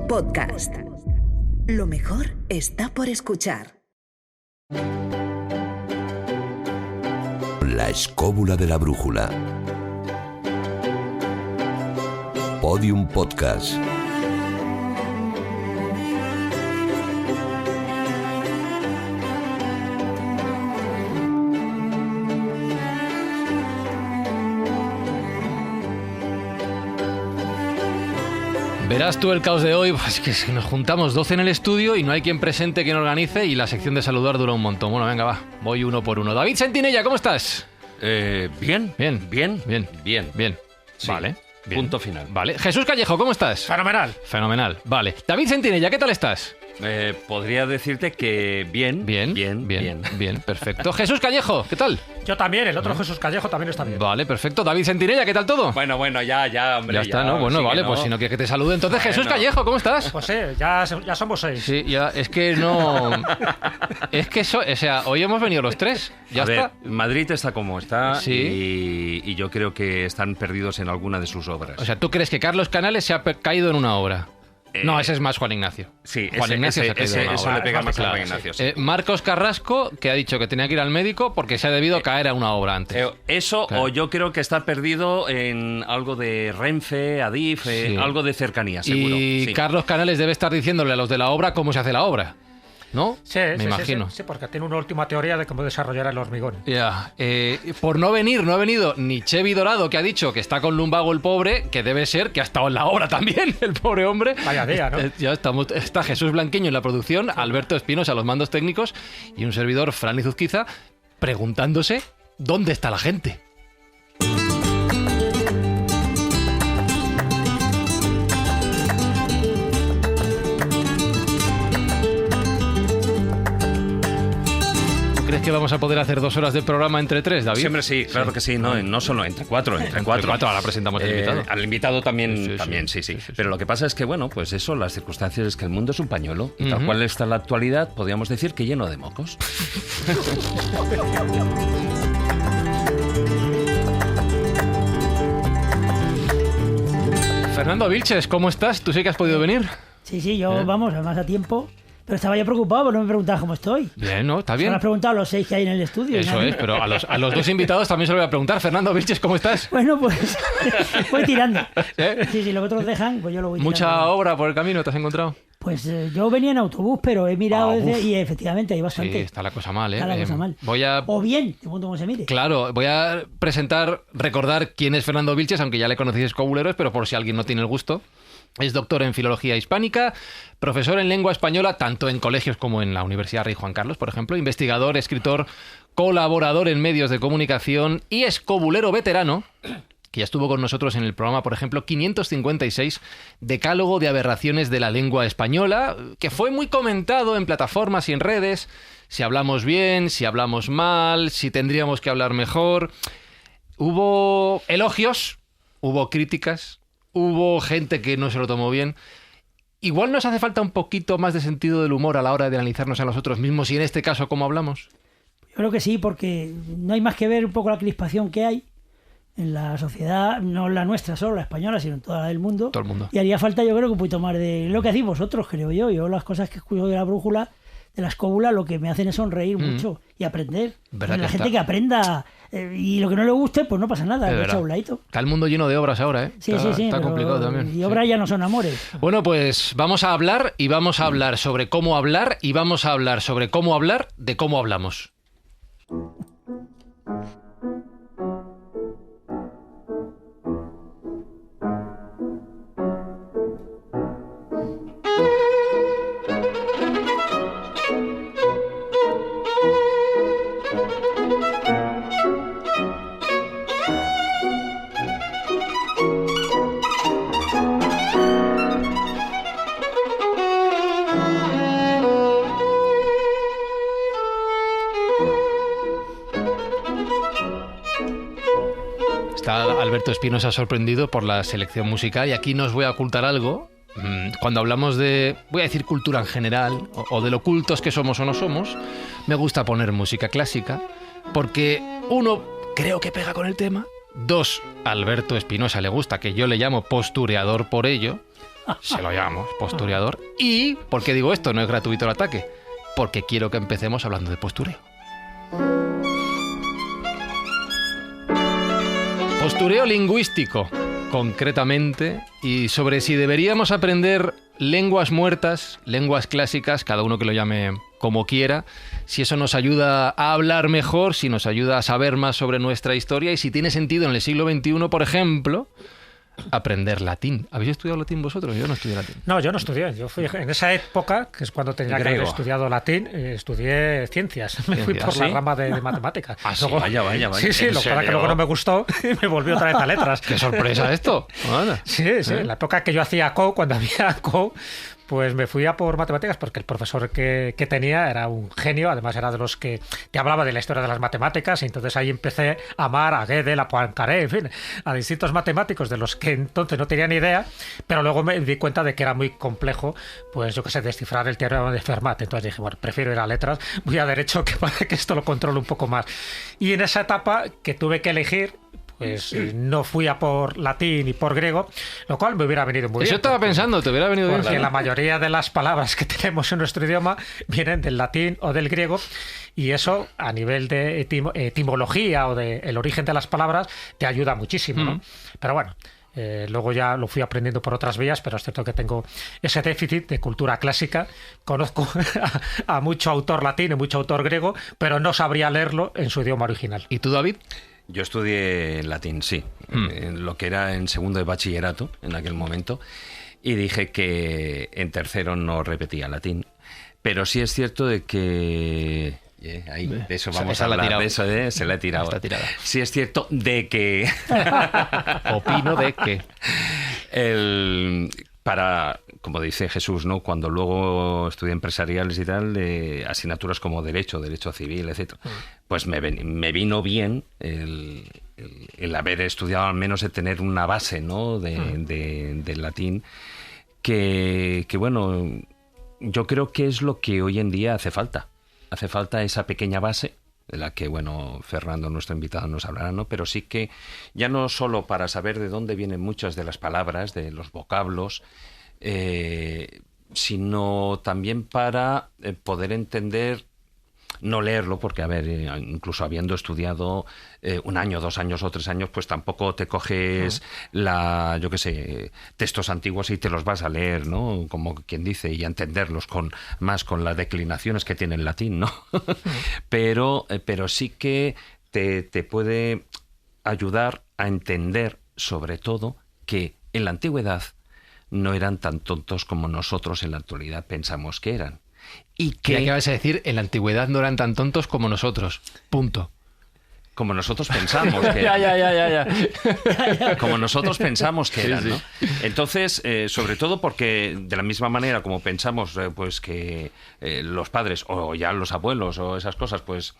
Podcast. Lo mejor está por escuchar. La escóbula de la brújula. Podium Podcast. Verás tú el caos de hoy, pues que nos juntamos 12 en el estudio y no hay quien presente, quien organice, y la sección de saludar dura un montón. Bueno, venga, va, voy uno por uno. David Sentinella, ¿cómo estás? Bien. Sí. Vale. Bien. Punto final. Vale. Jesús Callejo, ¿cómo estás? Fenomenal. Vale. David Sentinella, ¿qué tal estás? Podría decirte que bien. Bien, perfecto. Jesús Callejo, ¿qué tal? Yo también, el otro Jesús Callejo también está bien. Vale, perfecto. David Sentinella, ¿qué tal todo? Bueno, ya, hombre. Ya está, ¿no? Bueno, sí, vale, no. pues si no quieres que te salude, entonces Jesús Callejo, ¿cómo estás? Pues ya somos 6. Sí, ya, es que no... Es que eso, o sea, hoy hemos venido los tres, ya A está. ver, Madrid está como está, Sí. y yo creo que están perdidos en alguna de sus obras. O sea, ¿tú crees que Carlos Canales se ha caído en una obra? No, ese es más Juan Ignacio. Sí, Juan Ignacio se ha caído en una eso obra. le pega más a Claro. Juan Ignacio. Sí. Marcos Carrasco, que ha dicho que tenía que ir al médico porque se ha debido caer a una obra antes. Eso, Claro. o yo creo que está perdido en algo de Renfe, Adif, Sí. algo de cercanía, seguro. Y Sí. Carlos Canales debe estar diciéndole a los de la obra cómo se hace la obra, ¿no? Sí, Me imagino. Sí, porque tiene una última teoría de cómo desarrollar el hormigón. Ya, por no ha venido ni Chevy Dorado, que ha dicho que está con lumbago el pobre, que debe ser que ha estado en la obra también, el pobre hombre. Vaya día, ¿no? Ya está Jesús Blanquiño en la producción, Alberto Espinosa a los mandos técnicos y un servidor, Fran Izuzquiza, preguntándose ¿dónde está la gente? ¿Crees que vamos a poder hacer 2 horas de programa entre 3, David? Siempre sí, claro que sí, no solo entre cuatro. Ahora presentamos al invitado. Al invitado también, Sí. sí. Pero lo que pasa es que, bueno, pues eso, las circunstancias es que el mundo es un pañuelo y tal cual está la actualidad, podríamos decir que lleno de mocos. Fernando Vilches, ¿cómo estás? ¿Tú sí que has podido venir? Sí, yo vamos, además a tiempo. Pero estaba yo preocupado porque no me preguntabas cómo estoy. Bien, ¿no? Está Se bien. lo has preguntado a los 6 que hay en el estudio. Eso es, pero a los 2 invitados también se lo voy a preguntar. Fernando Vilches, ¿cómo estás? Bueno, pues voy tirando. ¿Eh? Sí, lo que otros dejan, pues yo lo voy tirando. ¿Mucha obra por el camino te has encontrado? Pues yo venía en autobús, pero he mirado uf. y efectivamente hay bastante. Sí, está la cosa mal, ¿eh? Está la cosa mal. Voy a... O bien, de punto como se mire. Claro, voy a recordar quién es Fernando Vilches, aunque ya le conocéis cobuleros, pero por si alguien no tiene el gusto. Es doctor en Filología Hispánica, profesor en lengua española, tanto en colegios como en la Universidad Rey Juan Carlos, por ejemplo, investigador, escritor, colaborador en medios de comunicación y escobulero veterano, que ya estuvo con nosotros en el programa, por ejemplo, 556, Decálogo de Aberraciones de la Lengua Española, que fue muy comentado en plataformas y en redes, si hablamos bien, si hablamos mal, si tendríamos que hablar mejor. Hubo elogios, hubo críticas, hubo gente que no se lo tomó bien. Igual nos hace falta un poquito más de sentido del humor a la hora de analizarnos a nosotros mismos y en este caso cómo hablamos. Yo creo que sí, porque no hay más que ver un poco la crispación que hay en la sociedad, no la nuestra solo, la española, sino en toda la del mundo. Todo el mundo. Y haría falta, yo creo, que un poquito más de lo que hacéis vosotros, creo yo. Yo las cosas que escucho de la brújula, de la escóbula, lo que me hacen es sonreír mucho y aprender. ¿Verdad La que gente está? que aprenda y lo que no le guste, pues no pasa nada, Es lo verdad. echa a un ladito. Está el mundo lleno de obras ahora, ¿eh? Sí, está, sí. Está pero- complicado también. Y Sí. obras ya no son amores. Bueno, pues vamos a hablar y vamos a hablar sobre cómo hablar y vamos a hablar sobre cómo hablar de cómo hablamos. Está Alberto Espinosa sorprendido por la selección musical y aquí nos voy a ocultar algo. Cuando hablamos de, voy a decir cultura en general, o de lo cultos que somos o no somos, me gusta poner música clásica porque uno, creo que pega con el tema, 2, Alberto Espinosa le gusta, que yo le llamo postureador por ello. Se lo llamo postureador. Y, ¿por qué digo esto? No es gratuito el ataque. Porque quiero que empecemos hablando de postureo. Postureo lingüístico, concretamente, y sobre si deberíamos aprender lenguas muertas, lenguas clásicas, cada uno que lo llame como quiera, si eso nos ayuda a hablar mejor, si nos ayuda a saber más sobre nuestra historia y si tiene sentido en el siglo XXI, por ejemplo, aprender latín. ¿Habéis estudiado latín vosotros? Yo no estudié latín. No, yo no estudié. Yo fui en esa época, que es cuando tenía que haber estudiado latín, estudié ciencias. Me fui por la rama de matemáticas. Ah, luego, sí, vaya. Sí, lo que pasa es que luego no me gustó y me volví otra vez a letras. ¡Qué sorpresa esto! Bueno. Sí. En la época que yo hacía CO, cuando había CO, pues me fui a por matemáticas porque el profesor que tenía era un genio, además era de los que te hablaba de la historia de las matemáticas, y entonces ahí empecé a amar a Gödel, a Poincaré, en fin, a distintos matemáticos de los que entonces no tenía ni idea, pero luego me di cuenta de que era muy complejo, pues yo qué sé, descifrar el teorema de Fermat. Entonces dije, bueno, prefiero ir a letras, voy a derecho, que parece que esto lo controlo un poco más. Y en esa etapa que tuve que elegir, pues no fui a por latín y por griego, lo cual me hubiera venido muy bien. Eso estaba pensando, te hubiera venido bien. Porque la mayoría de las palabras que tenemos en nuestro idioma vienen del latín o del griego, y eso a nivel de etimología o del origen de las palabras te ayuda muchísimo, ¿no? Pero bueno, luego ya lo fui aprendiendo por otras vías, pero es cierto que tengo ese déficit de cultura clásica. Conozco a mucho autor latino y mucho autor griego, pero no sabría leerlo en su idioma original. ¿Y tú, David? Yo estudié latín, sí, en lo que era en segundo de bachillerato en aquel momento, y dije que en tercero no repetía latín, pero sí es cierto de que... ahí, de eso vamos a hablar, de eso se la he tirado. Está tirada. Sí es cierto de que... Opino de que... Para, como dice Jesús, ¿no? Cuando luego estudié empresariales y tal, de asignaturas como derecho civil, etcétera, pues me vino bien el haber estudiado, al menos de tener una base, ¿no? de latín, que bueno, yo creo que es lo que hoy en día hace falta. Hace falta esa pequeña base, de la que, bueno, Fernando, nuestro invitado, nos hablará, ¿no? Pero sí que ya no solo para saber de dónde vienen muchas de las palabras, de los vocablos, sino también para poder entender, no leerlo, porque, a ver, incluso habiendo estudiado 1 año, 2 años o 3 años, pues tampoco te coges yo qué sé, textos antiguos y te los vas a leer, ¿no? Como quien dice, y a entenderlos con las declinaciones que tiene el latín, ¿no? Pero sí que te puede ayudar a entender, sobre todo, que en la antigüedad no eran tan tontos como nosotros en la actualidad pensamos que eran. Y que... ¿Qué vas a decir? En la antigüedad no eran tan tontos como nosotros. Punto. Como nosotros pensamos que eran. Ya. Como nosotros pensamos que eran, ¿no? Entonces, sobre todo porque de la misma manera como pensamos pues que los padres o ya los abuelos o esas cosas, pues...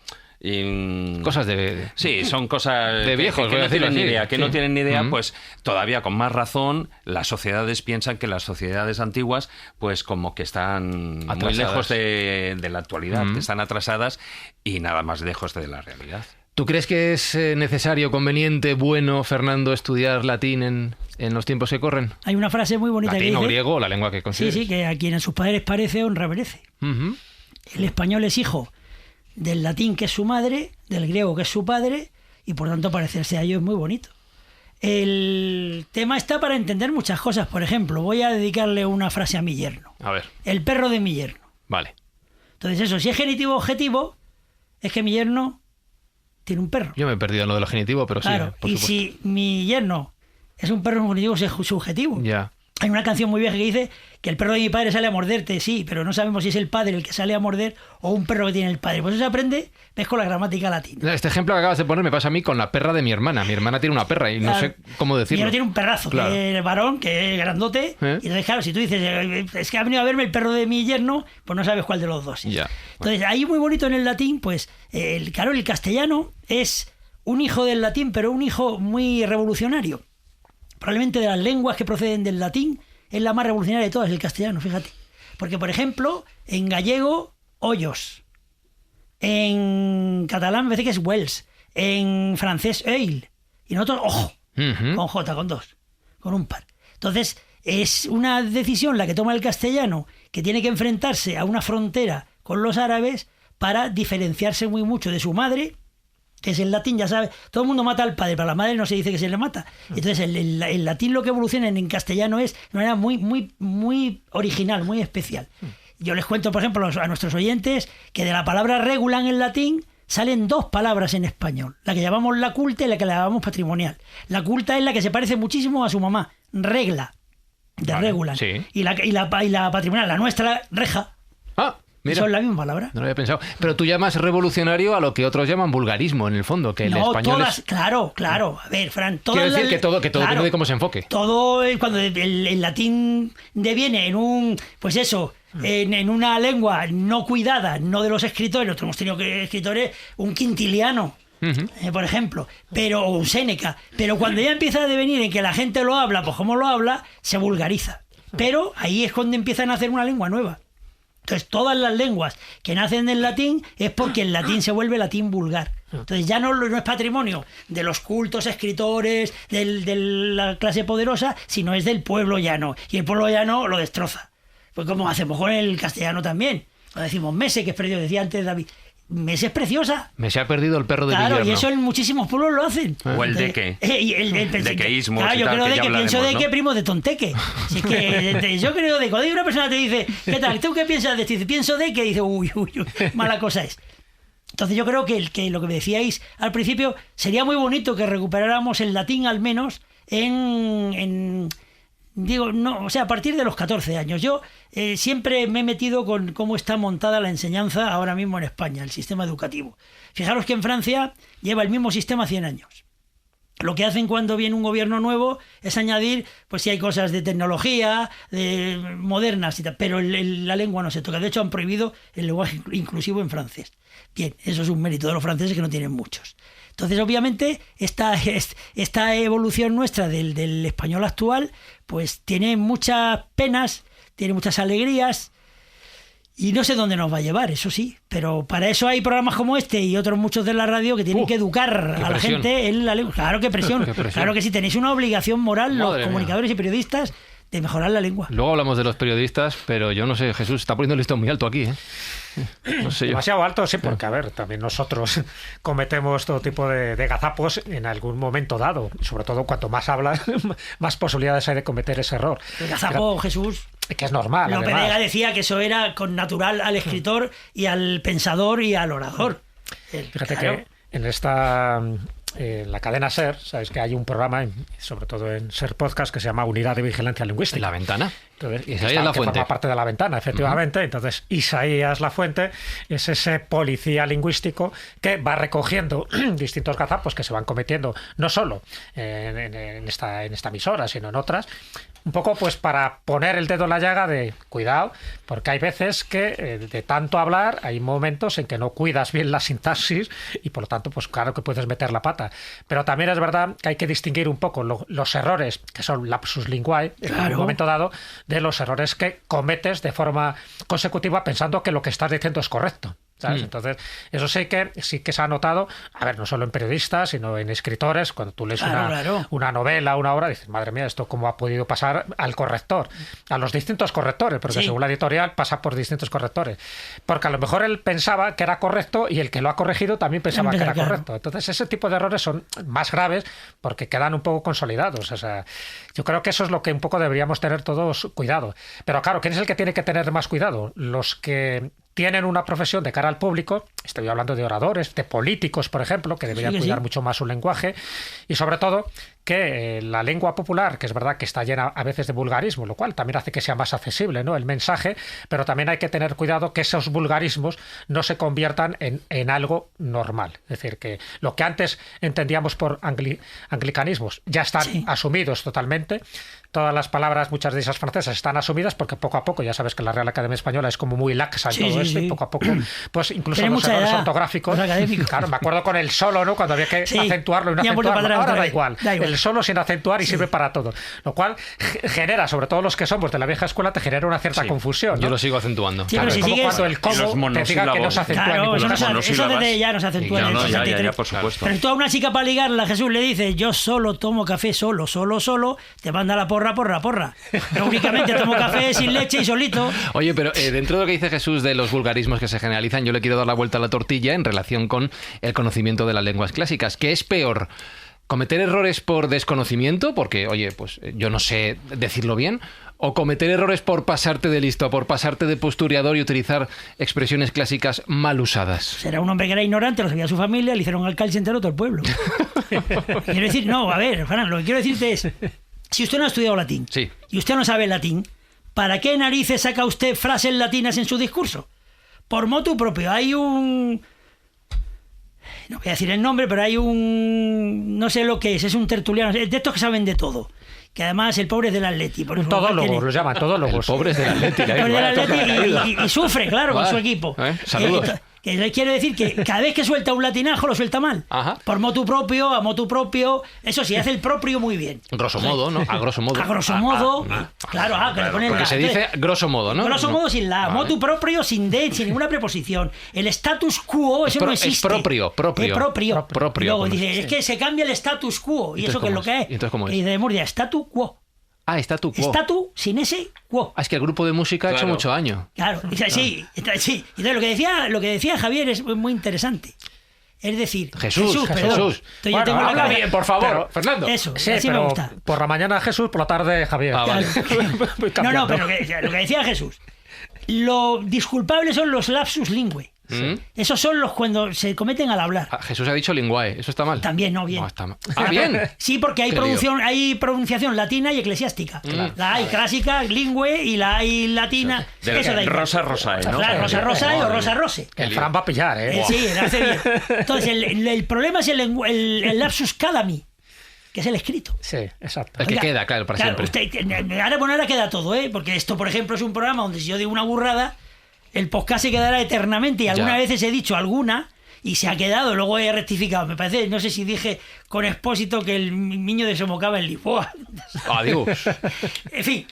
cosas de... Sí, son cosas de viejos, que no tienen ni idea, sí. No tienen ni idea, pues todavía con más razón las sociedades piensan que las sociedades antiguas pues como que están atrasadas, muy lejos de la actualidad, que están atrasadas y nada más lejos de la realidad. ¿Tú crees que es necesario, conveniente, bueno, Fernando, estudiar latín en los tiempos que corren? Hay una frase muy bonita latín que dice... o griego, la lengua que consideres. Sí, que a quien a sus padres parece, honra merece. El español es hijo del latín, que es su madre, del griego, que es su padre, y por tanto parecerse a ellos es muy bonito. El tema está para entender muchas cosas. Por ejemplo, voy a dedicarle una frase a mi yerno. A ver. El perro de mi yerno. Vale. Entonces eso, si es genitivo objetivo, es que mi yerno tiene un perro. Yo me he perdido en lo de lo genitivo, pero claro, sí. Y si mi yerno es un perro genitivo, es subjetivo. Ya. Hay una canción muy vieja que dice que el perro de mi padre sale a morderte, sí, pero no sabemos si es el padre el que sale a morder o un perro que tiene el padre. Pues eso se aprende, ves, con la gramática latina. Este ejemplo que acabas de poner me pasa a mí con la perra de mi hermana. Mi hermana tiene una perra y no sé cómo decirlo. Mi hermano tiene un perrazo, claro, que es varón, que es grandote. Y entonces, claro, si tú dices, es que ha venido a verme el perro de mi yerno, pues no sabes cuál de los dos es. Ya. Entonces, ahí muy bonito en el latín, pues, claro, el castellano es un hijo del latín, pero un hijo muy revolucionario. Probablemente de las lenguas que proceden del latín, es la más revolucionaria de todas, el castellano, fíjate. Porque, por ejemplo, en gallego, hoyos. En catalán me parece que es Wells. En francés, oeil. Y nosotros, ojo, con J, con 2, con un par. Entonces, es una decisión la que toma el castellano, que tiene que enfrentarse a una frontera con los árabes para diferenciarse muy mucho de su madre, que es el latín, ya sabes, todo el mundo mata al padre, pero a la madre no se dice que se le mata. Entonces el latín lo que evoluciona en castellano es de manera muy original, muy especial. Yo les cuento, por ejemplo, a nuestros oyentes que de la palabra regulan en latín salen 2 palabras en español, la que llamamos la culta y la que llamamos patrimonial. La culta es la que se parece muchísimo a su mamá, regla, de regulan. Sí. Y la patrimonial, la nuestra, reja. Ah, mira. Son la misma palabra. No lo había pensado. Pero tú llamas revolucionario a lo que otros llaman vulgarismo, en el fondo, que el español todas, es... Claro. A ver, Fran, todas Quiero decir que todo claro, depende de cómo se enfoque. Todo, cuando el latín deviene en un, pues eso, en una lengua no cuidada, no de los escritores, nosotros hemos tenido escritores, un Quintiliano, por ejemplo, o un Séneca, pero cuando ya empieza a devenir en que la gente lo habla, pues como lo habla, se vulgariza. Pero ahí es cuando empiezan a hacer una lengua nueva. Entonces, todas las lenguas que nacen del latín es porque el latín se vuelve latín vulgar. Entonces, ya no es patrimonio de los cultos escritores, de la clase poderosa, sino es del pueblo llano. Y el pueblo llano lo destroza. Pues como hacemos con el castellano también. Cuando decimos mese, que es precioso, decía antes David. Mese es preciosa. Me se ha perdido el perro de Claro, invierno. y eso en muchísimos pueblos lo hacen. O el deque. Dequeísmo. Dequeísmos Claro, y yo tal, creo que de ya que pienso hablaremos, de que ¿no? primo de tonteque. Si es que yo creo de cuando una persona te dice, ¿qué tal? ¿Tú qué piensas de esto? Dice, pienso de que dice, uy, mala cosa es. Entonces yo creo que lo que me decíais al principio, sería muy bonito que recuperáramos el latín al menos a partir de los 14 años. Yo siempre me he metido con cómo está montada la enseñanza ahora mismo en España, el sistema educativo. Fijaros que en Francia lleva el mismo sistema 100 años. Lo que hacen cuando viene un gobierno nuevo es añadir, pues si hay cosas de tecnología, modernas y tal, pero la lengua no se toca. De hecho, han prohibido el lenguaje inclusivo en francés. Bien, eso es un mérito de los franceses, que no tienen muchos. Entonces, obviamente, esta evolución nuestra del español actual, pues tiene muchas penas, tiene muchas alegrías, y no sé dónde nos va a llevar, eso sí. Pero para eso hay programas como este y otros muchos de la radio que tienen que educar a la gente en la lengua. Claro que presión. Claro que sí, tenéis una obligación moral, Madre los comunicadores y periodistas, de mejorar la lengua. Luego hablamos de los periodistas, pero yo no sé, Jesús está poniendo el listón muy alto aquí, ¿eh? No sé yo. Demasiado alto, sí, porque a ver, también nosotros cometemos todo tipo de gazapos en algún momento dado. Sobre todo cuanto más hablas, más posibilidades hay de cometer ese error. El gazapo, Jesús, que es normal. Lope además. Vega decía que eso era con natural al escritor y al pensador y al orador. Fíjate Claro. que en la cadena SER, sabes que hay un programa, sobre todo en SER Podcast, que se llama Unidad de Vigilancia Lingüística. ¿La Ventana? Entonces, Isaías Lafuente. forma parte de La Ventana, efectivamente. Entonces, Isaías Lafuente es ese policía lingüístico que va recogiendo distintos gazapos que se van cometiendo, no solo en esta emisora, sino en otras, un poco pues para poner el dedo en la llaga de cuidado, porque hay veces que de tanto hablar hay momentos en que no cuidas bien la sintaxis y por lo tanto pues claro que puedes meter la pata. Pero también es verdad que hay que distinguir un poco los errores que son lapsus linguae en algún momento dado de los errores que cometes de forma consecutiva pensando que lo que estás diciendo es correcto. ¿Sabes? Entonces, eso sí que se ha notado, a ver, no solo en periodistas, sino en escritores. Cuando tú lees una novela, una obra, dices, madre mía, ¿esto cómo ha podido pasar al corrector? A los distintos correctores, porque según la editorial pasa por distintos correctores. Porque a lo mejor él pensaba que era correcto y el que lo ha corregido también pensaba que era correcto. Entonces, ese tipo de errores son más graves porque quedan un poco consolidados. O sea, yo creo que eso es lo que un poco deberíamos tener todos cuidado. Pero claro, ¿quién es el que tiene que tener más cuidado? Los que tienen una profesión de cara al público, estoy hablando de oradores, de políticos, por ejemplo, que deberían cuidar mucho más su lenguaje, y sobre todo que la lengua popular, que es verdad que está llena a veces de vulgarismo, lo cual también hace que sea más accesible, ¿no?, el mensaje, pero también hay que tener cuidado que esos vulgarismos no se conviertan en algo normal. Es decir, que lo que antes entendíamos por anglicanismos ya están asumidos totalmente. Todas las palabras, muchas de esas francesas, están asumidas porque poco a poco, ya sabes que la Real Academia Española es como muy laxa en todo esto, y poco a poco, pues incluso los errores ortográficos. Claro, me acuerdo con el solo, ¿no?, cuando había que acentuarlo y no acentuarlo. Ahora da igual. El decir solo sin acentuar y sirve para todo. Lo cual genera, sobre todo los que somos de la vieja escuela, te genera una cierta confusión, ¿no? Yo lo sigo acentuando. Sí, Claro, pero es si como sigues... cuando el como te diga que no se acentúa en Claro, ningún eso, caso. eso desde ya nos acentúa en el 63. Ya, por supuesto. Pero si tú a una chica para ligarla, Jesús, le dices, yo solo tomo café solo, te manda la porra. Yo únicamente tomo café sin leche y solito. Oye, pero dentro de lo que dice Jesús de los vulgarismos que se generalizan, yo le quiero dar la vuelta a la tortilla en relación con el conocimiento de las lenguas clásicas. ¿Qué es peor? ¿Cometer errores por desconocimiento? Porque, oye, pues yo no sé decirlo bien. ¿O cometer errores por pasarte de listo, por pasarte de posturiador y utilizar expresiones clásicas mal usadas? Será un hombre que era ignorante, lo sabía su familia, le hicieron alcalde y se enteró todo el pueblo. Quiero decir, no, a ver, Fran, lo que quiero decirte es, si usted no ha estudiado latín Sí. y usted no sabe latín, ¿para qué narices saca usted frases latinas en su discurso? Por motu propio, hay un... No voy a decir el nombre, pero hay un... No sé lo que es un tertuliano, de estos que saben de todo. Que además el pobre es del Atleti. Por Un eso todólogo, tiene- los llaman todólogos. Pobres del Atlético. Pero del Atleti y sufre, claro, con Vale. su equipo. Saludos. Que le quiero decir que cada vez que suelta un latinajo lo suelta mal. Ajá. Por motu propio, a motu propio. Eso sí, hace el propio muy bien. Grosso modo, ¿no? A grosso modo. A grosso modo. Claro, que le ponen Porque la. se dice grosso modo, ¿no? Grosso modo sin la. Vale. Motu propio sin de, sin ninguna preposición. El status quo, eso no Es existe. propio. Es propio. Propio, Y luego como- dice, es que se cambia el status quo. Y Entonces, eso que es ¿cómo lo que es? es. ¿Y entonces cómo es? Y de Murcia, status quo. Ah, está tu quo. Statu sin ese quo. Ah, es que el grupo de música ha hecho Claro. mucho daño. Claro, sí. Entonces lo que decía Javier es muy interesante. Es decir, Jesús. perdón. Entonces, yo Bueno, tengo la habla cabeza- bien, por favor. Pero, Fernando. Eso, Sí, así me pero gusta. por la mañana Jesús, por la tarde Javier. Ah, vale. Voy No, cambiando. pero lo que decía Jesús. Lo disculpable son los lapsus lingüe. Esos son los cuando se cometen al hablar. Ah, Jesús ha dicho linguae. ¿Eso está mal? También, no, bien. No, está mal. Ah, bien. Sí, porque hay Qué lío. hay pronunciación latina y eclesiástica. La hay clásica, lingüe, y la hay latina. De Eso da igual. rosa, rosae, ¿no? Claro, rosa, rosae o rosa, rose. El Fran va a pillar, ¿eh? Sí, lo hace bien. Entonces, el problema es el lapsus calami, que es el escrito. Sí, exacto. El que Oiga, queda, claro, para siempre. Ahora queda todo, ¿eh? Porque esto, por ejemplo, es un programa donde si yo digo una burrada, el podcast se quedará eternamente y algunas Ya. veces he dicho alguna y se ha quedado, luego he rectificado. Me parece, no sé si dije con Expósito que el niño desembocaba en Lisboa. Adiós. En fin.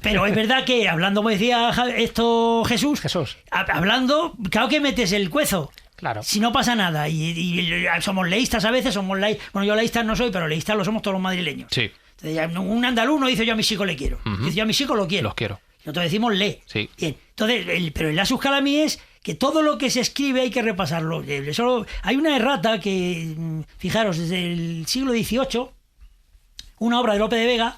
Pero es verdad que hablando, como decía Jesús, hablando, claro que metes el cuezo. Claro. Si no pasa nada. Y somos leístas a veces, bueno, yo leístas no soy, pero leístas lo somos todos los madrileños. Sí, Entonces, ya un andaluz no dice yo a mi chico le quiero. Dice yo a mi chico lo quiero. los quiero. Nosotros decimos lee. Sí. Bien. Entonces, pero el lapsus calami es que todo lo que se escribe hay que repasarlo. Hay una errata que, fijaros, desde el siglo XVIII, una obra de Lope de Vega,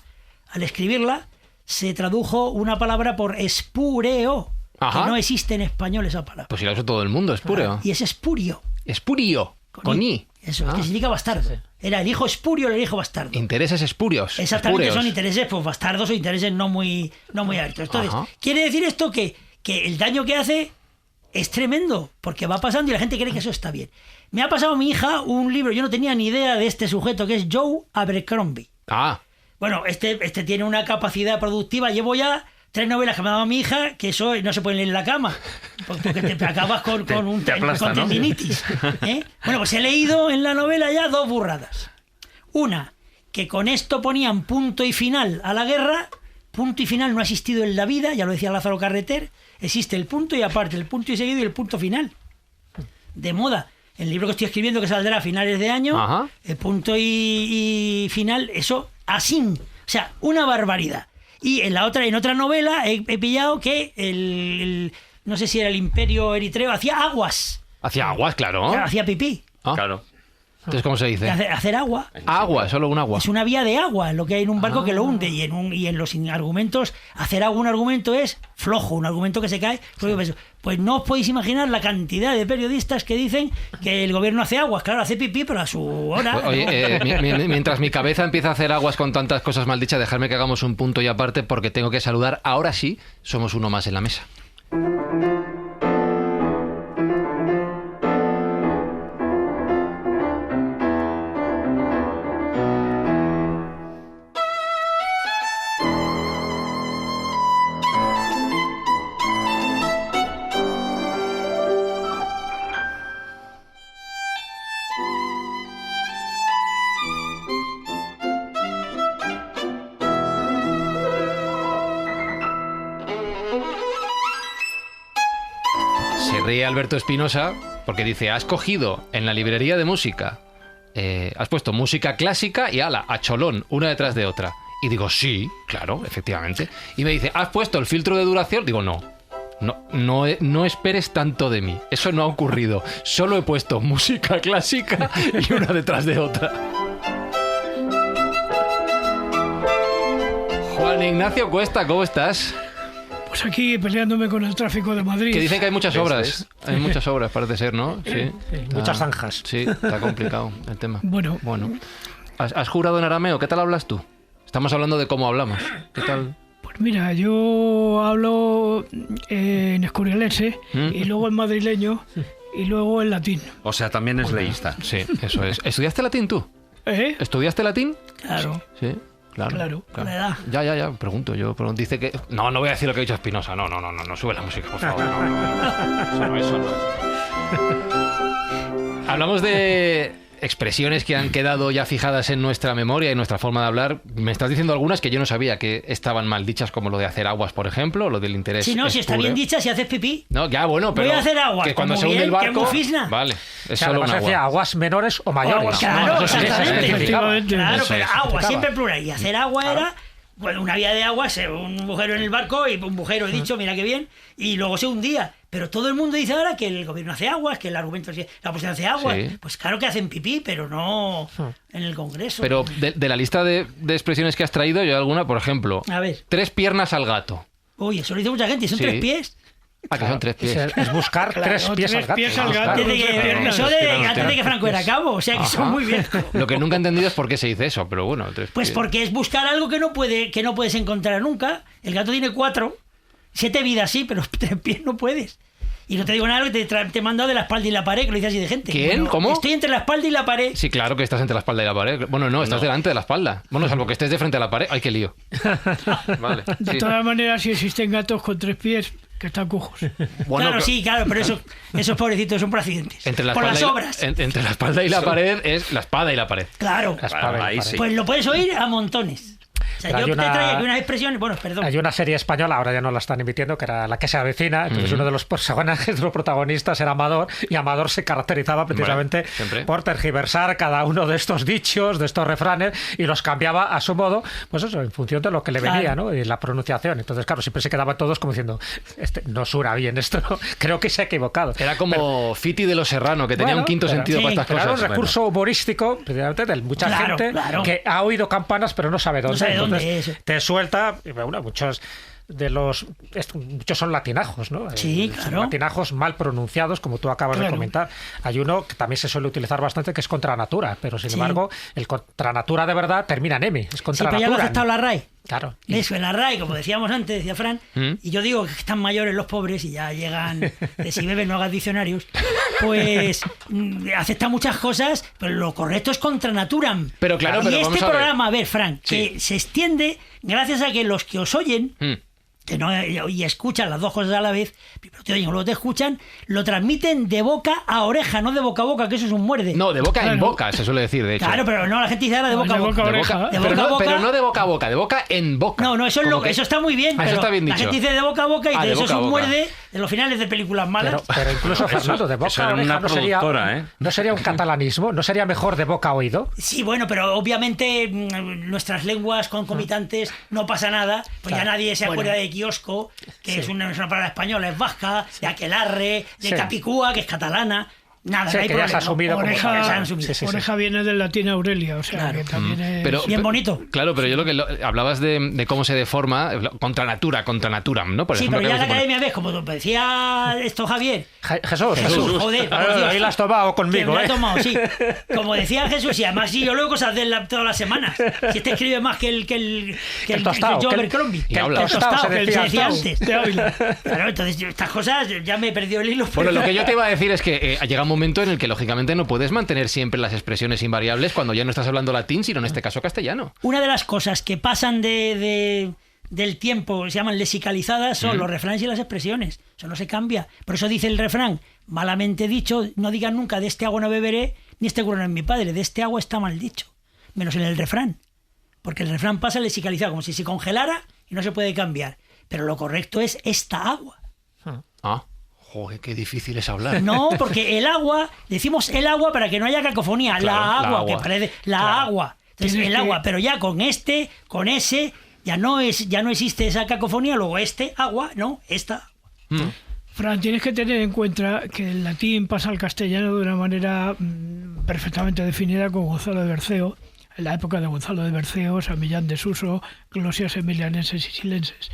al escribirla, se tradujo una palabra por espureo. Ajá. Que no existe en español esa palabra. Pues si lo ha hecho todo el mundo, es puro. Y es espurio. Espurio. Con I. Eso, que significa bastardo. Era el hijo espurio, el hijo bastardo. Intereses espurios. Exactamente, espúreos. son intereses pues bastardos o intereses no muy altos. Entonces, Ajá. quiere decir esto que el daño que hace es tremendo, porque va pasando y la gente cree que eso está bien. Me ha pasado a mi hija un libro, yo no tenía ni idea de este sujeto, que es Joe Abercrombie. Ah, Bueno, este tiene una capacidad productiva, llevo ya 3 novelas que me ha dado mi hija, que eso no se pueden leer en la cama, porque te acabas con aplasta, ¿no? tendinitis. ¿Eh? Bueno, pues he leído en la novela ya 2 burradas. Una, que con esto ponían punto y final a la guerra. Punto y final no ha existido en la vida, ya lo decía Lázaro Carreter. Existe el punto y aparte, el punto y seguido y el punto final. De moda. El libro que estoy escribiendo, que saldrá a finales de año, Ajá. el punto y final, eso así. O sea, una barbaridad. Y en otra novela he pillado que no sé si era el Imperio Eritreo, hacía aguas. hacía aguas, claro. Hacía pipí. Ah, Claro. entonces, ¿cómo se dice? Hacer agua. Agua, solo un agua. Es una vía de agua, lo que hay en un barco que lo hunde. Y en los argumentos, hacer agua, un argumento es flojo, un argumento que se cae. Pues no os podéis imaginar la cantidad de periodistas que dicen que el gobierno hace aguas. Claro, hace pipí, pero a su hora. Oye, mientras mi cabeza empieza a hacer aguas con tantas cosas mal dichas, dejarme que hagamos un punto y aparte porque tengo que saludar. Ahora sí, somos uno más en la mesa. ríe Alberto Espinosa porque dice, has cogido en la librería de música, has puesto música clásica y ala, a cholón, una detrás de otra. Y digo, sí, claro, efectivamente. Y me dice, ¿has puesto el filtro de duración? Digo, no esperes tanto de mí. Eso no ha ocurrido. Solo he puesto música clásica y una detrás de otra. Juan Ignacio Cuesta, ¿cómo estás? Pues aquí peleándome con el tráfico de Madrid. Que dicen que hay muchas obras. Hay muchas obras, parece ser, ¿no? Sí. Muchas zanjas. Sí, está complicado el tema. Bueno. ¿Has jurado en arameo? ¿Qué tal hablas tú? Estamos hablando de cómo hablamos. ¿Qué tal? Pues mira, yo hablo en escurialense y luego en madrileño y luego en latín. O sea, también es leísta. Sí, eso es. ¿Estudiaste latín tú? ¿Estudiaste latín? Claro. Sí. Claro. Con la edad. Ya, pregunto. Dice que... No voy a decir lo que ha dicho Espinosa. No, sube la música, por favor. No. Eso no. Hablamos de expresiones que han quedado ya fijadas en nuestra memoria y nuestra forma de hablar. Me estás diciendo algunas que yo no sabía que estaban mal dichas, como lo de hacer aguas, por ejemplo, lo del interés. Si no, si está bien dicha, si haces pipí. No, ya, bueno, pero... Voy a hacer aguas. Que cuando como se hunde bien, el barco... Vale, es Claro, solo un agua. decía aguas menores o mayores. Claro, Eso sí, exactamente. Efectivamente. Claro, Eso pero es. agua, siempre plural. Y hacer agua era... Bueno, una vía de agua, un agujero en el barco y un agujero, he dicho, mira qué bien, y luego se hundía. Pero todo el mundo dice ahora que el gobierno hace aguas, que el argumento es que la oposición hace aguas. Sí. Pues claro que hacen pipí, pero no en el Congreso. Pero de la lista de expresiones que has traído, yo alguna, por ejemplo, A ver. 3 piernas al gato. Uy, eso lo dice mucha gente, son Sí. 3 pies. Que son 3 pies. Es buscar tres pies al gato. pies al gato. Desde que, piernas. eso antes de que Franco era cabo, o sea que son muy viejos. Lo que nunca he entendido es por qué se dice eso, pero bueno, 3 Pues pies. porque es buscar algo que no puedes encontrar nunca. El gato tiene 4, 7 vidas sí, pero 3 pies no puedes. Y no te digo nada, que te he mandado de la espalda y la pared, que lo dice así de gente. ¿Quién? ¿Cómo? Estoy entre la espalda y la pared. Sí, claro que estás entre la espalda y la pared. Bueno, no, estás delante de la espalda. Bueno, salvo que estés de frente a la pared. ¡Ay, qué lío! Vale. De Sí. todas maneras, si existen gatos con 3 pies, que están cojos. Bueno, claro, sí, claro, pero esos pobrecitos son por accidentes. Entre la por espalda las y obras. entre la espalda y la pared es la espada y la pared. Claro. La espada y la Ahí pared. sí. Pues lo puedes oír a montones. O sea, Pero yo hay te una- traía aquí unas expresiones, bueno, perdón. Hay una serie española, ahora ya no la están emitiendo, que era La que se avecina. Entonces uno de los personajes, de los protagonistas era Amador, y Amador se caracterizaba precisamente siempre. por tergiversar cada uno de estos dichos, de estos refranes, y los cambiaba a su modo, pues eso, en función de lo que le Claro. venía, ¿no? Y la pronunciación. Entonces, claro, siempre se quedaban todos como diciendo, no suena bien esto, ¿no? Creo que se ha equivocado. Era como Fiti de los Serrano, que tenía Bueno, un quinto pero- sentido sí, para estas Pero era un cosas. recurso humorístico, precisamente, de mucha Claro, gente claro. que ha oído campanas pero no sabe dónde. sabe dónde Entonces, es. te suelta, y bueno, muchos son latinajos, ¿no? Sí, Son claro. latinajos mal pronunciados, como tú acabas de Claro. comentar. Hay uno que también se suele utilizar bastante, que es contra natura, pero sin Sí. embargo, el contra natura de verdad termina en M, es Sí, contra pero ya lo ha natura. aceptado la RAE. Claro. Eso, en la RAE, como decíamos antes, decía Fran, y yo digo que están mayores los pobres y ya llegan, de si beben no hagas diccionarios, pues acepta muchas cosas, pero lo correcto es contra naturam. Pero claro, y pero este vamos a ver. programa, a ver, Fran, Sí. que se extiende gracias a que los que os oyen, que no y escuchan las dos cosas a la vez, primero te oyen o luego te escuchan, lo transmiten de boca a oreja, no de boca a boca, que eso es un muerde. No, de boca en Claro. boca, se suele decir, de hecho. Claro, pero no, la gente dice ahora de boca a De boca boca. a oreja. De pero, boca a boca. pero no de boca a boca, de boca en boca. No, eso es Como lo que- eso está muy bien, Ah, eso pero está bien la dicho. gente dice de boca a boca y Ah, de eso es boca a un boca. muerde de los finales de películas malas. Pero incluso, Fernando, de boca eso a era oreja una no sería, productora, ¿eh? no sería un catalanismo, no sería mejor de boca a oído. Sí, bueno, pero obviamente nuestras lenguas concomitantes no pasa nada, pues ya nadie se acuerda de kiosco, que es una palabra española, es vasca, de aquelarre, de Sí. capicúa, que es catalana. Nada, Sí, no hay que ya se ha problema. asumido como Oreja, tal. se han asumido. Sí, sí, sí. Oreja viene del latín Aurelia, o sea, Claro. que también es... Pero, Bien bonito. Claro, pero yo hablabas de cómo se deforma contra natura, contra naturam, ¿no? Por Sí, ejemplo, pero ya que la se pone- academia ves, como decía esto Javier. Jesús. Joder, por Dios. Ahí la has tomado Que conmigo, me la ¿eh? he tomado, sí. Como decía Jesús, y además sí, yo leo cosas de él todas las semanas. Si este escribe más que el tostado, Joe que el- Abercrombie. que el El tostado, se que decía se decía tostado, antes. de Ávila. Claro, entonces estas cosas ya me he perdido el hilo. Bueno, pero- lo que yo te iba a decir es que llega un momento en el que lógicamente no puedes mantener siempre las expresiones invariables cuando ya no estás hablando latín, sino en este caso castellano. Una de las cosas que pasan del tiempo, se llaman lesicalizadas, son los refranes y las expresiones. Eso no se cambia. Por eso dice el refrán, malamente dicho, no digan nunca de este agua no beberé, ni este culo no es mi padre. De este agua está mal dicho. Menos en el refrán. Porque el refrán pasa lesicalizado, como si se congelara y no se puede cambiar. Pero lo correcto es esta agua. Ah, Joder, qué difícil es hablar. No, porque el agua, decimos el agua para que no haya cacofonía. Claro, la agua, agua. que parece la agua. Entonces, Tienes el que- agua, pero ya con ese, ya no existe esa cacofonía. Luego agua, no, esta. Fran, tienes que tener en cuenta que el latín pasa al castellano de una manera perfectamente definida con Gonzalo de Berceo, en la época de Gonzalo de Berceo, San Millán de Suso, glosias emilianenses y silenses.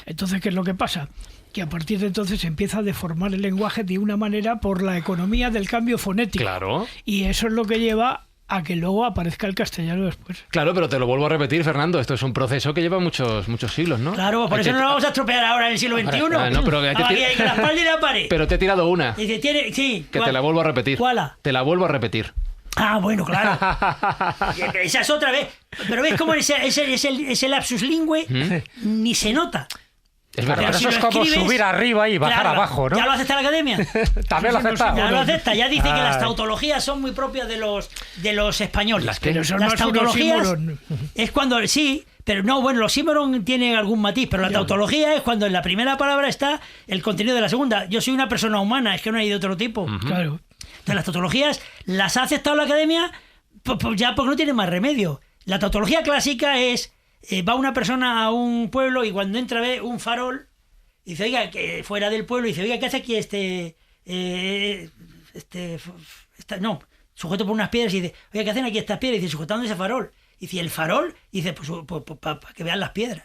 Entonces, ¿qué es lo que pasa? Que a partir de entonces se empieza a deformar el lenguaje de una manera por la economía del cambio fonético. Claro. Y eso es lo que lleva a que luego aparezca el castellano después. Claro, pero te lo vuelvo a repetir, Fernando. Esto es un proceso que lleva muchos siglos, ¿no? Claro, por Hay eso que- no lo vamos a estropear ahora en el siglo XXI. no, pero hay que Aquí tirar- hay que la espalda y la pared. Pero te he tirado una. Dice, sí. Que ¿cuál? te la vuelvo a repetir. ¿Cuál? Te la vuelvo a repetir. Ah, bueno, claro. Esa es otra vez. Pero ves cómo ese lapsus lingüe ni se nota. Es Claro, verdad. pero eso si es lo como escribes, subir arriba y bajar claro, abajo, ¿no? ¿Ya lo acepta la academia? También lo acepta. Ya lo acepta. Ya dice que las Ay. tautologías son muy propias de los españoles. Pero son las más un tautologías oxímoron. es cuando sí, pero no, bueno, los oxímoron tienen algún matiz, pero la tautología es cuando en la primera palabra está el contenido de la segunda. Yo soy una persona humana, es que no hay de otro tipo. Claro. Entonces las tautologías las ha aceptado la academia pues ya porque no tiene más remedio. La tautología clásica es va una persona a un pueblo y cuando entra ve un farol y dice, oiga, que fuera del pueblo, y dice, oiga, ¿qué hace aquí no, sujeto por unas piedras? Y dice, oiga, ¿qué hacen aquí estas piedras? Y dice, sujetando ese farol. Y dice, ¿el farol? Y dice, pues para que vean las piedras.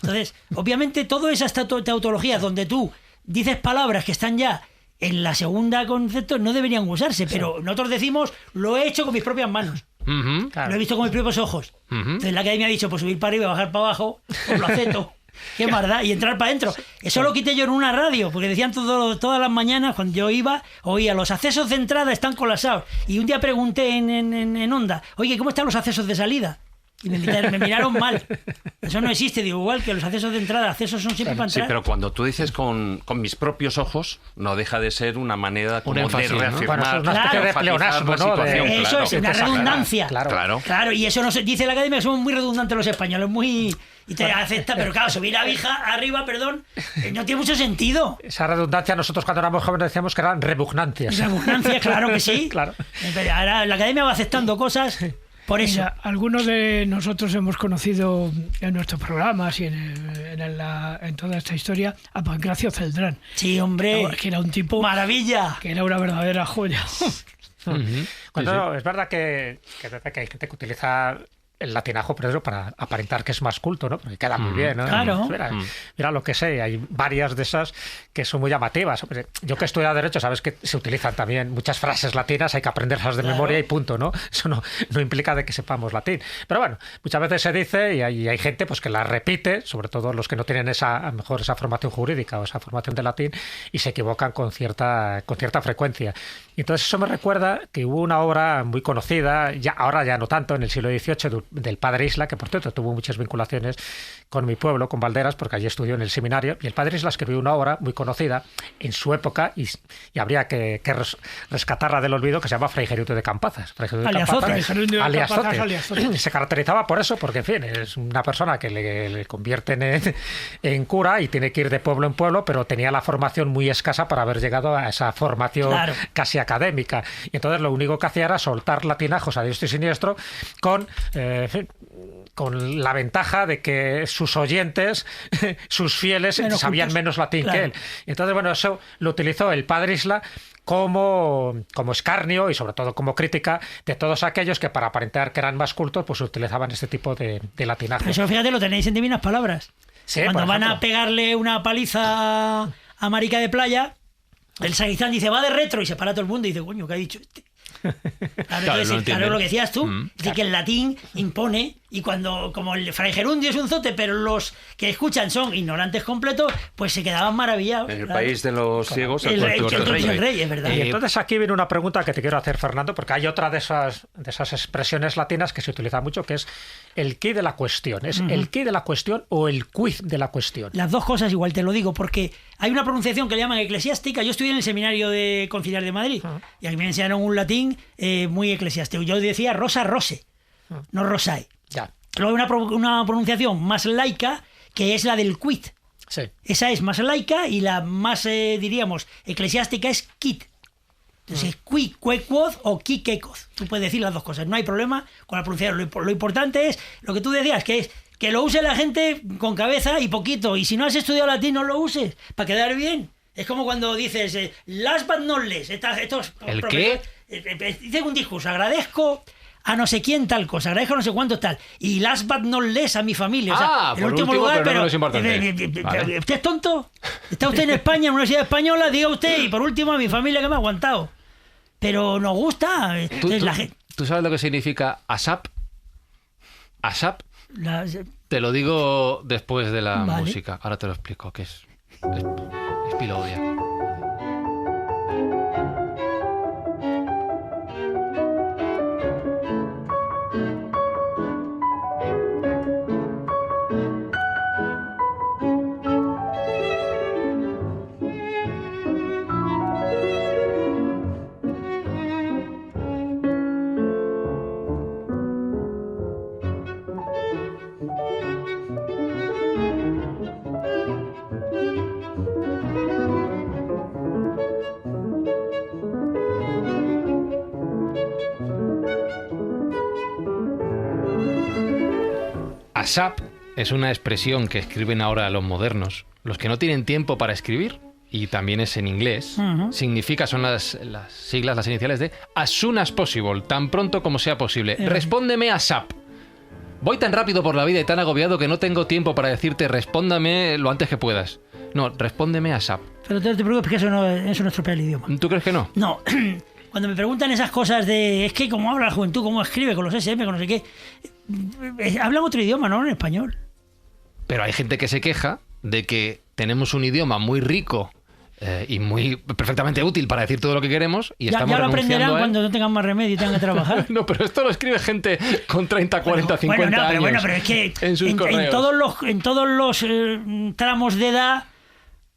Entonces, obviamente, todas esas tautologías donde tú dices palabras que están ya en la segunda concepto no deberían usarse, pero nosotros decimos, lo he hecho con mis propias manos. Ujú. Lo he visto con mis propios ojos. Entonces la academia ha dicho, pues subir para arriba, bajar para abajo, pues lo acepto. Qué maldad. Y entrar para adentro. Eso lo quité yo en una radio, porque decían todas las mañanas, cuando yo iba, oía, los accesos de entrada están colapsados. Y un día pregunté en Onda, oye, ¿cómo están los accesos de salida? Y me miraron mal. Eso no existe. Digo, igual que los accesos de entrada, accesos son siempre para Sí, entrar. pero cuando tú dices con mis propios ojos, no deja de ser una manera como énfasis, de ¿no? reafirmar, Bueno, es una especie de enfatizar pleonasmo, la ¿no? situación, De- Eso claro. es una redundancia. Claro. Claro, y eso dice la academia que somos muy redundantes los españoles, y te acepta, pero claro, subir arriba, no tiene mucho sentido. Esa redundancia nosotros cuando éramos jóvenes decíamos que eran repugnancias. Repugnancia, claro que sí. Claro. Pero ahora la academia va aceptando cosas por eso. Mira, algunos de nosotros hemos conocido en nuestros programas y en toda esta historia a Pancracio Celdrán, Sí, hombre. que era un tipo Maravilla. que era una verdadera joya. Cuando es verdad que hay gente que utiliza el latinajo, pero eso para aparentar que es más culto, ¿no? Porque queda muy bien, ¿no? Claro. Mira lo que sé, hay varias de esas que son muy llamativas. Hombre, yo que he estudiado Derecho, sabes que se utilizan también muchas frases latinas, hay que aprenderlas de memoria y punto, ¿no? Eso no implica de que sepamos latín. Pero bueno, muchas veces se dice y hay gente pues que la repite, sobre todo los que no tienen a lo mejor esa formación jurídica o esa formación de latín, y se equivocan con cierta frecuencia. Y entonces eso me recuerda que hubo una obra muy conocida, ahora ya no tanto, en el siglo XVIII, del padre Isla, que por cierto tuvo muchas vinculaciones con mi pueblo, con Valderas, porque allí estudió en el seminario, y el padre Isla escribió una obra muy conocida en su época, y habría que rescatarla del olvido, que se llama Fray Geruto de Campazas. Fray Geruto de Aliazote. Campazas, Fray Geruto de aliazote. Campazas, aliazote. Se caracterizaba por eso, porque en fin, es una persona que le convierten en cura y tiene que ir de pueblo en pueblo, pero tenía la formación muy escasa para haber llegado a esa formación Claro. casi académica. Y entonces lo único que hacía era soltar latinajos a diestro y siniestro con la ventaja de que sus oyentes, sus fieles, sabían cultos. menos latín Claro. que él. Y entonces, bueno, eso lo utilizó el padre Isla como escarnio y sobre todo como crítica de todos aquellos que para aparentar que eran más cultos pues utilizaban este tipo de latinaje. Eso, fíjate, lo tenéis en Divinas Palabras. Sí, Cuando por van ejemplo. a pegarle una paliza a Marica de Playa, el sacristán dice, va de retro, y se para todo el mundo y dice, coño, ¿qué ha dicho este? Claro, entonces, no entienden. lo que decías tú, es decir, que el latín impone, y cuando, como el Fray Gerundio es un zote, pero los que escuchan son ignorantes completos, pues se quedaban maravillados. En el claro. país de los ciegos, El rey, tuerto es el el rey, es verdad. Y entonces aquí viene una pregunta que te quiero hacer, Fernando, porque hay otra de esas expresiones latinas que se utiliza mucho, que es el quid de la cuestión. ¿Es el quid de la cuestión o el quid de la cuestión? Las dos cosas igual, te lo digo, porque hay una pronunciación que le llaman eclesiástica. Yo estudié en el seminario de Conciliar de Madrid y aquí me enseñaron un latín muy eclesiástico. Yo decía rosa rose, no rosae. Ya. Luego hay una pronunciación más laica que es la del quid. Sí. Esa es más laica y la más, diríamos, eclesiástica es quit. Entonces, qui, que, quod o qui, que, quod. Tú puedes decir las dos cosas, no hay problema con la pronunciación. Lo importante es lo que tú decías, que es que lo use la gente con cabeza y poquito. Y si no has estudiado latín, no lo uses, para quedar bien. Es como cuando dices, last but not least. ¿El qué? Dice un discurso, agradezco a no sé quién tal cosa, agradezco a no sé cuánto tal. Y last but not least a mi familia. Ah, o sea, por último, pero no es importante. Vale. ¿Usted es tonto? Está usted en España, en una universidad española, diga usted, y por último a mi familia que me ha aguantado. Pero nos gusta. ¿Tú sabes lo que significa ASAP? ASAP. Te lo digo después de la música. Ahora te lo explico, que es pilodia. ASAP es una expresión que escriben ahora los modernos, los que no tienen tiempo para escribir, y también es en inglés. Significa, son las siglas, las iniciales de as soon as possible, tan pronto como sea posible. Respóndeme ASAP. Voy tan rápido por la vida y tan agobiado que no tengo tiempo para decirte respóndame lo antes que puedas. No, respóndeme ASAP. Pero no te preocupes, que eso no estropea el idioma. ¿Tú crees que no? No. Cuando me preguntan esas cosas de es que cómo habla la juventud, cómo escribe con los SM, con no sé qué, hablan otro idioma, no en español. Pero hay gente que se queja de que tenemos un idioma muy rico y muy perfectamente útil para decir todo lo que queremos y estamos ya lo renunciando aprenderán cuando no tengan más remedio y tengan que trabajar. No, pero esto lo escribe gente con 30, 40, 50 años. Pero es que en todos los tramos de edad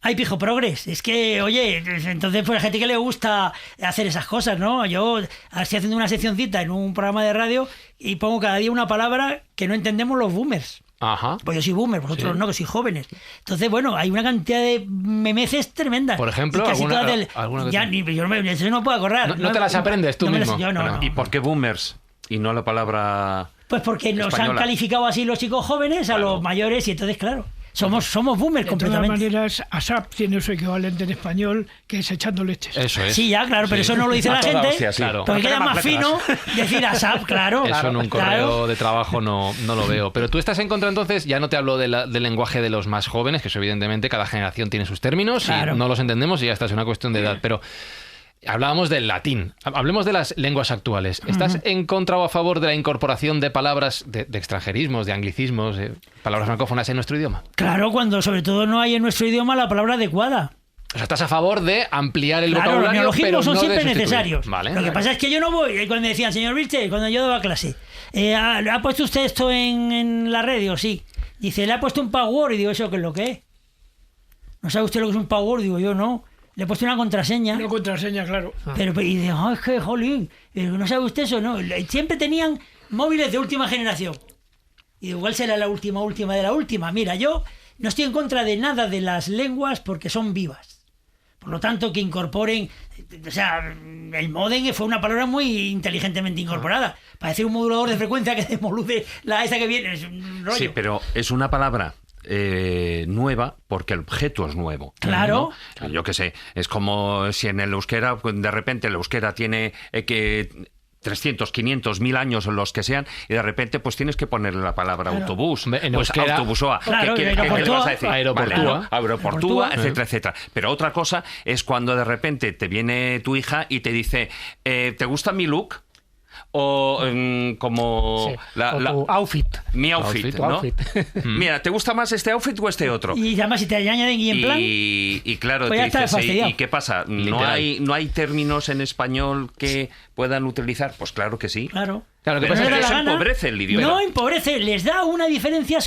hay pijo progres. Es que, oye, entonces pues hay gente que le gusta hacer esas cosas, ¿no? Yo estoy haciendo una seccioncita en un programa de radio y pongo cada día una palabra que no entendemos los boomers. Ajá. Pues yo soy boomer, vosotros no, que sois jóvenes. Entonces, bueno, hay una cantidad de memeces tremendas. Por ejemplo, alguna ya, yo no puedo acordar. No te las aprendes tú mismo. ¿Y por qué boomers? Y no la palabra pues porque nos han calificado así los chicos jóvenes a los mayores y entonces, claro, somos boomers completamente. De todas maneras, ASAP tiene su equivalente en español, que es echando leches. Eso es. Sí, ya, claro, pero eso no lo dice la gente. Hostia, sí. Claro. Porque queda más fino decir ASAP, claro. Eso en un correo de trabajo no lo veo. Pero tú estás en contra, entonces, ya no te hablo del lenguaje de los más jóvenes, que eso evidentemente cada generación tiene sus términos y no los entendemos y ya está, es una cuestión de edad. Pero hablábamos del latín. Hablemos de las lenguas actuales. ¿Estás en contra o a favor de la incorporación de palabras de extranjerismos, de anglicismos, de palabras francófonas en nuestro idioma? Cuando sobre todo no hay en nuestro idioma la palabra adecuada. O sea, estás a favor de ampliar el vocabulario, vocabulario, los neologismos son siempre de necesarios. Vale, lo que pasa es que yo no voy, cuando me decían, señor Vilche, cuando yo daba clase, ¿ha puesto usted esto en la red? Digo, sí. Dice, ¿le ha puesto un password? Y digo, ¿eso qué es lo que es? ¿No sabe usted lo que es un password? Digo, yo no. Le he puesto una contraseña. Una contraseña, claro. Pero y digo, es que, jolín, ¿no sabe usted eso? No. Siempre tenían móviles de última generación. Y digo, ¿cuál será la última de la última? Mira, yo no estoy en contra de nada de las lenguas porque son vivas. Por lo tanto, que incorporen... O sea, el modem fue una palabra muy inteligentemente incorporada. Parece un modulador de frecuencia que desmoluce la esa que viene. Es un rollo. Sí, pero es una palabra nueva porque el objeto es nuevo. Claro. ¿No? Yo qué sé, es como si en el euskera, de repente el euskera tiene que 300, 500, 1000 años, los que sean, y de repente pues tienes que ponerle la palabra autobús, en pues euskera, autobusoa. Claro, ¿Qué le vas a decir? Aeroportúa. Aeroportúa, etcétera, etcétera. Pero otra cosa es cuando de repente te viene tu hija y te dice, ¿te gusta mi look? O como tu outfit. Mi outfit, ¿no? Mira, ¿te gusta más este outfit o este otro? Y además si te añaden y en plan... Y claro, pues te dices, ¿y qué pasa? ¿No hay términos en español que puedan utilizar? Pues claro que sí. Claro. Claro, que pero pasa es que eso gana, empobrece el idioma. No empobrece, les da una diferencia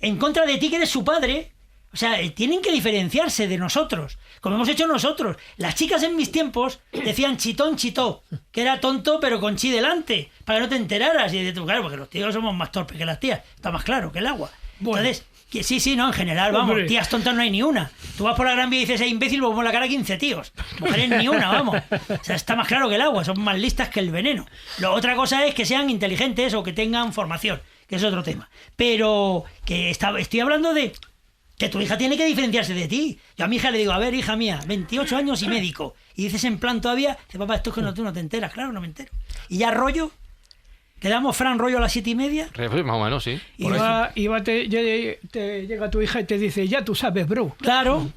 en contra de ti que eres su padre. O sea, tienen que diferenciarse de nosotros, como hemos hecho nosotros. Las chicas en mis tiempos decían chitón, chitó, que era tonto pero con chi delante, para que no te enteraras. Y claro, porque los tíos somos más torpes que las tías, está más claro que el agua. Bueno. Entonces, Sí, no, en general, vamos, Hombre. tías tontas no hay ni una. Tú vas por la Gran Vía y dices, imbécil, vos por la cara 15 tíos. Mujeres ni una, vamos. O sea, está más claro que el agua, son más listas que el veneno. Otra cosa es que sean inteligentes o que tengan formación, que es otro tema. Pero que estoy hablando de que tu hija tiene que diferenciarse de ti. Yo a mi hija le digo, a ver, hija mía, 28 años y médico. Y dices en plan todavía, dice, papá, esto es que tú no te enteras. Claro, no me entero. Y ya rollo, quedamos Fran rollo a las 7:30. Pues más o menos, sí. Te llega tu hija y te dice, ya tú sabes, bro. Claro.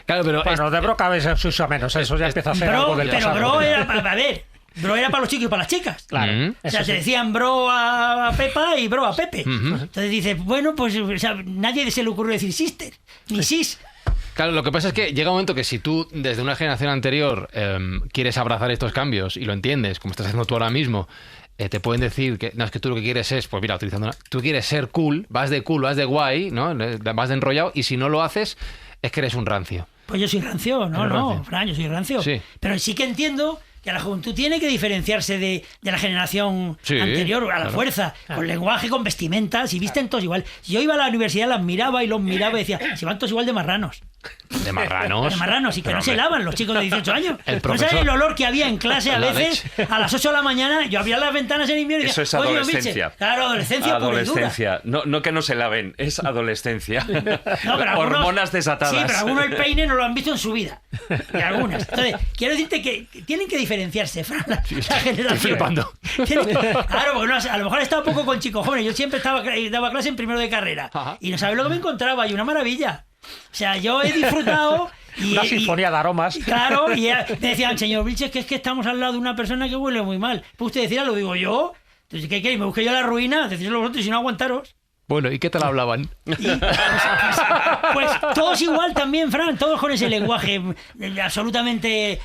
Claro, pero Bueno, de bro cada vez se usa menos, eso ya empieza a ser algo del Pero pasado. bro era, a ver, bro era para los chicos y para las chicas. Claro, Mm. O sea, eso se sí. decían bro a Pepa y bro a Pepe. Entonces dices, bueno, pues o sea, nadie se le ocurrió decir sister, ni sis. Claro, lo que pasa es que llega un momento que si tú desde una generación anterior quieres abrazar estos cambios y lo entiendes, como estás haciendo tú ahora mismo, te pueden decir que no, es que tú lo que quieres es, pues mira, tú quieres ser cool, vas de guay, ¿no? Vas de enrollado, y si no lo haces, es que eres un rancio. Pues yo soy rancio, Eres no, rancio. Fran, yo soy rancio. Sí. Pero sí que entiendo que la juventud tiene que diferenciarse de la generación Sí, anterior a la claro. fuerza, con lenguaje, con vestimenta, si visten todos igual. Si yo iba a la universidad, las miraba y los miraba y decía, si van todos igual de marranos. De marranos. De marranos, y que Pero, no se hombre, lavan los chicos de 18 años. El ¿No profesor. sabes el olor que había en clase a La veces? A las 8 de la mañana, yo abría las ventanas en invierno y Eso decía, es "Oye, adolescencia. Miche". Claro, adolescencia pura y dura. Adolescencia. No que no se laven, es adolescencia. No, pero algunos- Hormonas desatadas. Sí, pero algunos el peine no lo han visto en su vida. Y algunas. Entonces, quiero decirte que tienen que diferenciarse, Fran, la generación. estoy flipando. Claro, porque no, a lo mejor he estado poco con chicos jóvenes. Yo siempre daba clase en primero de carrera. Ajá. Y no sabes lo que me encontraba, y una maravilla. O sea, yo he disfrutado. Una sinfonía de aromas. Claro, y me decían, señor Vilches, que es que estamos al lado de una persona que huele muy mal. ¿Puede usted decirlo? Lo digo yo. Entonces, ¿qué queréis? ¿Me busqué yo la ruina? Decírselo vosotros y si no aguantaros. Bueno, ¿y qué tal hablaban? Pues todos igual también, Fran, todos con ese lenguaje absolutamente...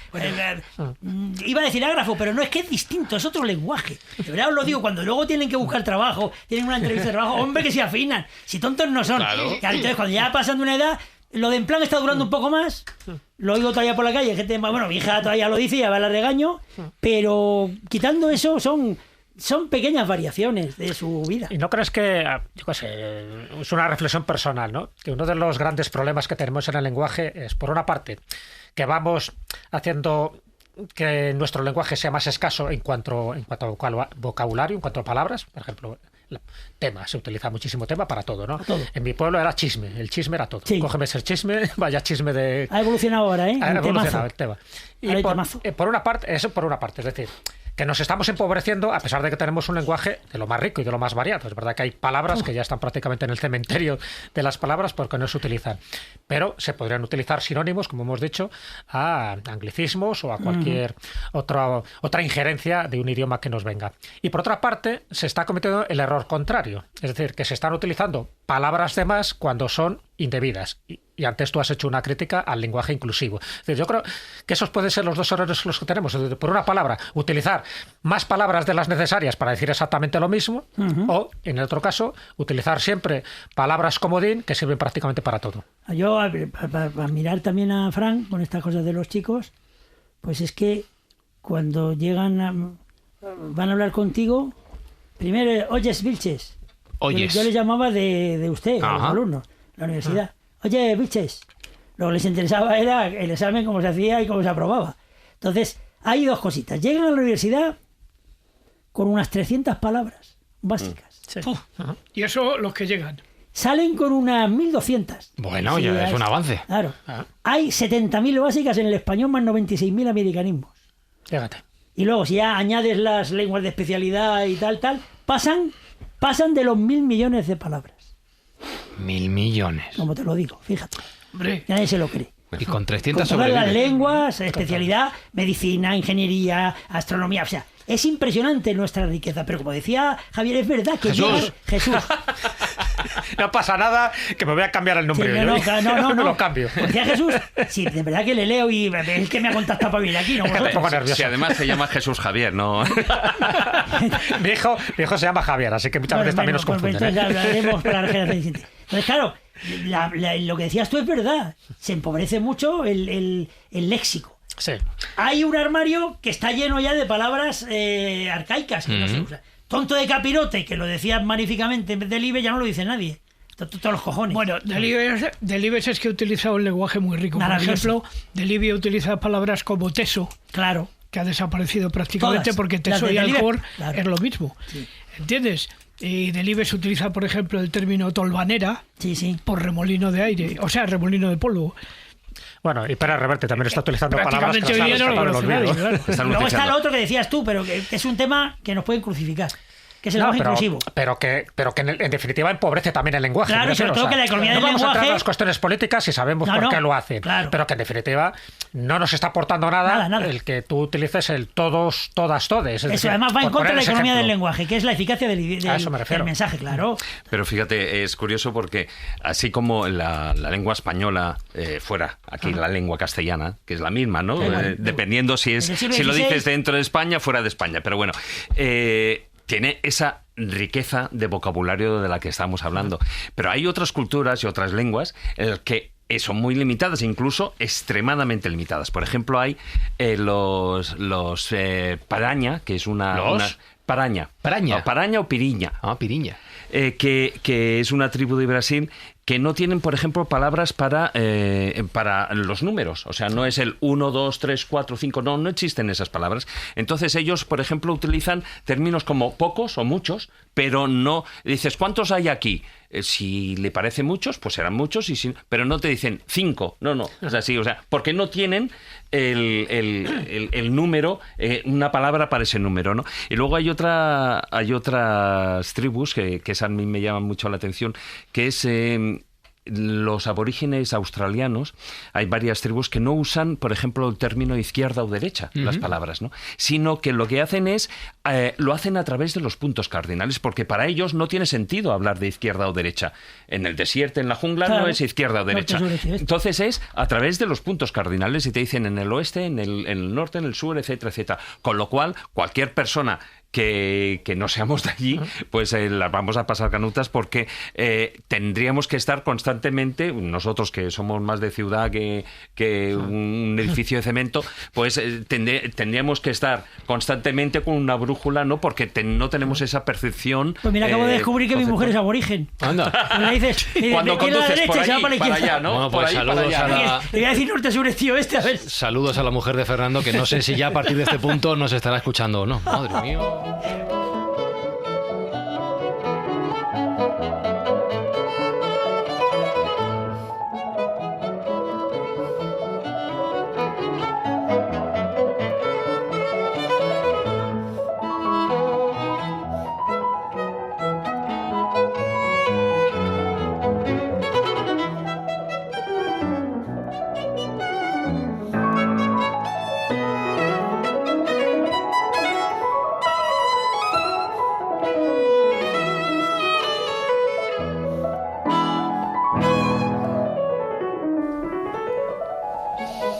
iba a decir ágrafo, pero no, es que es distinto, es otro lenguaje. De verdad os lo digo, cuando luego tienen que buscar trabajo, tienen una entrevista de trabajo, hombre, que se afinan. Si tontos no son. Claro. Entonces, cuando ya pasan de una edad, lo de en plan está durando un poco más. Lo oigo todavía por la calle, gente, bueno, mi hija todavía lo dice y ya va la regaño, pero quitando eso son pequeñas variaciones de su vida. ¿Y no crees que, yo qué sé, es una reflexión personal, ¿no? Que uno de los grandes problemas que tenemos en el lenguaje es, por una parte, que vamos haciendo que nuestro lenguaje sea más escaso en cuanto a vocabulario, en cuanto a palabras? Por ejemplo, tema, se utiliza muchísimo tema para todo, ¿no? Todo. En mi pueblo era chisme, el chisme era todo. Sí. Cógeme ese chisme, vaya chisme de... Ha evolucionado ahora, ¿eh? Ha Un evolucionado temazo. el tema. Ahora hay Y temazo. por una parte, eso por una parte, es decir, que nos estamos empobreciendo a pesar de que tenemos un lenguaje de lo más rico y de lo más variado. Es verdad que hay palabras que ya están prácticamente en el cementerio de las palabras porque no se utilizan, pero se podrían utilizar sinónimos, como hemos dicho, a anglicismos o a cualquier otra injerencia de un idioma que nos venga. Y por otra parte, se está cometiendo el error contrario, es decir, que se están utilizando palabras de más cuando son indebidas. Y antes tú has hecho una crítica al lenguaje inclusivo. Es decir, yo creo que esos pueden ser los dos errores los que tenemos. Es decir, por una palabra, utilizar más palabras de las necesarias para decir exactamente lo mismo, o, en el otro caso, utilizar siempre palabras comodín que sirven prácticamente para todo. Yo, para mirar también a Fran con estas cosas de los chicos, pues es que cuando van a hablar contigo, primero, oyes, Vilches. Oyes. Yo les llamaba de usted, a los Ajá. alumnos, la universidad. Oye, Vilches. Lo que les interesaba era el examen, cómo se hacía y cómo se aprobaba. Entonces, hay dos cositas. Llegan a la universidad con unas 300 palabras básicas. Y eso los que llegan. Salen con unas 1200. Bueno, Sí, ya es un avance. Claro. Hay 70.000 básicas en el español más 96.000 americanismos. Fíjate. Y luego, si ya añades las lenguas de especialidad y tal, pasan de los 1.000 millones de palabras. 1.000 millones. Como te lo digo, fíjate. Hombre, Que nadie se lo cree. Y con 300 Con todas las sobrevive. lenguas, especialidad, medicina, ingeniería, astronomía. O sea, es impresionante nuestra riqueza. Pero como decía Javier, es verdad que Jesús. llega Jesús. No pasa nada, que me voy a cambiar el Sí, nombre. no. Me lo cambio. Como decía Jesús, sí, de verdad que le leo y es que me ha contactado para venir aquí, no Me vosotros. pongo nervioso. Si además se llama Jesús Javier, ¿no? Mi hijo se llama Javier, así que muchas veces también nos Pues confunden. entonces hablaremos para la generación siguiente. Entonces, claro, lo que decías tú es verdad. Se empobrece mucho el léxico. Sí. Hay un armario que está lleno ya de palabras arcaicas que no se usan. Tonto de capirote, que lo decías magníficamente en vez del IBE, ya no lo dice nadie. Todos los cojones. Bueno, Delibes es que utiliza un lenguaje muy rico. Por Maravilloso. ejemplo, Delibes utiliza palabras como teso, Claro. que ha desaparecido prácticamente Todas. porque Las teso de y Delibes, alcor claro. es lo mismo. Sí. ¿Entiendes? Y Delibes utiliza, por ejemplo, el término tolvanera Sí. por remolino de aire, o sea, remolino de polvo. Bueno, y Pérez Reverte también está utilizando palabras que Prácticamente hoy nos día han no lo escapado del conoce olvido. nadie, claro. Están Luego está utilizando. lo otro que decías tú, pero que es un tema que nos pueden crucificar, que es el No, lenguaje inclusivo. pero que en definitiva empobrece también el lenguaje. Claro, me refiero, sobre todo que la economía no del vamos a entrar lenguaje- en las cuestiones políticas y sabemos No, por no, qué lo hacen. claro. Pero que en definitiva no nos está aportando nada, Nada. el que tú utilices el todos, todas, todes. Es Eso decir, además va en por contra de poner la ese economía del ejemplo. lenguaje, que es la eficacia del A eso me refiero. mensaje, claro. Pero fíjate, es curioso porque así como la lengua española fuera aquí la lengua castellana, que es la misma, ¿no? Da igual. Dependiendo si En el siglo lo XVI. dices dentro de España, fuera de España. Pero bueno, tiene esa riqueza de vocabulario de la que estamos hablando. Pero hay otras culturas y otras lenguas en las que son muy limitadas, incluso extremadamente limitadas. Por ejemplo, hay los paraña, que es una paraña. Paraña. No, paraña o piriña. Ah, piriña. Que es una tribu de Brasil que no tienen, por ejemplo, palabras para los números. O sea, no es el 1, 2, 3, 4, 5, no existen esas palabras. Entonces ellos, por ejemplo, utilizan términos como pocos o muchos, pero no... Dices, ¿cuántos hay aquí? Si le parece muchos, pues serán muchos, pero no te dicen 5. No. Es así, o sea, porque no tienen el número, una palabra para ese número, ¿no? Y luego hay otras tribus que a mí me llaman mucho la atención, que es los aborígenes australianos. Hay varias tribus que no usan, por ejemplo, el término izquierda o derecha, las palabras, ¿no? Sino que lo que hacen es, lo hacen a través de los puntos cardinales, porque para ellos no tiene sentido hablar de izquierda o derecha. En el desierto, en la jungla, Claro. no es izquierda o derecha. Norte, sur, este. Entonces es a través de los puntos cardinales y te dicen en el oeste, en el norte, en el sur, etcétera, etcétera. Con lo cual, cualquier persona que no seamos de allí, pues las vamos a pasar canutas porque tendríamos que estar constantemente, nosotros que somos más de ciudad que un edificio de cemento, pues tendríamos que estar constantemente con una brújula, ¿no? Porque no tenemos esa percepción. Pues mira, acabo de descubrir que mi mujer es aborigen. Anda. Pues le dices, Cuando de izquierda a conduces derecha por y se va allí, para la para izquierda. allá, ¿no? Bueno, Por pues ahí, para saludos allá. a la- Le voy a decir norte, sur, este, oeste, a ver. Saludos a la mujer de Fernando, que no sé si ya a partir de este punto nos estará escuchando o no. Madre mía.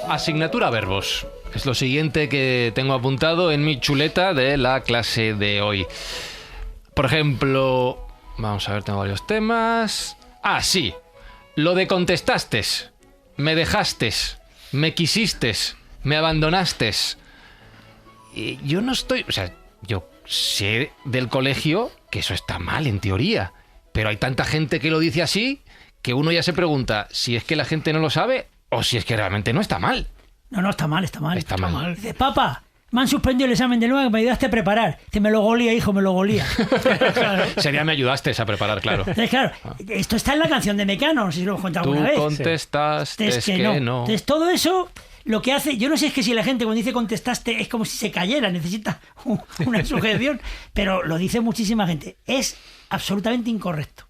Asignatura verbos. Es lo siguiente que tengo apuntado en mi chuleta de la clase de hoy. Por ejemplo, vamos a ver, tengo varios temas. Ah, sí. Lo de contestaste, me dejaste, me quisiste, me abandonaste. Y yo no estoy... O sea, yo sé del colegio que eso está mal en teoría. Pero hay tanta gente que lo dice así que uno ya se pregunta si es que la gente no lo sabe o si es que realmente no está mal. No, está mal, está mal. Está mal. Dice, papá, me han suspendido el examen de lengua que me ayudaste a preparar. Dice, me lo golía, hijo, me lo golía. Claro. Sería me ayudaste a preparar, claro. Entonces, claro, esto está en la canción de Mecano, no sé si lo he contado Tú alguna vez. contestaste Es que no. Entonces, todo eso, lo que hace, yo no sé, es que si la gente cuando dice contestaste es como si se cayera, necesita una sujeción, pero lo dice muchísima gente. Es absolutamente incorrecto.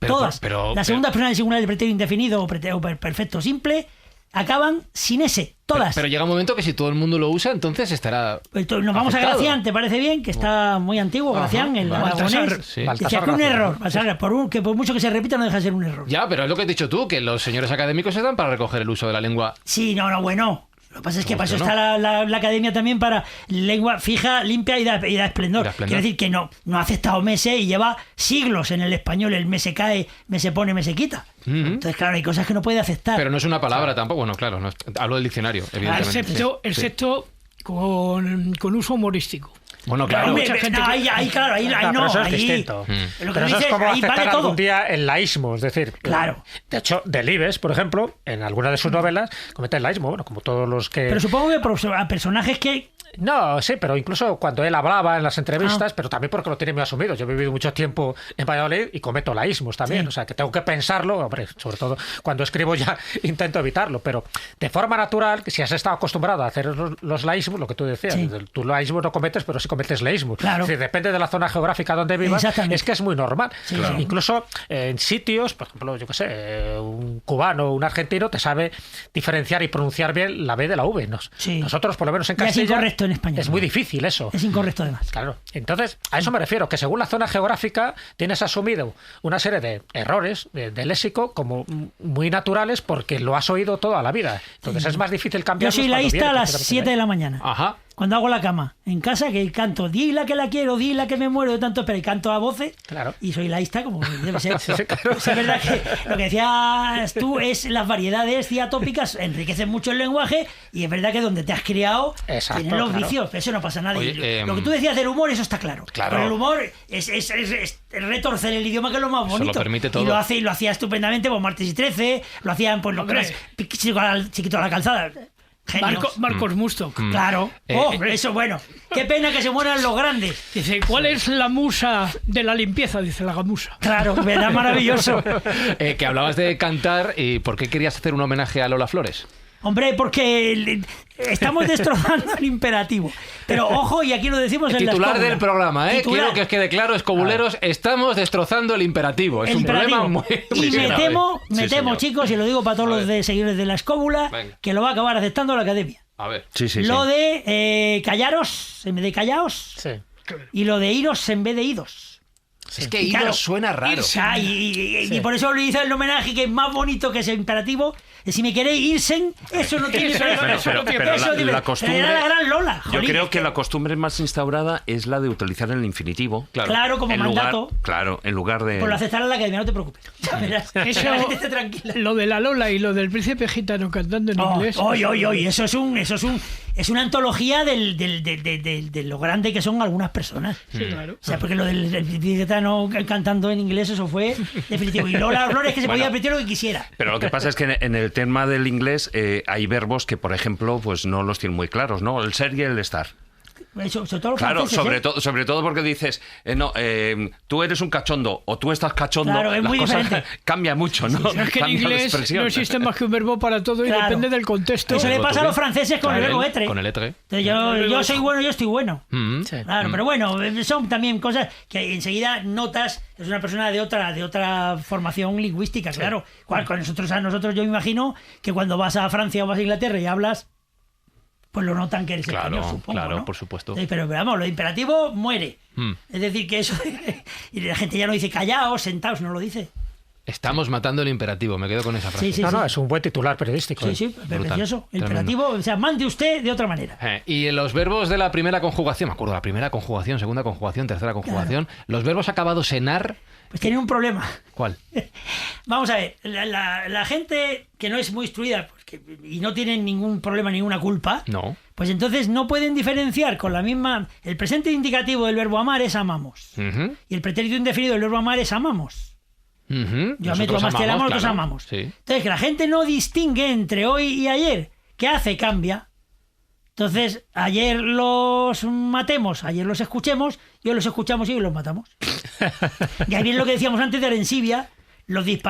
Todas. La segunda persona del singular del pretérito indefinido o perfecto simple acaban sin ese. Todas. Pero llega un momento que si todo el mundo lo usa, entonces estará. Nos vamos aceptado. a Gracián, ¿te parece bien? Que está muy antiguo, Gracián, el aragonés. Sí. Decía que un error, Baltasar, que por mucho que se repita no deja de ser un error. Ya, pero es lo que has dicho tú, que los señores académicos están para recoger el uso de la lengua. Sí, bueno. Lo que pasa es que para eso está la academia también, para lengua fija, limpia y da esplendor. Quiere decir que no ha aceptado mese y lleva siglos en el español. El me se cae, me se pone, me se quita. Entonces, claro, hay cosas que no puede aceptar. Pero no es una palabra tampoco. Bueno, claro, hablo del diccionario, evidentemente. Excepto con uso humorístico. Bueno, claro. Hombre, mucha gente no, que- ahí pero no, eso es ahí, distinto. lo que Pero tú eso es dices, como ahí aceptar vale todo. algún día el laísmo, es decir, Claro. De hecho, Delibes, por ejemplo, en alguna de sus novelas comete el laísmo, bueno, como todos los que... Pero supongo que a personajes que... No, sí, pero incluso cuando él hablaba en las entrevistas, pero también porque lo tiene muy asumido. Yo he vivido mucho tiempo en Valladolid y cometo laísmos también, Sí. o sea, que tengo que pensarlo, hombre, sobre todo cuando escribo ya intento evitarlo, pero de forma natural, que si has estado acostumbrado a hacer los laísmos, lo que tú decías, Sí. tú laísmos no cometes, pero sí cometes laísmos. Claro. Es decir, depende de la zona geográfica donde vivas, Exactamente. es que es muy normal. Sí, claro. Incluso en sitios, por ejemplo, yo qué sé, un cubano o un argentino te sabe diferenciar y pronunciar bien la B de la V. Sí. Nosotros, por lo menos en Ya es Castilla, incorrecto en español. es muy difícil eso. Es incorrecto además. Claro. Entonces, a eso me refiero, que según la zona geográfica tienes asumido una serie de errores de léxico como muy naturales porque lo has oído toda la vida. Entonces es más difícil Yo cambiar. soy laísta a las 7 de la mañana. Ajá. Cuando hago la cama en casa, que canto, dila que la quiero, dila que me muero de tanto, pero y canto a voces. Claro. Y soy laísta como debe ser. Sí, claro. Es verdad que lo que decías tú es las variedades diatópicas enriquecen mucho el lenguaje y es verdad que donde te has criado Exacto, tienen los claro. vicios, pero eso no pasa nada. Oye, Y lo que tú decías del humor, eso está claro. Claro. Pero el humor es retorcer el idioma, que es lo más Eso lo bonito. permite todo. Y lo hacía estupendamente pues Martes y 13, lo hacían pues los Hombre. chiquito a la calzada. Genios. Marcos Musto. Claro. Eso bueno. Qué pena que se mueran los grandes. Dice, ¿cuál es la musa de la limpieza? Dice la gamusa. Claro, verdad, maravilloso. Que hablabas de cantar y ¿por qué querías hacer un homenaje a Lola Flores? Hombre, porque estamos destrozando el imperativo. Pero ojo, y aquí lo decimos en la Titular escóbula. del programa, ¿eh? Titular. Quiero que os quede claro, escobuleros, estamos destrozando el imperativo. Es El un imperativo. problema muy Y me grave. temo, Sí, señor. chicos, y lo digo para todos los de seguidores de la escóbula, Venga. que lo va a acabar aceptando la academia. A ver. Sí, sí, Lo sí. de callaros en vez de callaos, Sí. y lo de iros en vez de idos. Es que Y iros claro, suena raro. Y por eso le hice el homenaje, que es más bonito que ese imperativo. Si me queréis irse, eso no tiene Eso, precio. pero Eso la tiene- costumbre- era la gran Lola. Yo jolín, creo es que la costumbre más instaurada es la de utilizar el infinitivo. Claro, como en mandato. lugar, claro, en lugar de... Pues lo aceptará la academia, no te preocupes. Ya verás. Eso, La gente esté tranquila. lo de la Lola y lo del príncipe gitano cantando en inglés. Oye, eso es una antología de lo grande que son algunas personas. Sí, claro. O sea, porque lo del gitano cantando en inglés, eso fue definitivo. Y Lola Flores, que se podía apreciar lo que quisiera. Pero lo que pasa es que en el tema del inglés hay verbos que, por ejemplo, pues no los tienen muy claros, ¿no? El ser y el estar. Eso, sobre todo los Claro, franceses, sobre todo porque dices, tú eres un cachondo o tú estás cachondo, Claro, es las muy cosas diferente. cambia mucho, ¿no? Pero es que en Cambia la inglés expresión. no existe más que un verbo para todo y Claro. depende del contexto. Eso le Verbo pasa a to los be. franceses con el verbo etre. Con el etre. Entonces yo soy bueno, yo estoy bueno. Mm. Sí. Claro, pero bueno, son también cosas que enseguida notas, es una persona de otra formación lingüística, claro. Con nosotros yo me imagino que cuando vas a Francia o vas a Inglaterra y hablas, pues lo notan que eres Claro, español, supongo, claro, ¿no? por supuesto. Pero vamos, lo imperativo muere. Mm. Es decir, que eso... y la gente ya no dice callaos, sentaos, no lo dice. Estamos matando el imperativo, me quedo con esa frase. Sí, sí, No, sí. no, es un buen titular periodístico. Sí, sí, Brutal, precioso. El tremendo. imperativo, o sea, mande usted de otra manera. Y en los verbos de la primera conjugación, me acuerdo, la primera conjugación, segunda conjugación, tercera conjugación, los verbos acabados en ar, Pues tiene un problema. ¿cuál? Vamos a ver, la gente que no es muy instruida y no tienen ningún problema, ninguna culpa, No. pues entonces no pueden diferenciar con la misma... El presente indicativo del verbo amar es amamos. Ujú, Y el pretérito indefinido del verbo amar es amamos. ujú. Yo amé, tú amaste, el amor, nosotros claro. amamos. Sí. Entonces, que la gente no distingue entre hoy y ayer. ¿Qué hace? Cambia. Entonces, ayer los matemos, ayer los escuchemos, y hoy los escuchamos y hoy los matamos. Y ahí viene lo que decíamos antes de Arensibia. Antes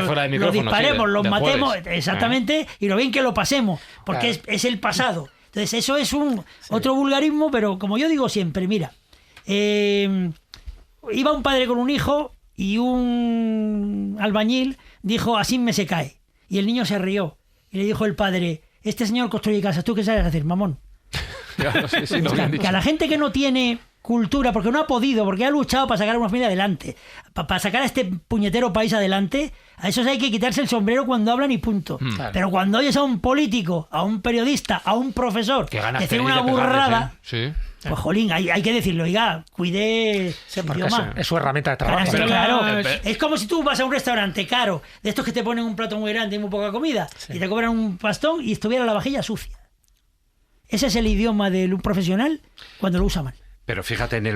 fuera de micrófono, disparemos, sí, los de matemos, jueves. exactamente, y lo bien que lo pasemos, porque Claro. es el pasado. Entonces, eso es otro vulgarismo, pero como yo digo siempre, mira, iba un padre con un hijo y un albañil dijo, así me se cae. Y el niño se rió. Y le dijo el padre, este señor construye casas, ¿tú qué sabes hacer, mamón? Claro, sí, sí, lo bien Que dicho. a la gente que no tiene cultura, porque no ha podido, porque ha luchado para sacar a una familia adelante, para sacar a este puñetero país adelante, a esos hay que quitarse el sombrero cuando hablan y punto. Claro. Pero cuando oyes a un político, a un periodista, a un profesor Qué ganas decir tenéis una de pegarles, burrada, ¿eh? Sí. pues jolín, hay que decirlo, oiga, cuide Sí, su porque idioma. es su herramienta de trabajo. Claro, Pero claro. es- Es como si tú vas a un restaurante caro, de estos que te ponen un plato muy grande y muy poca comida, y te cobran un pastón y estuviera la vajilla sucia. Ese es el idioma de un profesional cuando lo usa mal. Pero fíjate, en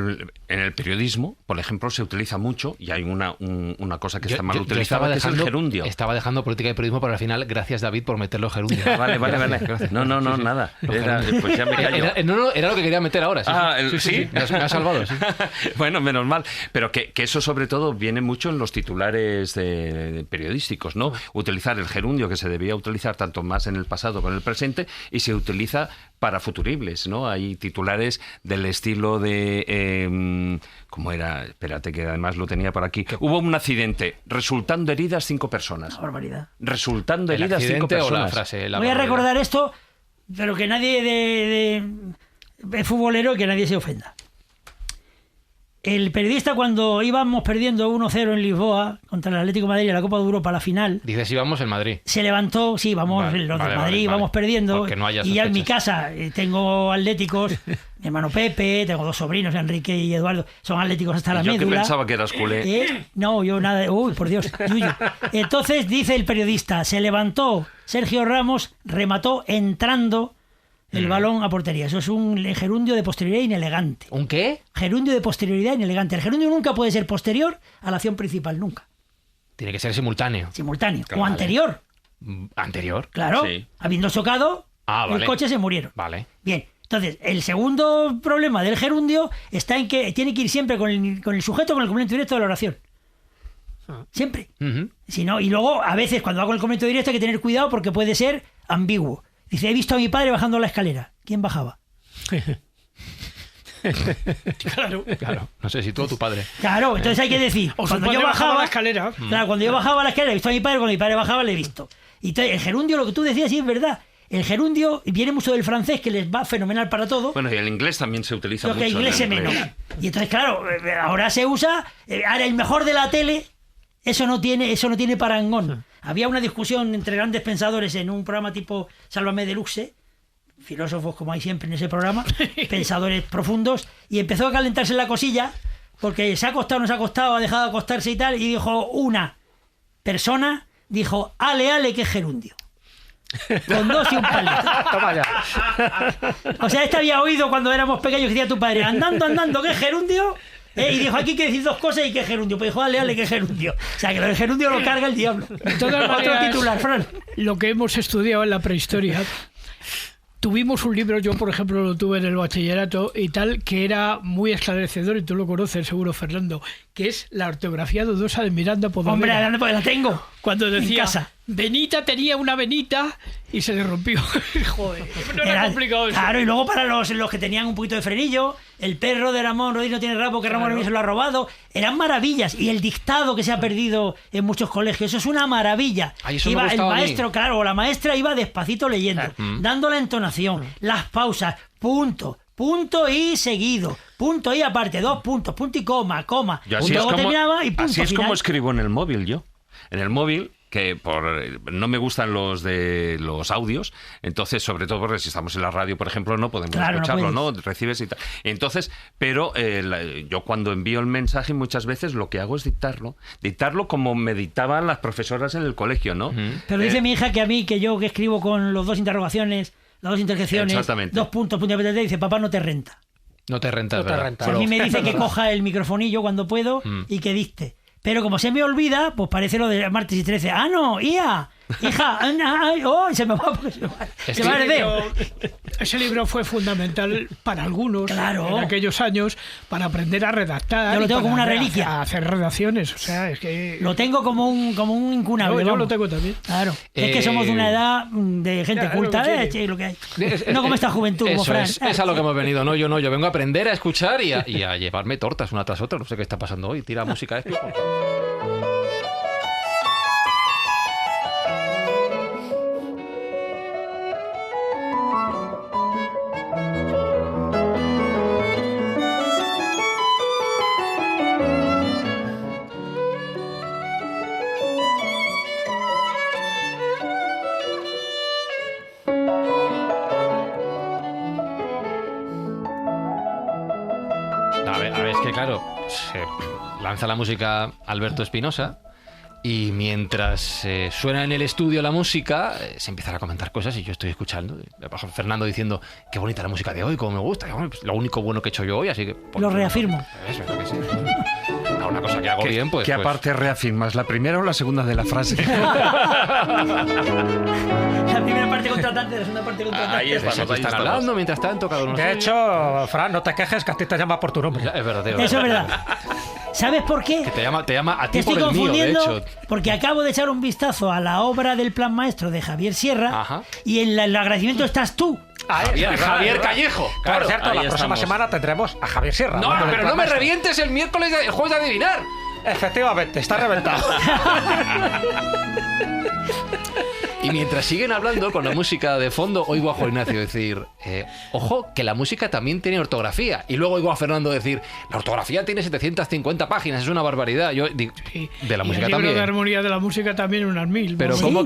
el periodismo, por ejemplo, se utiliza mucho, y hay una cosa que está mal utilizada, que es el gerundio. Estaba dejando política y periodismo para el final. Gracias, David, por meter los gerundios. Vale. Gracias. No, nada. Pues ya me callo. Era lo que quería meter ahora. Sí. Me ha salvado, sí. Bueno, menos mal. Pero que eso sobre todo viene mucho en los titulares periodísticos, ¿no? Utilizar el gerundio, que se debía utilizar tanto más en el pasado como en el presente, y se utiliza para futuribles, ¿no? Hay titulares del estilo de... ¿cómo era? Espérate, que además lo tenía por aquí. Hubo un accidente, resultando heridas 5 personas. Una barbaridad. Resultando heridas 5 personas. O la frase, Voy a recordar esto, pero que nadie de futbolero, que nadie se ofenda. El periodista, cuando íbamos perdiendo 1-0 en Lisboa contra el Atlético de Madrid en la Copa de Europa, la final... Dices, íbamos en Madrid. Se levantó, sí, vamos, los de Madrid vamos perdiendo. No haya y ya en mi casa tengo atléticos, mi hermano Pepe, tengo 2 sobrinos, Enrique y Eduardo, son atléticos hasta la médula. Yo que pensaba que eras culé. No, yo nada, uy, por Dios, Yuyu. Entonces dice el periodista, se levantó Sergio Ramos, remató entrando el balón a portería. Eso es un gerundio de posterioridad inelegante. ¿Un qué? Gerundio de posterioridad inelegante. El gerundio nunca puede ser posterior a la acción principal, nunca. Tiene que ser simultáneo. Simultáneo. Claro, o anterior. ¿Anterior? Claro. Sí. Habiendo chocado el coche, se murieron. Vale. Bien. Entonces, el segundo problema del gerundio está en que tiene que ir siempre con el sujeto, con el complemento directo de la oración. Siempre. Si no, y luego, a veces, cuando va con el complemento directo hay que tener cuidado porque puede ser ambiguo. Dice, he visto a mi padre bajando la escalera. ¿Quién bajaba? Claro. No sé si tú o tu padre. Claro, entonces hay que decir, O su cuando padre yo bajaba bajaba la escalera. Claro, cuando yo bajaba la escalera he visto a mi padre, cuando mi padre bajaba le he visto. Y entonces, el gerundio, lo que tú decías, sí es verdad. El gerundio viene mucho del francés, que les va fenomenal para todo. Bueno, y el inglés también se utiliza Lo mucho. que el inglés se menos. Y entonces, claro, ahora se usa, ahora el mejor de la tele, eso no tiene parangón. Había una discusión entre grandes pensadores en un programa tipo Sálvame Deluxe, filósofos como hay siempre en ese programa, pensadores profundos, y empezó a calentarse la cosilla, porque se ha acostado, no se ha acostado, ha dejado de acostarse y tal, y dijo una persona, dijo, ale, que es gerundio. Con 2 y un palito. Toma ya. O sea, había oído cuando éramos pequeños que decía tu padre, andando, que es gerundio. Y dijo, aquí hay que decir 2 cosas y que gerundio. Pues dijo, ale, que es gerundio. O sea, que el gerundio lo carga el diablo. De todas Otro maneras, titular, Fran. Lo que hemos estudiado en la prehistoria, tuvimos un libro, yo por ejemplo lo tuve en el bachillerato y tal, que era muy esclarecedor, y tú lo conoces seguro, Fernando, que es la ortografía dudosa de Miranda Podadera. Hombre, pues la tengo. Cuando decía, en casa. Benita tenía una venita y se le rompió. Joder, no era complicado eso. Claro, y luego para los que tenían un poquito de frenillo, el perro de Ramón Rodríguez no tiene rabo, que Ramón Rodríguez se lo ha robado. Eran maravillas. Y el dictado que se ha perdido en muchos colegios, eso es una maravilla. Ay, eso Iba me el gustaba a mí. maestro, claro, o la maestra iba despacito leyendo, dando la entonación, las pausas, punto y seguido, punto y aparte, 2 puntos, punto y coma. Yo así Luego es como, terminaba y punto así es final. como escribo en el móvil yo. En el móvil, que no me gustan los de los audios, entonces, sobre todo porque si estamos en la radio, por ejemplo, no podemos escucharlo, ¿no? Recibes y tal. Entonces, pero yo cuando envío el mensaje muchas veces lo que hago es dictarlo como me dictaban las profesoras en el colegio, ¿no? Pero dice mi hija que a mí, que yo que escribo con los 2 interrogaciones, las 2 interjecciones, Exactamente. 2 puntos, punto y aparte, dice, papá, no te renta. No te renta, No te ¿verdad? renta. O sea, a mí me dice que coja el microfonillo cuando puedo y que dicte. Pero como se me olvida, pues parece lo de martes y 13. ¡Ah, no! ¡Hija! Se me va porque se va el dedo. Ese libro fue fundamental para algunos Claro. en aquellos años para aprender a redactar. Yo lo y tengo para como una reliquia. A hacer redacciones. O sea, es que... Lo tengo como un incunable. Yo vamos. lo tengo también. Claro. Es que somos de una edad de gente Claro, culta. lo que tiene. Lo que hay. No como esta juventud, como Eso Fran. es a lo que hemos venido, no, yo no. Yo vengo a aprender a escuchar y a llevarme tortas una tras otra. No sé qué está pasando hoy. Tira música esto. A ver, es que claro, se lanza la música Alberto Espinosa y mientras suena en el estudio la música, se empiezan a comentar cosas y yo estoy escuchando. Fernando diciendo, qué bonita la música de hoy, cómo me gusta. Pues, lo único bueno que he hecho yo hoy, así que... Lo reafirmo. Es verdad que sí. Una cosa que hago bien, pues... ¿Qué aparte reafirmas? ¿La primera o la segunda de la frase? La primera parte contratante, la segunda parte contratante. Ahí está. Pues aquí están hablando mientras tanto, cada uno... De hecho, Fran, no te quejes que a ti te llama por tu nombre. Es verdad, tío. Eso es verdad. ¿Sabes por qué? Que te llama a Te ti por estoy el mío, de confundiendo hecho. porque acabo de echar un vistazo a la obra del Plan Maestro de Javier Sierra. Ajá. Y en el agradecimiento estás tú. Javier Callejo. Por cierto, ahí la próxima estamos. semana tendremos a Javier Sierra. No, hablando del pero Plan no me Maestro. revientes el miércoles, el jueves de adivinar. Efectivamente, está reventado. Y mientras siguen hablando con la música de fondo, oigo a Juan Ignacio decir, ojo, que la música también tiene ortografía. Y luego oigo a Fernando decir, la ortografía tiene 750 páginas, es una barbaridad. Yo digo, Sí. de la Y música el libro también. de armonía de la música también unas 1000. Pero Sí. ¿cómo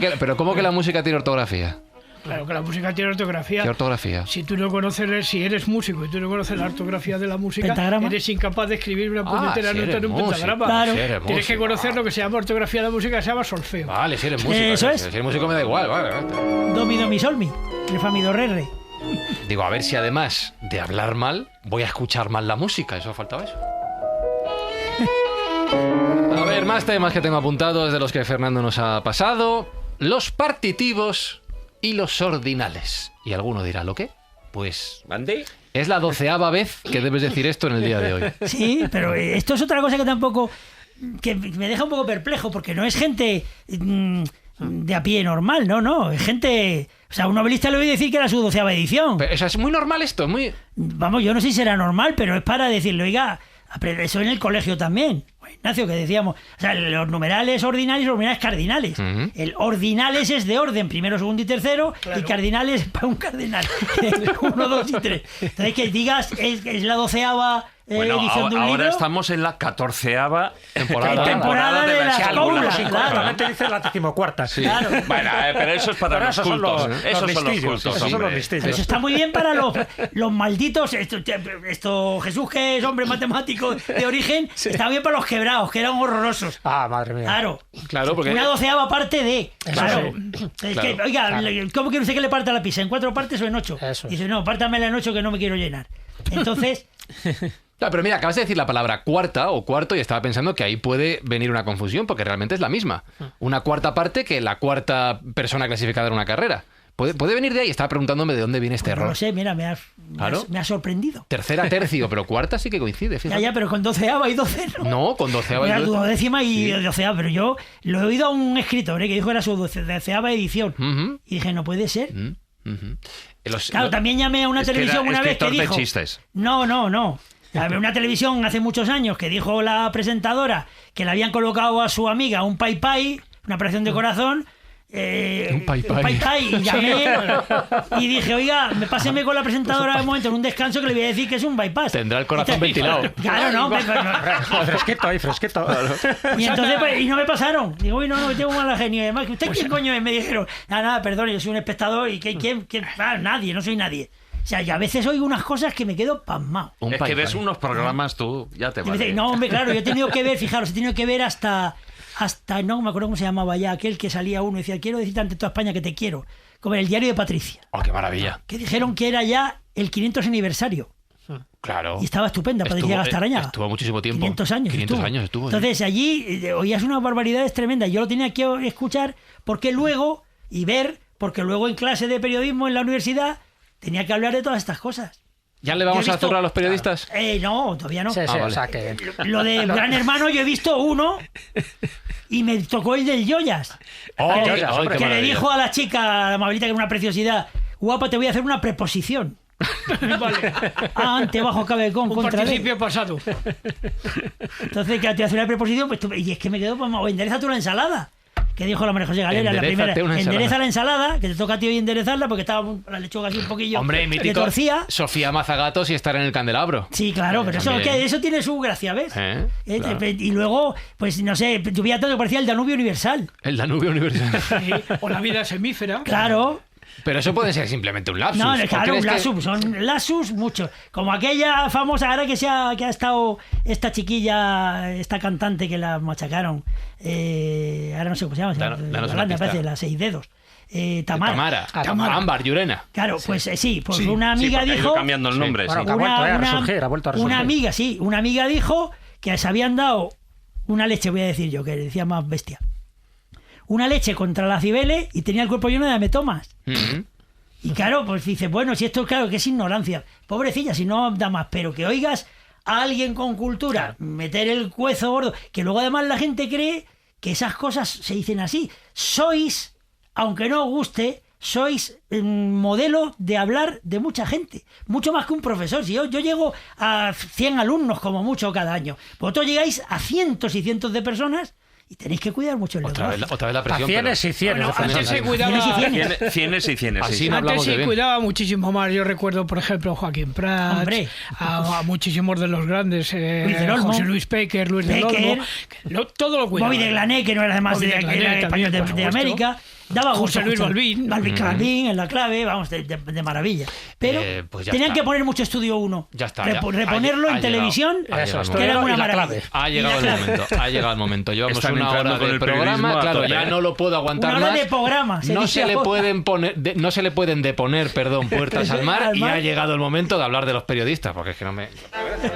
que la música tiene ortografía? Claro que la música tiene ortografía. ¿Qué ortografía? Si tú no conoces, si eres músico y tú no conoces la ortografía de la música, ¿Pentagrama? eres incapaz de escribir una puñetera si nota eres en un músico. pentagrama. Claro. Si eres Tienes que músico. conocer lo que se llama ortografía de la música, que se llama solfeo. Vale, si eres músico. Eso es. Si eres músico me da igual, vale. Do, mi, sol, mi. Re, fa, mi, do, re, re. Digo, a ver si además de hablar mal, voy a escuchar mal la música. Eso faltaba eso. A ver, más temas que tengo apuntados de los que Fernando nos ha pasado. Los partitivos y los ordinales. Y alguno dirá, ¿lo qué? Pues ¿Mande? es la 12ª vez que debes decir esto en el día de hoy. Sí, pero esto es otra cosa que tampoco... que me deja un poco perplejo, porque no es gente de a pie normal, no. Es gente... O sea, un novelista le oí decir que era su 12ª edición. Pero, o sea, es muy normal esto, muy... Vamos, yo no sé si será normal, pero es para decirle, oiga, eso en el colegio también. Ignacio, que decíamos, o sea, los numerales ordinales y los numerales cardinales. Ujú. El ordinales es de orden, primero, segundo y tercero, y cardinales para un cardinal. 1, 2 y 3. Entonces, que digas, es la 12ª Bueno, edición de un ahora libro. estamos en la 14ª Temporada de las cóbulas, claro. Solamente dice la 14ª. Claro. Bueno, pero eso es para Pero los esos son cultos. los Esos son los listillos, cultos, esos son los hombre. listillos. Eso está muy bien para los malditos. Esto Jesús, que es hombre matemático de origen, está bien para los quebrados, que eran horrorosos. Ah, madre mía. Claro. Claro, porque... Una 12ª parte de. Claro. Es que, Claro. oiga, ¿cómo quiere usted que le parta la pizza? ¿En 4 partes o en 8? Eso es. Dice, no, pártamela en 8 que no me quiero llenar. Entonces, Claro, pero mira, acabas de decir la palabra cuarta o cuarto y estaba pensando que ahí puede venir una confusión porque realmente es la misma. Una cuarta parte que la cuarta persona clasificada en una carrera. Puede venir de ahí. Estaba preguntándome de dónde viene este no error. lo sé, mira, me Claro. ha sorprendido. Tercera, tercio, pero cuarta sí que coincide, fíjate. Ya, pero con 12ª y 12 no. No, con 12ª Era y 12ª. 12ª y 12ª, pero yo lo he oído a un escritor que dijo que era su 12ª edición. Ujú. Y dije, no puede ser. Ujú. Claro, también llamé a una Es que televisión era una vez que escritor de dijo... chistes. No. Había una televisión hace muchos años que dijo la presentadora que le habían colocado a su amiga un pai pai, una operación de corazón. Un pai pai. Y llamé y dije, oiga, páseme con la presentadora de momento en un descanso que le voy a decir que es un bypass. Tendrá el corazón ventilado. Claro, no. Fresquito ahí, fresquito. Y entonces pues, y no me pasaron. Digo, uy, no, tengo mal genio. Y además, ¿usted quién coño es? Me dijeron, nada, perdón, yo soy un espectador y ¿quién? Nadie, no soy nadie. O sea, yo a veces oigo unas cosas que me quedo pasmado. Un Es pai que ves pai. unos programas tú, ya te Y me dice, vale. no, hombre, claro, yo he tenido que ver, fijaros, he tenido que ver hasta no me acuerdo cómo se llamaba ya, aquel que salía uno y decía, quiero decirte ante toda España que te quiero, como en el diario de Patricia, Oh, qué maravilla. que dijeron que era ya el 500 aniversario. Claro. Y estaba estupenda, Patricia Gastarañaga. Estuvo muchísimo tiempo. 500 años 500 años estuvo. sí. Entonces allí oías unas barbaridades tremendas. Yo lo tenía que escuchar porque luego, porque luego en clase de periodismo en la universidad tenía que hablar de todas estas cosas. ¿Ya le vamos Yo he a visto- hacer a los periodistas? No, todavía no. Sí, sí, vale. o sea que... Lo de Gran Hermano yo he visto uno y me tocó el del Joyas. Oh, que Joyas, que qué le maravilla. dijo a la chica, a la Mabelita, que era una preciosidad, guapa, te voy a hacer una preposición. Vale. Ante, bajo, cabe, con, Un contra, de. participio pasado. Entonces, que te hace una preposición, pues y es que me quedo, pues, endereza tú la ensalada. Que dijo la María José Galera en la primera. Enderézate una ensalada. Endereza la ensalada, que te toca a ti hoy enderezarla porque estaba la lechuga así un poquillo. Hombre, que mítico. torcía. Sofía Mazagatos y estar en el candelabro. Sí, claro, pero También. eso tiene su gracia, ¿ves? Claro. Y luego, pues no sé, llovía todo que parecía el Danubio Universal. El Danubio Universal. Sí, o la vida semífera. Claro. Pero eso puede ser simplemente un lapsus. No, ¿O claro, crees un que- lapsus, son lapsus muchos. Como aquella famosa, ahora que ha estado esta chiquilla, esta cantante que la machacaron, ahora no sé cómo se llama, Danos una Yolanda, pista. parece, las 6 dedos. Tamara. Tamara. Ámbar, Llurena. Claro, pues sí, pues Sí. una Sí, amiga porque ha ido dijo... cambiando el nombre. Bueno, sí. que ha vuelto a resurgir, ha vuelto a resurgir. Una amiga dijo que se habían dado una leche, voy a decir yo, que decía más bestia. Una leche contra la cibeles y tenía el cuerpo lleno de ametomas. Ujú. Y claro, pues dices, bueno, si esto, claro, que es ignorancia. Pobrecilla, si no da más, pero que oigas a alguien con cultura meter el cuezo gordo, que luego además la gente cree que esas cosas se dicen así. Sois, aunque no os guste, sois modelo de hablar de mucha gente. Mucho más que un profesor. Si yo llego a 100 alumnos como mucho cada año, vosotros llegáis a cientos y cientos de personas y tenéis que cuidar mucho el lenguaje. Otra vez la A presión. cienes pero- y cienes. Bueno, de antes personas. se cuidaba, Cienes y cienes. Así sí. no antes hablamos de se bien. cuidaba muchísimo más. Yo recuerdo, por ejemplo, a Joaquín Prats, Hombre. a muchísimos de los grandes, Luis del Olmo. José Luis Pecker, Luis del Pecker. Olmo, que todo lo cuidaba. Bobby de Glané, que no era además Bobby de Glané era también, español de por supuesto. América. Daba gusto. José Luis escuchar. Balbín. Balbín en la clave, vamos, de maravilla. Pero Pues ya tenían está. que poner mucho estudio 1. Ya está, Reponerlo ha en televisión, llegado. Eso, Eso, que era estudio una y la maravilla. clave. Ha Y llegado la el clave. momento, ha llegado el momento. Llevamos Están una entrando hora con de el programa, periodismo a claro, tope, ya ¿eh? no lo puedo aguantar Una hora más. de programa, se No dice se le ahora. pueden poner, no se le pueden deponer, perdón, puertas al mar, Al y mar. ha llegado el momento de hablar de los periodistas, porque es que no me merece.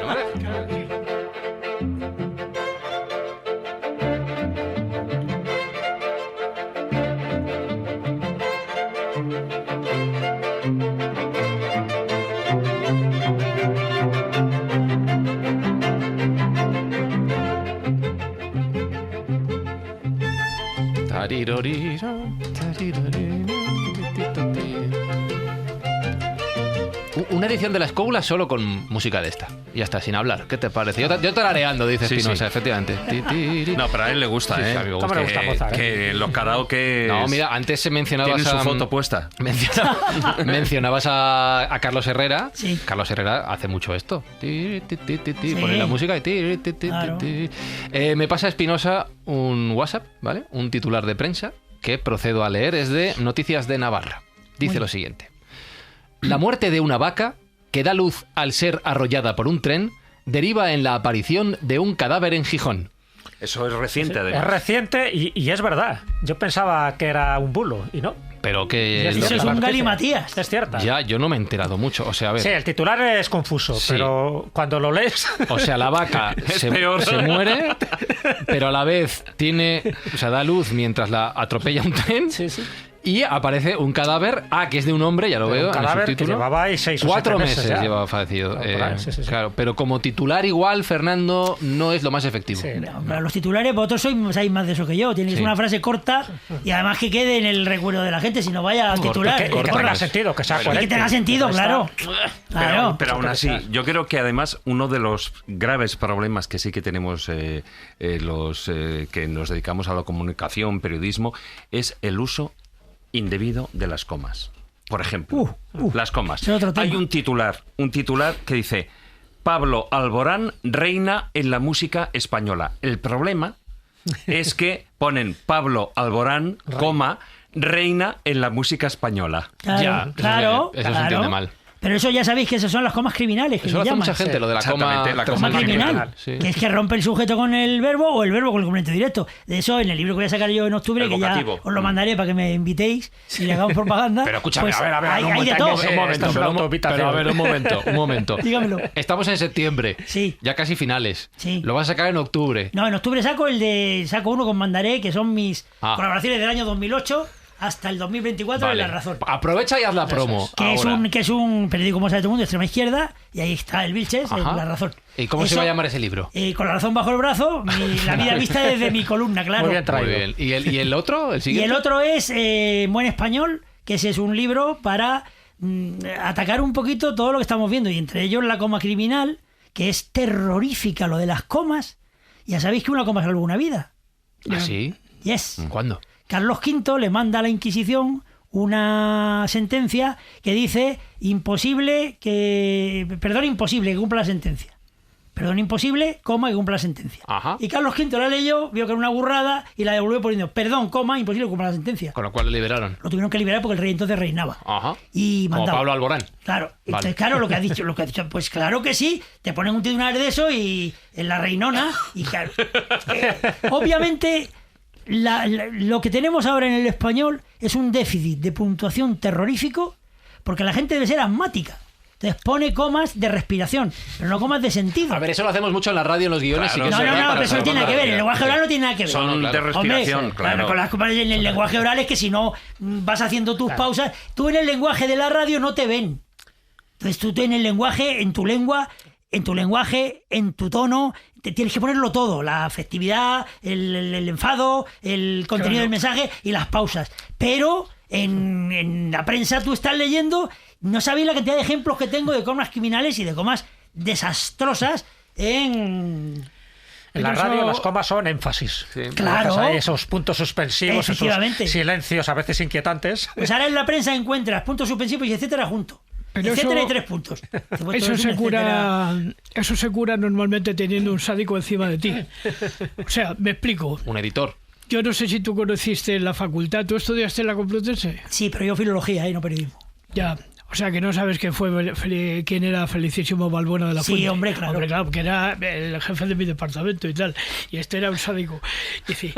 Una edición de la escóbula solo con música de esta. Y ya está, sin hablar. ¿Qué te parece? Yo tarareando, dice Sí, Espinosa, sí. efectivamente. No, pero a él le gusta, Sí, sí, ¿eh? a mí me ¿Cómo le gusta gozar, Que los karaoke No, mira, antes se mencionabas tienen su a... foto puesta. Mencionabas a Carlos Herrera. Sí. Carlos Herrera hace mucho esto. Pone la música y... Claro. Me pasa Espinosa un WhatsApp, ¿vale? Un titular de prensa que procedo a leer. Es de Noticias de Navarra. Dice lo siguiente. La muerte de una vaca que da luz al ser arrollada por un tren deriva en la aparición de un cadáver en Gijón. Eso es reciente, Es además. reciente y es verdad. Yo pensaba que era un bulo y no. Pero que... Y es Eso cierta es la un noticia. galimatías. Es cierta. Ya, yo no me he enterado mucho. O sea, a ver... Sí, el titular es confuso, Sí. pero cuando lo lees... O sea, la vaca se peor. muere, pero a la vez da luz mientras la atropella un tren. Sí, sí. Y aparece un cadáver, que es de un hombre, ya lo veo Un en el cadáver que subtítulo. llevaba ahí 6 o 4 7 meses meses ya. llevaba fallecido. Por ahí, sí. Claro, pero como titular igual, Fernando, no es lo más efectivo. Sí. No, pero los titulares, vosotros sabéis más de eso que yo. Tienes Sí. una frase corta y además que quede en el recuerdo de la gente, si no vaya al titular. Que tenga sentido, que sea Y que coherente. tenga sentido, Ahí claro. está. Claro. Pero aún así, yo creo que además uno de los graves problemas que sí que tenemos los que nos dedicamos a la comunicación, periodismo, es el uso indebido de las comas. Por ejemplo, las comas. es otro tema. Hay un titular que dice Pablo Alborán reina en la música española. El problema es que ponen Pablo Alborán, coma, reina en la música española. Claro, Ya, claro, eso se claro. entiende mal. Pero eso ya sabéis que esas son las comas criminales, que Eso lo se hace llaman. mucha gente, lo de la coma. Exactamente, la Coma coma criminal, Sí. que es que rompe el sujeto con el verbo o el verbo con el complemento directo. De eso, en el libro que voy a sacar yo en octubre, El que vocativo. ya os lo mandaré para que me invitéis y le hagamos propaganda. Pero escúchame, pues a ver, hay, no hay de montañes, todo. un momento, Esta es una autohabitación. pero a ver, un momento. Dígamelo. Estamos en septiembre, Sí. ya casi finales. Sí. Lo vas a sacar en octubre. No, en octubre saco uno con Mandaré, que son mis Ah. colaboraciones del año 2008 hasta el 2024 Vale. en La Razón. Aprovecha y haz la promo. Que ahora. es un periódico, como sabe todo el mundo, de extrema izquierda, y ahí está el Vilches, Ajá. La Razón. ¿Y cómo se Eso, va a llamar ese libro? Con La Razón bajo el brazo, la vida vista desde mi columna, claro. Muy bien Muy traído. bien. ¿Y el otro? ¿El Y siguiente? el otro es Buen Español, que ese es un libro para atacar un poquito todo lo que estamos viendo, y entre ellos la coma criminal, que es terrorífica lo de las comas. Ya sabéis que una coma salva una vida. ¿Ah, sí? Yes. ¿Cuándo? Carlos V le manda a la Inquisición una sentencia que dice imposible que cumpla la sentencia. perdón imposible, coma, que cumpla la sentencia. Ajá. Y Carlos V la leyó, vio que era una burrada y la devolvió poniendo perdón, coma, imposible, que cumpla la sentencia. Con lo cual le liberaron. Lo tuvieron que liberar porque el rey entonces reinaba. Ajá. Y Como mandaba. Pablo Alborán. Claro, Vale. entonces, claro, lo que ha dicho, pues claro que sí, te ponen un titular de eso y en la reinona, y claro. Obviamente, lo que tenemos ahora en el español es un déficit de puntuación terrorífico, porque la gente debe ser asmática. Entonces pone comas de respiración, pero no comas de sentido. A ver, eso lo hacemos mucho en la radio, en los guiones. Claro, sí que No, se ve pero para eso no saber tiene nada que ver. cuándo- El lenguaje oral no tiene nada que ver. Son claro. de respiración, Hombre, claro. con las comas en el lenguaje oral es que si no vas haciendo tus pausas, tú en el lenguaje de la radio no te ven. Entonces tú en el lenguaje, en tu lengua, en tu lenguaje, en tu tono, te tienes que ponerlo todo, la afectividad, el enfado, el contenido del mensaje y las pausas. Pero en la prensa tú estás leyendo, no sabéis la cantidad de ejemplos que tengo de comas criminales y de comas desastrosas en... En la Pero radio eso- las comas son énfasis. Claro. Hay esos puntos suspensivos, esos Efectivamente. silencios a veces inquietantes. Pues ahora en la prensa encuentras puntos suspensivos y etcétera juntos. Pero Etcétera eso- y 3 puntos. Eso se cura normalmente teniendo un sádico encima de ti. O sea, me explico. Un editor. Yo no sé si tú conociste en la facultad. ¿Tú estudiaste en la Complutense? Sí, pero yo filología, no periodismo. Ya. O sea, que no sabes quién era Felicísimo Balbuena de la Sí, Fuente. hombre, claro. Porque era el jefe de mi departamento y tal. Y este era un sádico. Y dice,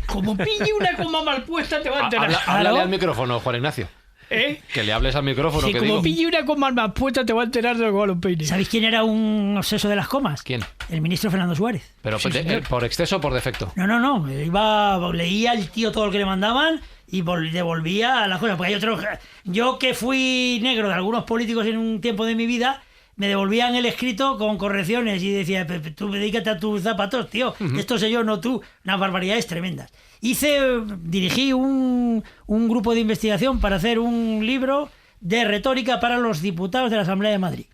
como pille una coma mal puesta te va a enterar. Háblale al micrófono, Juan Ignacio. ¿Eh? Que le hables al micrófono. Sí, que como digo. pille una coma mal puesta te va a enterar de lo que va a los peines. ¿Sabéis quién era un obseso de las comas? ¿Quién? El ministro Fernando Suárez. Pero Sí, señor. por exceso o por defecto. No. Leía el tío todo lo que le mandaban y devolvía las cosas. Porque hay otros. Yo que fui negro de algunos políticos en un tiempo de mi vida, me devolvían el escrito con correcciones y decía, tú dedícate a tus zapatos, tío. Esto sé yo, no tú. Unas barbaridades tremendas. Dirigí un grupo de investigación para hacer un libro de retórica para los diputados de la Asamblea de Madrid.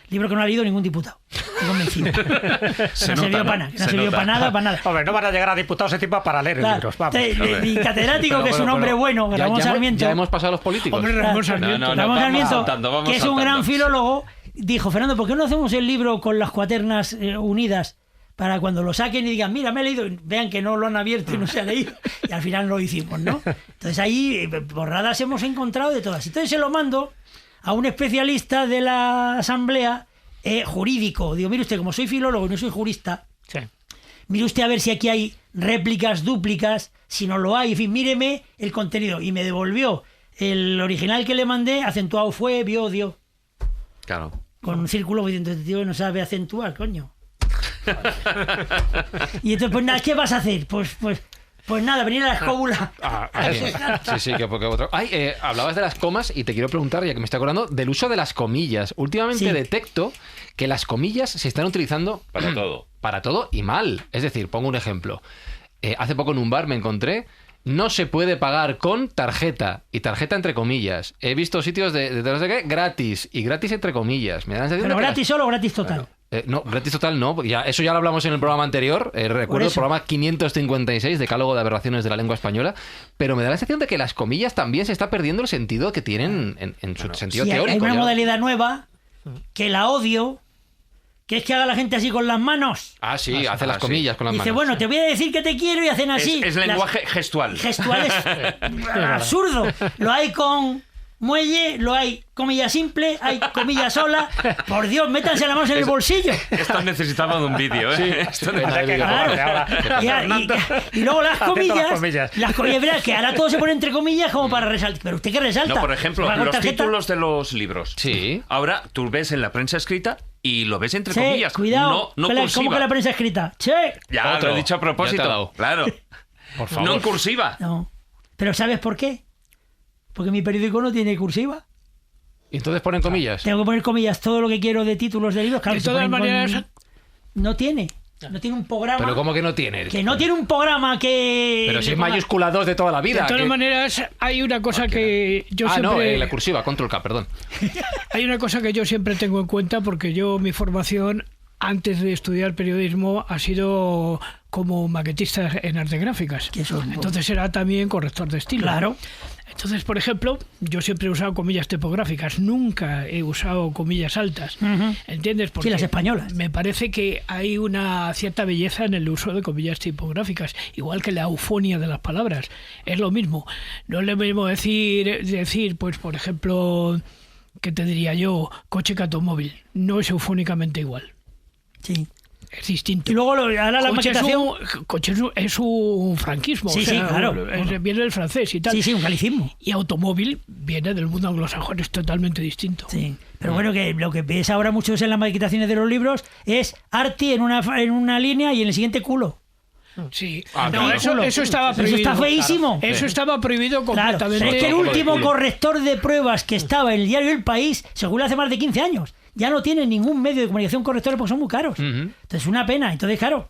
Libro que no ha leído ningún diputado. Estoy convencido. No sirvió para nada. No sirvió para nada. Hombre, no van a llegar a diputados ese tipo para leer Claro, libros. Vamos. mi catedrático, que es un hombre bueno, Ya- Ramón ya hemos- Sarmiento. Ya hemos pasado a los políticos. Hombre, Ramón Sarmiento. No, Ramón vamos Sarmiento, saltando, vamos que es un saltando. gran filólogo, dijo, Fernando, ¿por qué no hacemos el libro con las cuaternas unidas? Para cuando lo saquen y digan, mira, me he leído, y vean que no lo han abierto y no se ha leído. Y al final lo hicimos, ¿no? Entonces ahí borradas hemos encontrado de todas. Entonces se lo mando a un especialista de la Asamblea jurídico. Digo, mire usted, como soy filólogo y no soy jurista, Sí. mire usted a ver si aquí hay réplicas, dúplicas, si no lo hay, en fin, míreme el contenido. Y me devolvió el original que le mandé, acentuado fue, vio, dio. Claro. Con un círculo, diciendo, este tío no sabe acentuar, coño. Y entonces, pues nada, ¿qué vas a hacer? Pues nada, venir a la escóbula. Sí, que porque otro. Ay, hablabas de las comas y te quiero preguntar, ya que me estoy acordando, del uso de las comillas. Últimamente Sí. detecto que las comillas se están utilizando Para todo. para todo y mal. Es decir, pongo un ejemplo. Hace poco en un bar me encontré, no se puede pagar con tarjeta, y tarjeta entre comillas. He visto sitios de no sé qué, gratis, y gratis entre comillas. Me dan la sensación Pero de que gratis solo o gratis total. no, gratis total no, porque eso ya lo hablamos en el programa anterior, recuerdo el eso. programa 556, Decálogo de Aberraciones de la Lengua Española, pero me da la sensación de que las comillas también se está perdiendo el sentido que tienen en su sentido Sí, hay teórico. una ya. modalidad nueva que la odio, que es que haga la gente así con las manos. Ah, sí, hace las sí. comillas con las Dice, manos. bueno, te voy a decir que te quiero y hacen así. Es Las- lenguaje gestual. Gestual es absurdo. Lo hay con muelle, lo hay comilla simple, hay comilla sola. Por Dios, métanse las manos en el bolsillo. Esto necesitaba de un vídeo, ¿eh? Esto Venga, Habrá que venga. acabarle Claro. ahora. Y luego las Haciendo comillas, las comillas. las comillas, verás que ahora todo se pone entre comillas como para resaltar. Pero usted qué resalta. No, por ejemplo, ¿Va con los tarjeta? títulos de los libros. Sí. Ahora tú ves en la prensa escrita y lo ves entre Che, comillas. cuidado, No que ¿cómo cursiva. que la prensa escrita? Che, Ya, Otro. lo he dicho a Ya te ha propósito. dado. Claro. Por favor. No en cursiva. no. Pero ¿sabes por qué? Porque mi periódico no tiene cursiva. Y entonces ponen comillas. Tengo que poner comillas todo lo que quiero de títulos de libros. Claro, De se todas ponen con- maneras- no tiene un programa. Pero ¿cómo que no tiene? Que no tiene un programa que. Pero si le es ponga- mayúscula 2 de toda la vida. De todas que- maneras, hay una cosa que yo no, siempre... la cursiva, control K, perdón. Hay una cosa que yo siempre tengo en cuenta porque mi formación antes de estudiar periodismo ha sido como maquetista en artes gráficas. Que eso es- Entonces era también corrector de estilo. Claro. Entonces, por ejemplo, yo siempre he usado comillas tipográficas, nunca he usado comillas altas. ¿Entiendes? Porque Sí, las españolas. me parece que hay una cierta belleza en el uso de comillas tipográficas, igual que la eufonía de las palabras. Es lo mismo. No es lo mismo decir, pues, por ejemplo, ¿qué te diría yo? Coche que automóvil. No es eufónicamente igual. Sí. Es distinto. Y luego ahora la maquetación... Coche es un franquismo. Sí, o sea, sí, claro. Viene del francés y tal. Sí, sí, un galicismo. Y automóvil viene del mundo anglosajón, es totalmente distinto. Sí. Pero bueno, que lo que ves ahora muchos en las maquetaciones de los libros es Arti en una línea y en el siguiente culo. Sí. no, eso estaba Eso prohibido. está feísimo. Claro. Eso estaba prohibido Claro, completamente. es que el último corrector de pruebas que estaba en el diario El País, según hace más de 15 años, ya no tiene ningún medio de comunicación corrector porque son muy caros. Entonces es una pena. Entonces, claro,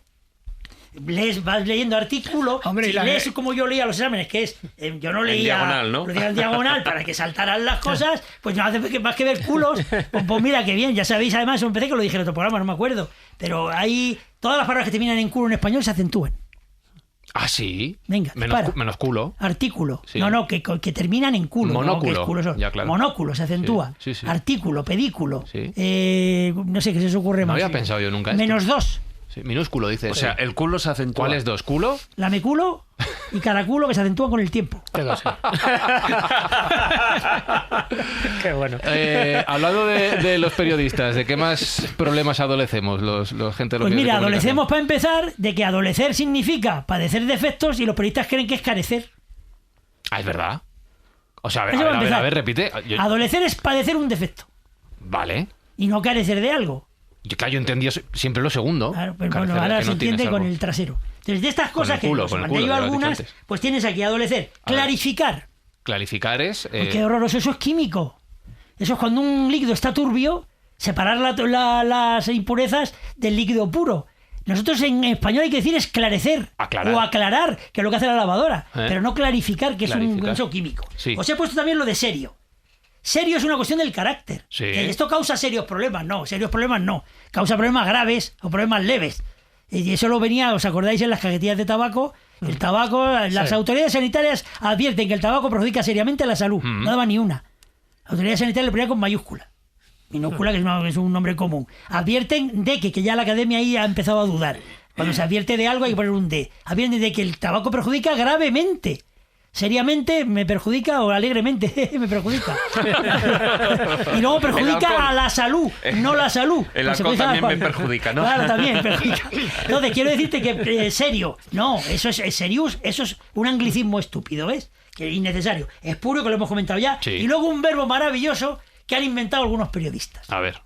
vas leyendo artículos. Hombre, si lees como yo leía los exámenes, que es, yo no leía diagonal, ¿no? lo leía en diagonal para que saltaran las cosas, pues no hace más que ver culos. Pues mira qué bien, ya sabéis, además, empecé que lo dije en otro programa, no me acuerdo. Pero ahí todas las palabras que terminan en culo en español se acentúan. Ah, sí. Venga, menos culo. Artículo. Sí. No, que terminan en culo. Monóculo. No, que es culoso. Ya, claro. Monóculo, se acentúa. Sí, sí, sí. Artículo, pedículo. Sí. No sé qué se os ocurre No más. había pensado yo nunca esto. -2. Sí, minúsculo, dices. O sea, el culo se acentúa. ¿Cuáles dos? ¿Culo? Lameculo y caraculo que se acentúan con el tiempo. Qué bueno. Hablando de los periodistas, ¿de qué más problemas adolecemos los gente de los Pues medios mira, de comunicación? adolecemos para empezar de que adolecer significa padecer defectos y los periodistas creen que es carecer. Ah, es verdad. O sea, Eso va a a empezar. ver, repite. Adolecer es padecer un defecto Vale. y no carecer de algo. Claro, yo entendí siempre lo segundo. Claro, pero Carecer bueno, de ahora que se no tienes entiende con algo. el trasero. Entonces, de estas cosas el culo, que os con el mandé culo, yo ya lo has algunas, dicho antes. pues tienes aquí adolecer, A ver. clarificar. Clarificar es... Uy, qué horroroso, eso es químico. Eso es cuando un líquido está turbio, separar las impurezas del líquido puro. Nosotros en español hay que decir esclarecer Aclarar. o aclarar, que es lo que hace la lavadora, pero no clarificar, que es un Clarificar. eso químico. Sí. Os he puesto también lo de serio. Serio es una cuestión del carácter. Sí. Que esto causa serios problemas, no, serios problemas no. Causa problemas graves o problemas leves. Y eso lo venía, ¿os acordáis en las cajetillas de tabaco? El tabaco, las autoridades sanitarias advierten que el tabaco perjudica seriamente a la salud. No daba ni una. Autoridades sanitarias lo ponía con mayúscula. Minúscula, que es un nombre común. Advierten de que ya la academia ahí ha empezado a dudar. Cuando se advierte de algo hay que poner un D. Advierten de que el tabaco perjudica gravemente. Seriamente me perjudica o alegremente me perjudica. Y luego El alcohol. perjudica a la salud, no la salud. El Pues se alcohol puede también dar- me perjudica, ¿no? Claro, también perjudica. Entonces, quiero decirte que serio, no, eso es serious, eso es un anglicismo estúpido, ¿ves? Que es innecesario. Es puro, que lo hemos comentado ya. Sí. Y luego un verbo maravilloso que han inventado algunos periodistas. A ver.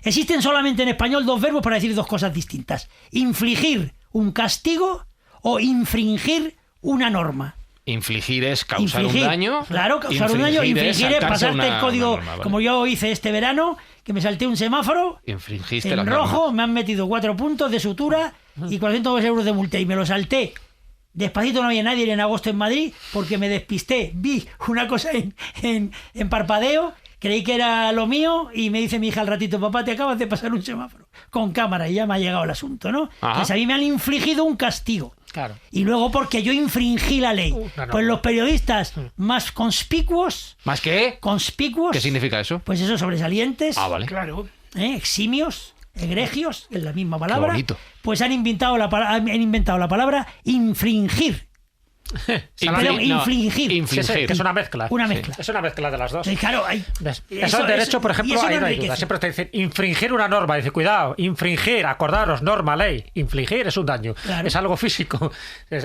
Existen solamente en español dos verbos para decir dos cosas distintas. Infligir un castigo o infringir una norma. Infligir es causar Infligir, un daño. Claro, causar un daño. Infringir es saltarse pasarte una el código, norma, vale. como yo hice este verano, que me salté un semáforo. Infringiste En las rojo normas. me han metido 4 puntos de sutura y 400 euros de multa. Y me lo salté. Despacito, no había nadie en agosto en Madrid porque me despisté. Vi una cosa en parpadeo, creí que era lo mío y me dice mi hija al ratito: papá, te acabas de pasar un semáforo con cámara. Y ya me ha llegado el asunto, ¿no? Ajá. Entonces a mí me han infligido un castigo. Claro. Y luego porque yo infringí la ley. no, Pues no. los periodistas más conspicuos, ¿Más qué? conspicuos, ¿Qué significa eso? pues eso, sobresalientes, Ah, vale. Claro. eximios, egregios, es la misma palabra, bonito. pues han inventado la palabra infringir. Perdón, infligir. Sí, sí, que es una mezcla. Una mezcla. Es una mezcla de las dos. Entonces, claro, hay, Eso en derecho, por ejemplo, y eso ahí no hay enriquece. duda. Siempre te dicen infringir una norma. Dice, cuidado, infringir, acordaros, norma, ley. Infligir es un daño. Claro. Es algo físico.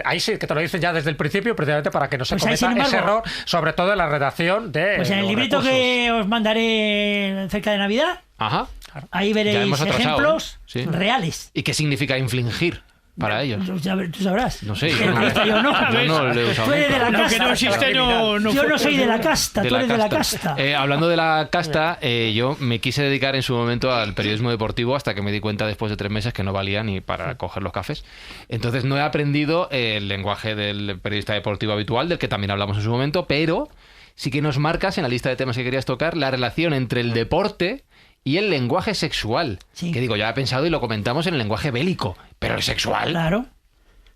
Ahí sí que te lo dicen ya desde el principio, precisamente para que no se Pues ahí, cometa sin ese embargo, error, sobre todo en la redacción de. Pues en el los librito recursos. que os mandaré cerca de Navidad, Ajá. ahí Ya veréis hemos atrasado, ejemplos ¿eh? Sí. reales. ¿Y qué significa infligir para ellos? Tú sabrás. No sé. Yo no. Yo no le he usado Tú eres de nunca. la Lo que casta. no existe no Yo no soy de la casta, tú eres de la casta. Hablando de la casta, yo me quise dedicar en su momento al periodismo deportivo hasta que me di cuenta después de 3 meses que no valía ni para coger los cafés. Entonces no he aprendido el lenguaje del periodista deportivo habitual, del que también hablamos en su momento, pero sí que nos marcas en la lista de temas que querías tocar la relación entre el deporte y el lenguaje sexual. Sí. Que digo, ya he pensado y lo comentamos en el lenguaje bélico, pero el sexual... Claro.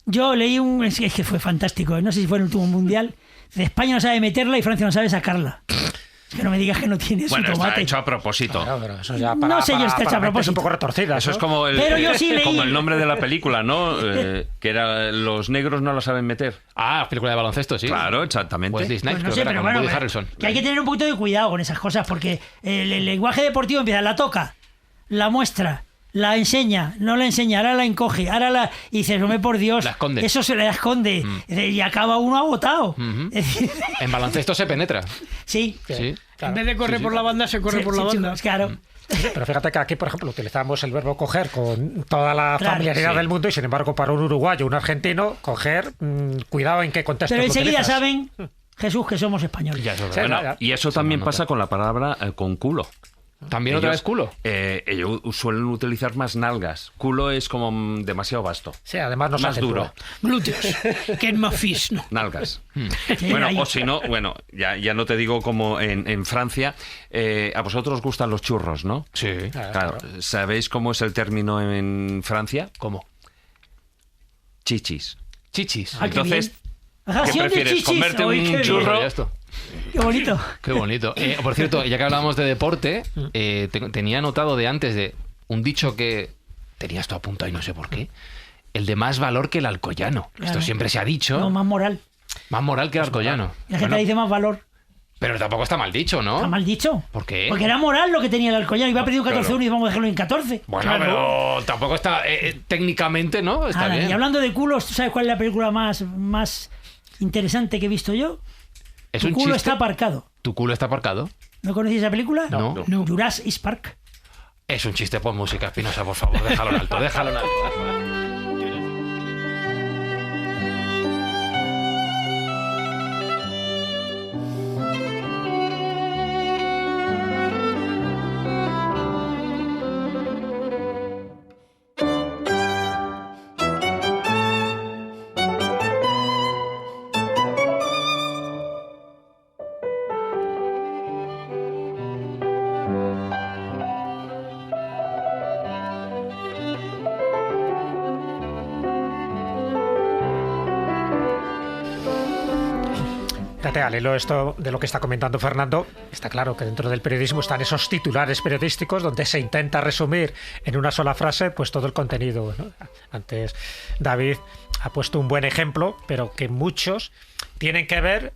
Yo leí es que fue fantástico, no sé si fue en el último mundial. España no sabe meterla y Francia no sabe sacarla. Es que no me digas que no tiene su Bueno, está tomate. hecho a propósito. Claro, pero eso ya No sé yo, está hecho a mentes propósito. un poco retorcidas. Eso ¿no? es como Pero yo sí leí- como el nombre de la película, ¿no? Que era Los negros no la saben meter. Ah, película de baloncesto, sí. Claro, exactamente. Wesley Snipes, Pues no creo sé, que era pero con bueno, Woody Harrelson. que hay que tener un poquito de cuidado con esas cosas porque el lenguaje deportivo empieza, la toca, la muestra, la enseña, no la enseña, ahora la encoge, ahora la... Y dices, hombre, por Dios, La esconde. eso se la esconde y acaba uno agotado. Ujú. Es decir, En baloncesto se penetra. sí. Sí. En vez de correr Sí, sí. por la banda, se corre Sí, por la sí, banda. chicos, claro. Pero fíjate que aquí, por ejemplo, utilizamos el verbo coger con toda la Claro, familiaridad sí. del mundo y, sin embargo, para un uruguayo, un argentino, coger, cuidado en qué contexto Pero lo enseguida utilizas. saben, Jesús, que somos españoles. Ya, eso es Sí, verdad. Bueno, y eso también pasa con la palabra con culo. También otra vez culo. Ellos suelen utilizar más nalgas. Culo es como demasiado vasto. Sí, además no Más sale duro. Glúteos, que es más fish, ¿no? Nalgas. Sí, Bueno, ahí. o si no, bueno, ya no te digo como en Francia, a vosotros os gustan los churros, ¿no? Sí. Claro. ¿Sabéis cómo es el término en Francia? ¿Cómo? Chichis. Chichis. Ah, qué Entonces, bien. Ración ¿qué de prefieres? chichis. ¿Comerte Uy, un qué bien. churro? Ya esto. Qué bonito. Qué bonito. Por cierto, ya que hablábamos de deporte, tenía anotado de antes de un dicho que tenía esto apuntado y no sé por qué. El de más valor que el alcoyano. Claro. Esto siempre se ha dicho. No, más moral. Más moral que el alcoyano. Y la gente Bueno, dice más valor. pero tampoco está mal dicho, ¿no? Está mal dicho. ¿Por qué? Porque era moral lo que tenía el Alcoyano. Iba a pedir un 14-1 Claro. y vamos a dejarlo en 14. Bueno, pero tampoco está... técnicamente, ¿no? Está Ahora, bien. y hablando de culos, ¿tú sabes cuál es la película más interesante que he visto yo? Es Tu un culo chiste. está aparcado. ¿Tu culo está aparcado? ¿No conocéis esa película? No. No. Jurassic Park. Es un chiste por música, Espinosa, por favor. Déjalo en alto, déjalo en alto. Fíjate, al hilo esto de lo que está comentando Fernando, está claro que dentro del periodismo están esos titulares periodísticos donde se intenta resumir en una sola frase pues todo el contenido, ¿no? Antes David ha puesto un buen ejemplo, pero que muchos tienen que ver,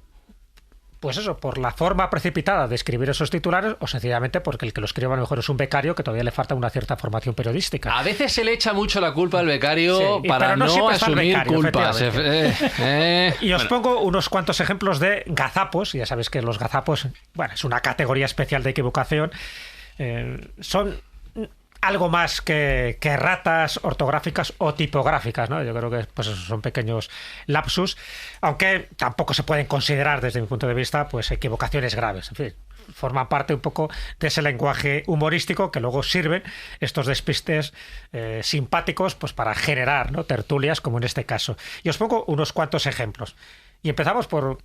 pues eso, por la forma precipitada de escribir esos titulares o sencillamente porque el que lo escribe a lo mejor es un becario que todavía le falta una cierta formación periodística. A veces se le echa mucho la culpa al becario Sí, para pero no no siempre está el asumir becario, culpas. efectivamente. Y os Bueno. pongo unos cuantos ejemplos de gazapos. Y ya sabéis que los gazapos, bueno, es una categoría especial de equivocación. Son algo más que ratas ortográficas o tipográficas, ¿no? Yo creo que pues eso, son pequeños lapsus, aunque tampoco se pueden considerar desde mi punto de vista pues equivocaciones graves. En fin, forman parte un poco de ese lenguaje humorístico que luego sirven estos despistes simpáticos pues para generar, ¿no?, tertulias como en este caso. Y os pongo unos cuantos ejemplos. Y empezamos por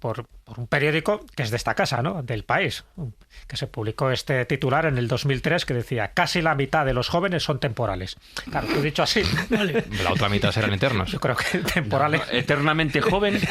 un periódico que es de esta casa, ¿no?, del País, que se publicó este titular en el 2003 que decía: casi la mitad de los jóvenes son temporales. Claro, tú dicho así. La otra mitad serán eternos. Yo creo que temporales. Eternamente joven.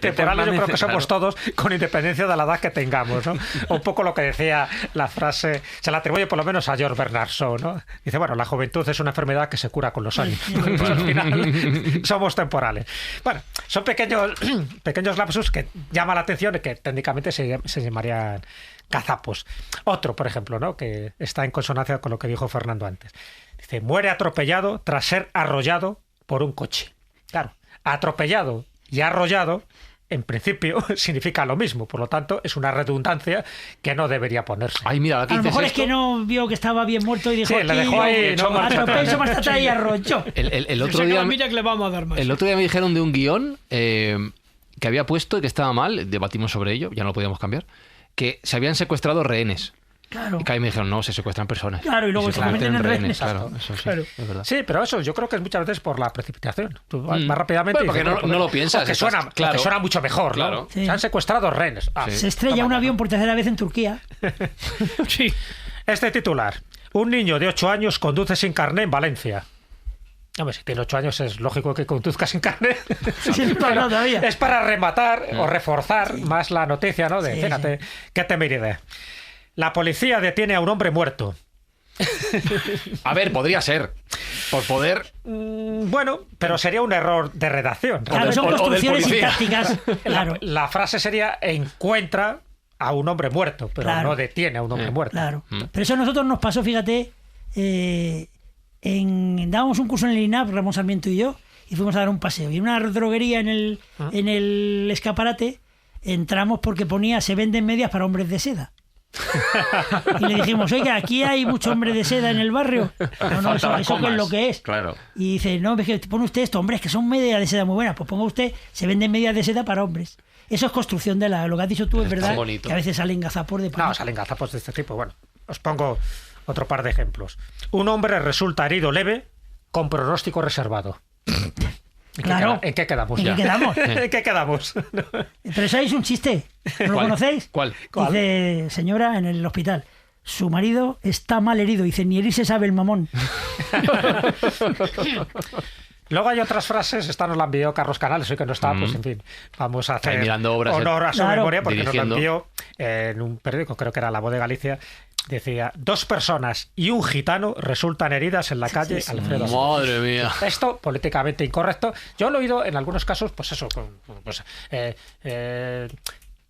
Temporales yo creo que somos Claro. todos con independencia de la edad que tengamos, ¿no? Un poco lo que decía la frase, se la atribuye por lo menos a George Bernard Shaw, ¿no? Dice, bueno, la juventud es una enfermedad que se cura con los años. Pues al final somos temporales. Bueno, son pequeños lapsus que llaman la atención y que técnicamente se llamarían gazapos. Otro, por ejemplo, ¿no?, que está en consonancia con lo que dijo Fernando antes. Dice, muere atropellado tras ser arrollado por un coche. Claro, atropellado y arrollado en principio significa lo mismo, por lo tanto es una redundancia que no debería ponerse. Ay, mira, aquí A lo dices mejor es esto. que no vio que estaba bien muerto y dijo, Sí, le dejó ahí, no, ¿no?, atropello más atrás y arrolló. El Se otro saca día... la mira que le vamos a dar más. El otro día me dijeron de un guión que había puesto y que estaba mal, debatimos sobre ello, ya no lo podíamos cambiar, que se habían secuestrado rehenes. Claro. Y que ahí me dijeron, no, se secuestran personas. Claro, y luego se convierten en rehenes. Claro, eso sí, Claro. es verdad. Sí, pero eso yo creo que es muchas veces por la precipitación. Tú vas más rápidamente. Bueno, y dices, porque no lo piensas, o que estás- suena, claro. o que suena mucho mejor, ¿no? Claro. Sí. Se han secuestrado rehenes. Ah, Se estrella toma un ya, avión ¿no? por tercera vez en Turquía. Sí. Este titular. Un niño de 8 años conduce sin carné en Valencia. Hombre, si tiene 8 años es lógico que conduzca sin carnet. Sí, no, todavía. Es para rematar o reforzar más la noticia, ¿no? De, Sí, fíjate, qué temeridad. La policía detiene a un hombre muerto. A ver, podría ser. Por poder. Bueno, pero sería un error de redacción. Claro, son o del construcciones policía. sintácticas. Claro, La frase sería encuentra a un hombre muerto, pero Claro. no detiene a un hombre muerto. claro. Pero eso a nosotros nos pasó, fíjate, dábamos un curso en el INAP, Ramón Sarmiento y yo, y fuimos a dar un paseo. Y en una droguería en el escaparate entramos porque ponía se venden medias para hombres de seda. Y le dijimos, oiga, aquí hay mucho hombre de seda en el barrio. No, eso que es lo que es. Claro. Y dice, no, es que pone usted esto, hombre, es que son medias de seda muy buenas. Pues ponga usted, se venden medias de seda para hombres. Eso es construcción de lo que has dicho tú, es verdad, bonito. que a veces salen gazapos de pan. No, salen gazapos de este tipo. Bueno, os pongo otro par de ejemplos. Un hombre resulta herido leve con pronóstico reservado. Claro. ¿En qué quedamos? ¿En qué quedamos? ¿En qué quedamos? Pero eso es un chiste. ¿No lo ¿Cuál? conocéis? ¿Cuál? Dice, señora, en el hospital, su marido está mal herido. Dice, ni herir se sabe el mamón. Luego hay otras frases, esta nos la envió Carlos Canales, hoy que no está, pues en fin, vamos a hacer Ahí mirando obras, honor a su Claro. memoria, porque Dirigiendo. nos la envió en un periódico, creo que era La Voz de Galicia, decía, 2 personas y un gitano resultan heridas en la calle sí. Alfredo Asís. Madre mía. Esto, políticamente incorrecto. Yo lo he oído en algunos casos, pues eso, pues,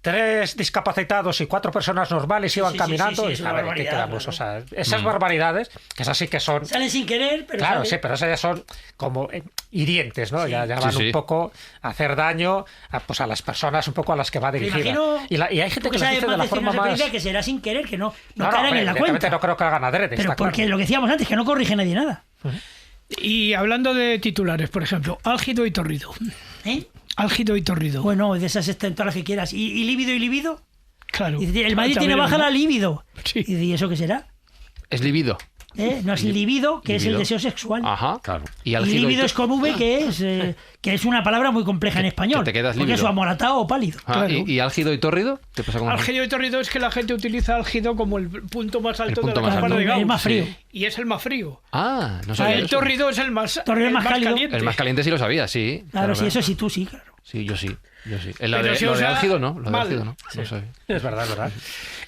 3 discapacitados y 4 personas normales iban sí, caminando. sí, y es a una ver, ¿en qué barbaridad, quedamos? claro. O sea, esas barbaridades, que esas sí que son... Salen sin querer, pero Claro, salen. sí, pero esas ya son como hirientes, ¿no? Ya van Sí, sí. un poco a hacer daño a las personas un poco a las que va Me dirigida. imagino, Y hay gente tú que lo sabes dice de más la de forma cine, más... que será sin querer, que no No, caerán hombre, en la evidentemente cuenta. no creo que hagan adrede, Pero está porque claro. lo que decíamos antes, que no corrige nadie nada. Y hablando de titulares, por ejemplo, álgido y torrido. ¿Eh? Álgido y torrido. Bueno, de esas todas las que quieras. ¿Y líbido y libido? Claro. Y dice, el Madrid También, tiene baja ¿no? la libido. Sí. ¿Y eso qué será? Es libido. No es libido, que es el Libido. deseo sexual. Ajá. Claro. Y Y álgido líbido y es con V, que es una palabra muy compleja en español. que te quedas porque lívido. es o amoratado o pálido. Ah, Claro. ¿Y álgido y tórrido? ¿Qué pasa con Álgido y torrido es que la gente utiliza álgido como el punto más alto punto de la más cámara alto. de Gauss. Es más frío. Sí. Y es el más frío. Ah, no O sea, sabía el eso. torrido es el más, Torrido es más cálido. caliente. El más caliente sí lo sabía, sí. Claro, sí, eso sí, tú sí, claro. Sí, yo sí. Lo Pero de, si lo os de da álgido no. Lo de mal. álgido no. No sabía. Es verdad, es verdad.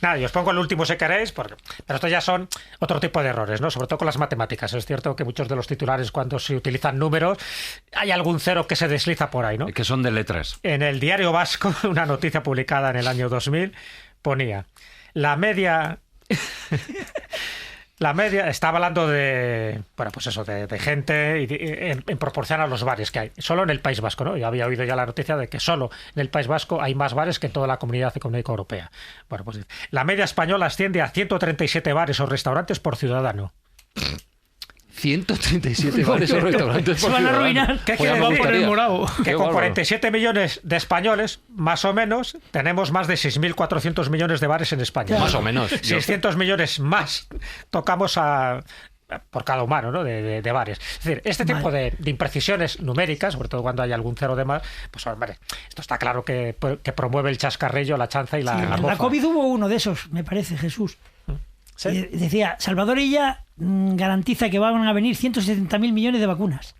Nada, y os pongo el último si queréis, pero estos ya son otro tipo de errores, ¿no? Sobre todo con las matemáticas. Es cierto que muchos de los titulares, cuando se utilizan números, hay algún cero que se desliza por ahí, ¿no? Que son de letras. En el Diario Vasco, una noticia publicada en el año 2000, ponía, la media... La media, estaba hablando de, bueno, pues eso, de gente y en proporción a los bares que hay. Solo en el País Vasco, ¿no? Yo había oído ya la noticia de que solo en el País Vasco hay más bares que en toda la Comunidad Económica Europea. Bueno, pues la media española asciende a 137 bares o restaurantes por ciudadano. 137 bares o restaurantes Se por van a ciudadano. arruinar. ¿Qué Pues ya quiere me Va decir? por el gustaría. morado. Que Qué con bárbaro. 47 millones de españoles, más o menos, tenemos más de 6.400 millones de bares en España. Más o menos. 600 millones más tocamos por cada humano, ¿no? de bares. Es decir, este tipo de imprecisiones numéricas, sobre todo cuando hay algún cero de más, pues hombre, esto está claro que promueve el chascarrillo, la chanza y la En la mofa. COVID hubo uno de esos, me parece, Jesús. ¿Sí? Y decía, Salvador Illa garantiza que van a venir 170.000 millones de vacunas.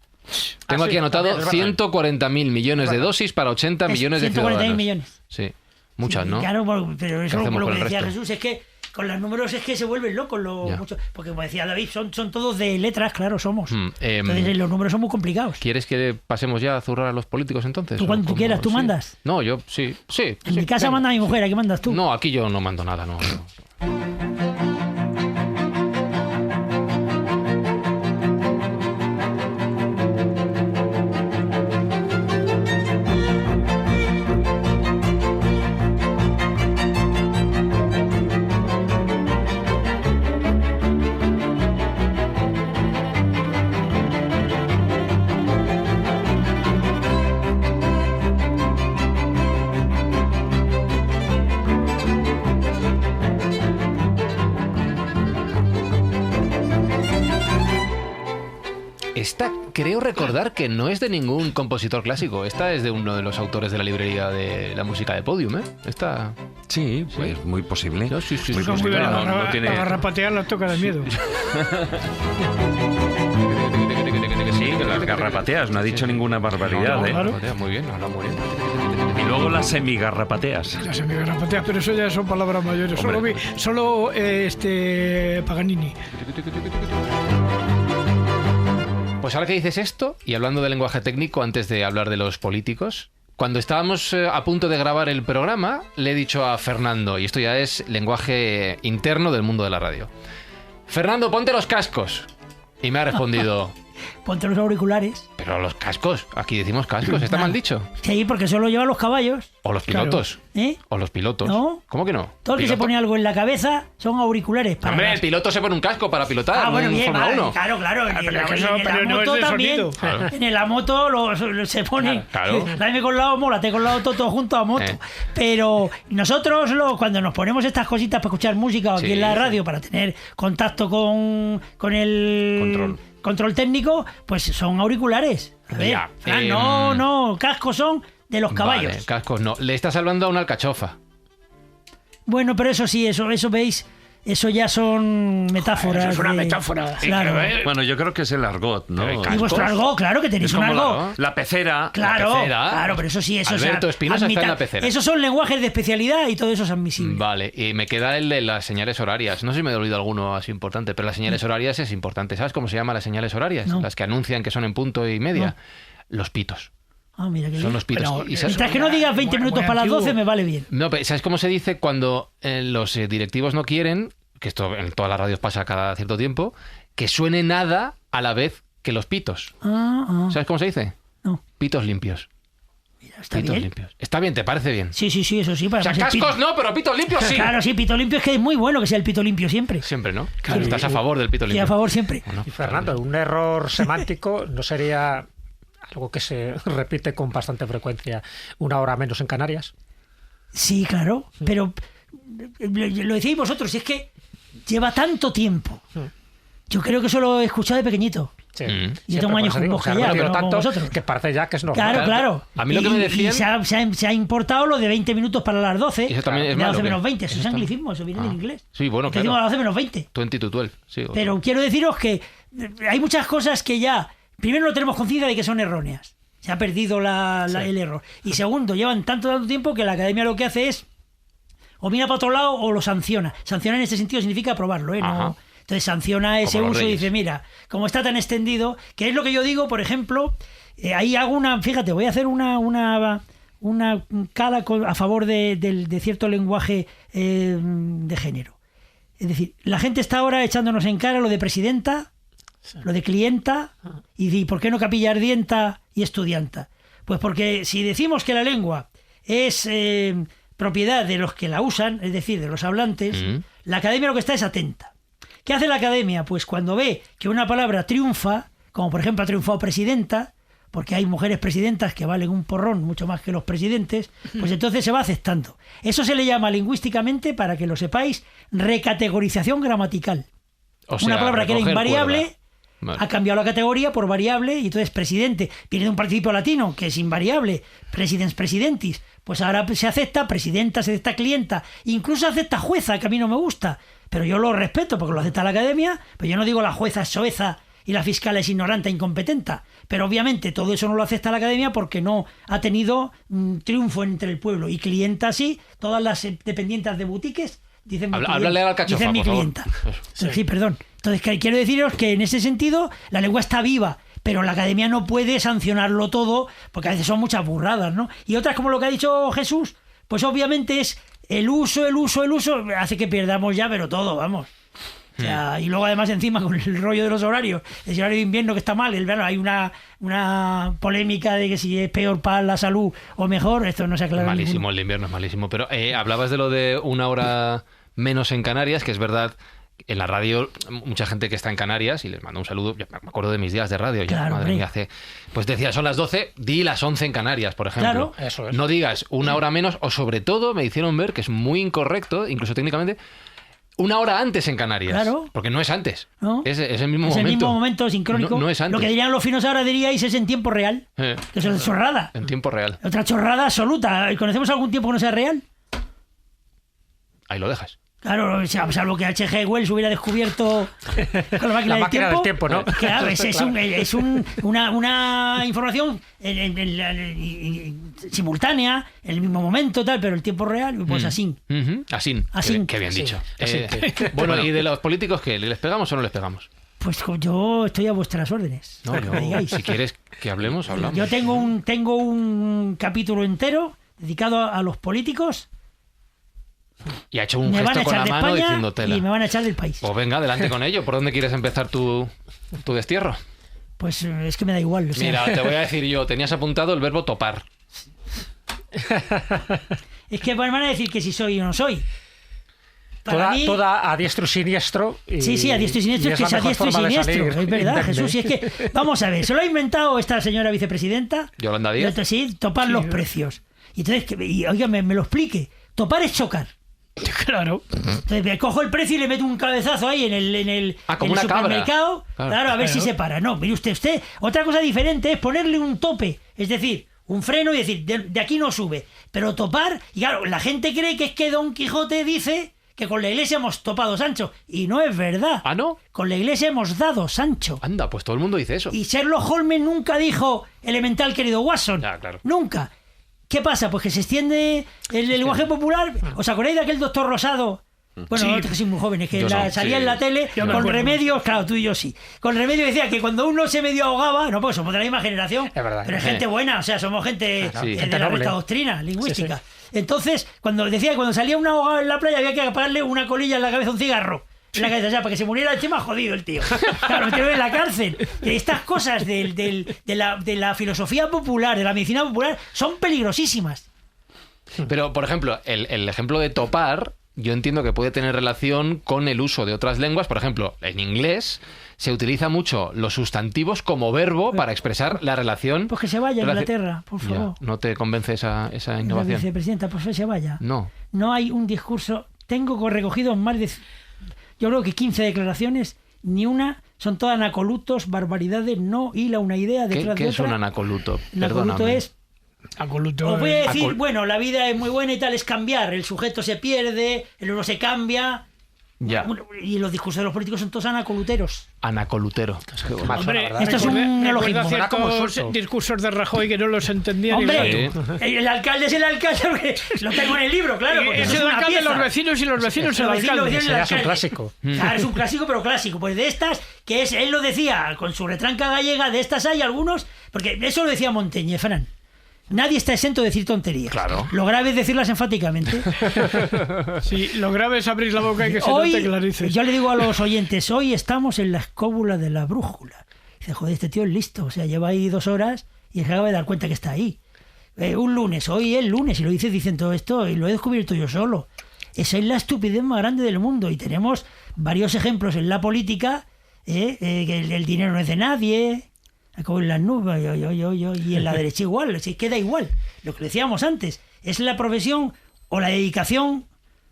Tengo Ah, aquí sí, anotado es verdad. 140.000 millones de dosis para 80 Es millones de 140.000 ciudadanos. millones. Sí, muchas, ¿no? Claro, pero eso hacemos lo con que el decía resto? Jesús es que con los números es que se vuelven locos. Ya. Porque como decía David, son todos de letras, claro, somos. Entonces, Entonces los números son muy complicados. ¿Quieres que pasemos ya a zurrar a los políticos entonces? Tú ¿O cuando tú cómo? quieras, tú Sí. mandas. No, yo sí. En mi casa venga. manda mi mujer, aquí mandas tú. No, aquí yo no mando nada, no. Esta creo recordar que no es de ningún compositor clásico. Esta es de uno de los autores de la librería de la música de Podium, ¿eh? Esta... Sí, pues muy posible. No, sí, sí, Muy sí, Son sí, muy posible. claro, buenas. No tiene- A garrapatear las toca de miedo. Sí, las garrapateas, no ha dicho ninguna barbaridad, No, ¿eh? claro. Muy bien, habla muy bien. Y luego las semigarrapateas. Las semigarrapateas, pero eso ya son palabras mayores. Solo Paganini. Pues ahora que dices esto, y hablando de lenguaje técnico, antes de hablar de los políticos, cuando estábamos a punto de grabar el programa, le he dicho a Fernando, y esto ya es lenguaje interno del mundo de la radio: Fernando, ponte los cascos. Y me ha respondido: Ponte los auriculares. pero los cascos, aquí decimos cascos, está mal dicho. Sí, porque solo llevan los caballos. O los pilotos. ¿Eh? O los pilotos. No. ¿Cómo que no? Todo el que se Piloto. pone algo en la cabeza son auriculares. Para Hombre, las- el piloto se pone un casco para pilotar. Ah, bueno, en bien, Fórmula vale, 1. claro. En, pero la, es que en eso- la pero no moto es de también. sonido. Claro. En la moto se pone. Claro. Dame con lado mola, te con lado todo junto a moto. Pero nosotros, cuando nos ponemos estas cositas para escuchar música o aquí Sí, en la sí. radio, para tener contacto con el control técnico, pues son auriculares. A ver, Ya, Fran, no, cascos son de los caballos. Vale, cascos no. Le estás hablando a una alcachofa. Bueno, pero eso sí, eso veis, eso ya son metáforas. Eso es una de- metáfora. Claro. Bueno, yo creo que es el argot, ¿no? El Y cascos. vuestro argot, claro que tenéis Es un como argot. La pecera. Claro, La pecera. claro, pero eso sí, eso Alberto Espinosa está en la pecera. Esos son lenguajes de especialidad y todo eso es admisible. Vale, y me queda el de las señales horarias. No sé si me he olvidado alguno así importante, pero las señales horarias es importante. ¿Sabes cómo se llaman las señales horarias? No. Las que anuncian que son en punto y media. Los pitos. Ah, mira que Son bien. los pitos. Pero, ¿Y sabes, Mientras que no digas 20 Muy- minutos muy para las antiguo. 12 me vale bien. no, pero ¿sabes cómo se dice cuando los directivos no quieren, que esto en todas las radios pasa cada cierto tiempo, que suene nada a la vez que los pitos? ¿Sabes cómo se dice? No, Pitos limpios. mira, está Pitos bien. limpios. Está bien, ¿te parece bien? Sí, eso sí. Para O sea, ser cascos pito- no, pero pitos limpios sí. Claro, sí, pito limpio es que es muy bueno que sea el pito limpio siempre. Siempre, ¿no? Claro. Estás a favor del pito Sí, limpio. a favor siempre. Bueno, Y Fernando, un error semántico no sería algo que se repite con bastante frecuencia: una hora menos en Canarias. Sí, claro, pero lo decís vosotros, si es que lleva tanto tiempo. Yo creo que eso lo he escuchado de pequeñito. Sí. Mm. Yo tengo años con vos que ya, pero no como tanto vosotros. que parece ya que es normal. Claro. A mí lo que me Y decían- se ha importado lo de 20 minutos para las 12. Eso también es de malo, 12 menos ¿qué? 20. Eso es Eso está- anglicismo, eso viene del inglés. Sí, bueno, Que decimos claro. a las 12 menos 20. 22, sí. Pero quiero deciros que hay muchas cosas que ya, primero no tenemos conciencia de que son erróneas. Se ha perdido el error. Y segundo, llevan tanto tiempo que la academia lo que hace es o mira para otro lado o lo sanciona. Sancionar en este sentido significa aprobarlo, ¿eh? Ajá. No, entonces sanciona ese Como los uso y reyes. dice, mira, como está tan extendido, que es lo que yo digo, por ejemplo, ahí hago fíjate, voy a hacer una cala a favor de cierto lenguaje de género. Es decir, la gente está ahora echándonos en cara lo de presidenta, lo de clienta, y di, ¿por qué no capilla ardienta y estudianta? Pues porque si decimos que la lengua es propiedad de los que la usan, es decir, de los hablantes, la academia lo que está es atenta. ¿Qué hace la academia? Pues cuando ve que una palabra triunfa, como por ejemplo ha triunfado presidenta, porque hay mujeres presidentas que valen un porrón mucho más que los presidentes, pues entonces se va aceptando. Eso se le llama lingüísticamente, para que lo sepáis, recategorización gramatical. O sea, Una palabra que era recoger invariable cuerda. Vale. ha cambiado la categoría por variable, y entonces presidente viene de un participio latino que es invariable, presidens presidentis, pues ahora se acepta presidenta, se acepta clienta, incluso se acepta jueza, que a mí no me gusta, pero yo lo respeto porque lo acepta la academia, pero yo no digo la jueza es soeza y la fiscal es ignorante e incompetenta, pero obviamente todo eso no lo acepta la academia porque no ha tenido triunfo entre el pueblo, y clienta sí, todas las dependientes de boutiques dicen mi Háblale a la alcachofa, dicen mi por favor. clienta. Eso. Sí, perdón. Entonces, quiero deciros que en ese sentido la lengua está viva, pero la academia no puede sancionarlo todo, porque a veces son muchas burradas, ¿no? Y otras, como lo que ha dicho Jesús, pues obviamente es el uso, hace que perdamos ya, pero todo, vamos. O sea, y luego además encima con el rollo de los horarios, el horario de invierno que está mal, el verano, hay una polémica de que si es peor para la salud o mejor, esto no se aclara. Malísimo, ninguno. el de invierno es malísimo. Pero hablabas de lo de una hora menos en Canarias, que es verdad. En la radio, mucha gente que está en Canarias, y les mando un saludo, yo me acuerdo de mis días de radio, ya, Claro, madre hombre. mía, pues decía, son las 12, di las 11 en Canarias, por ejemplo. Claro. Eso es. No digas una hora menos, o sobre todo me hicieron ver que es muy incorrecto, incluso técnicamente, una hora antes en Canarias. Claro. Porque no es antes, ¿No? es el mismo Es momento. el mismo momento sincrónico. No es antes. Lo que dirían los finos ahora diríais es en tiempo real. Que Que es una chorrada. en tiempo real. Otra chorrada absoluta. ¿Conocemos algún tiempo que no sea real? Ahí lo dejas. Claro, salvo que H.G. Wells hubiera descubierto con la máquina del tiempo, ¿no? Claro, es una información simultánea, en el mismo momento, tal, pero el tiempo real, pues así. Así. Qué bien dicho. Bueno, ¿y de los políticos qué? ¿Les pegamos o no les pegamos? Pues yo estoy a vuestras órdenes. No, si quieres que hablamos. Yo tengo un capítulo entero dedicado a los políticos. Y ha hecho un gesto con la mano diciendo tela. Y me van a echar del país. Pues venga, adelante con ello. ¿Por dónde quieres empezar tu destierro? Pues es que me da igual. Mira, te voy a decir yo. Tenías apuntado el verbo topar. Es que van a decir que si soy o no soy. Toda a diestro y siniestro. Sí, a diestro y siniestro, es que es a diestro y siniestro. Es verdad, Jesús. Y es que, vamos a ver, se lo ha inventado esta señora vicepresidenta. Yolanda Díaz. Sí, topar los precios. Y entonces, oiga, me lo explique. Topar es chocar. Claro. Entonces me cojo el precio y le meto un cabezazo ahí en el supermercado. Claro, a ver si se para. No, mire usted, otra cosa diferente es ponerle un tope. Es decir, un freno y decir, de aquí no sube. Pero topar, y claro, la gente cree que es que Don Quijote dice que con la iglesia hemos topado, Sancho. Y no es verdad. ¿Ah, no? Con la iglesia hemos dado, Sancho. Anda, pues todo el mundo dice eso. Y Sherlock Holmes nunca dijo elemental, querido Watson. Ya, claro. Nunca. ¿Qué pasa? Pues que se extiende el lenguaje popular. ¿Os acordáis de aquel doctor Rosado? Bueno, no, que sois muy jóvenes, que salía en la tele con Remedios, claro, tú y yo sí. Con Remedios decía que cuando uno se medio ahogaba, no, pues somos de la misma generación, es verdad, pero es gente buena, o sea, somos gente de la recta doctrina lingüística. Sí. Entonces, cuando decía que cuando salía un ahogado en la playa había que apagarle una colilla en la cabeza, un cigarro. En la cabeza, o sea, para que se muriera encima, jodido el tío. Claro, el tío en la cárcel. Estas cosas de la filosofía popular, de la medicina popular, son peligrosísimas. Pero, por ejemplo, el ejemplo de topar, yo entiendo que puede tener relación con el uso de otras lenguas. Por ejemplo, en inglés se utiliza mucho los sustantivos como verbo para expresar la relación. Pues que se vaya a Inglaterra, por favor. Ya, ¿no te convence esa innovación? La vicepresidenta, pues que se vaya. No hay un discurso. Tengo recogido más de, yo creo que 15 declaraciones, ni una. Son todas anacolutos, barbaridades, no hila una idea detrás de otra. ¿Qué es un anacoluto? Anacoluto es... Acoluto. Os voy a decir, bueno, la vida es muy buena y tal, es cambiar. El sujeto se pierde, el uno se cambia. Ya. Y los discursos de los políticos son todos anacoluteros. Anacolutero. Hombre, esto es un neologismo. Ciertos discursos de Rajoy que no los entendían. Hombre, el alcalde es el alcalde, lo tengo en el libro, claro. Porque es el alcalde de los vecinos y los vecinos el alcalde. Es un clásico. Claro, es un clásico, pero clásico. Pues de estas, que es, él lo decía con su retranca gallega, de estas hay algunos, porque eso lo decía Montaigne, Fran. Nadie está exento de decir tonterías. Claro. Lo grave es decirlas enfáticamente. Sí, lo grave es abrir la boca y que se note que las dices. Yo le digo a los oyentes, hoy estamos en la escóbula de la brújula. Dice, joder, este tío es listo. O sea, lleva ahí 2 horas y se acaba de dar cuenta que está ahí. Un lunes, hoy es lunes, y lo dice diciendo esto, y lo he descubierto yo solo. Esa es la estupidez más grande del mundo. Y tenemos varios ejemplos en la política, que el dinero no es de nadie... Como en las nubes, y en la derecha igual, queda igual. Lo que decíamos antes, es la profesión o la dedicación,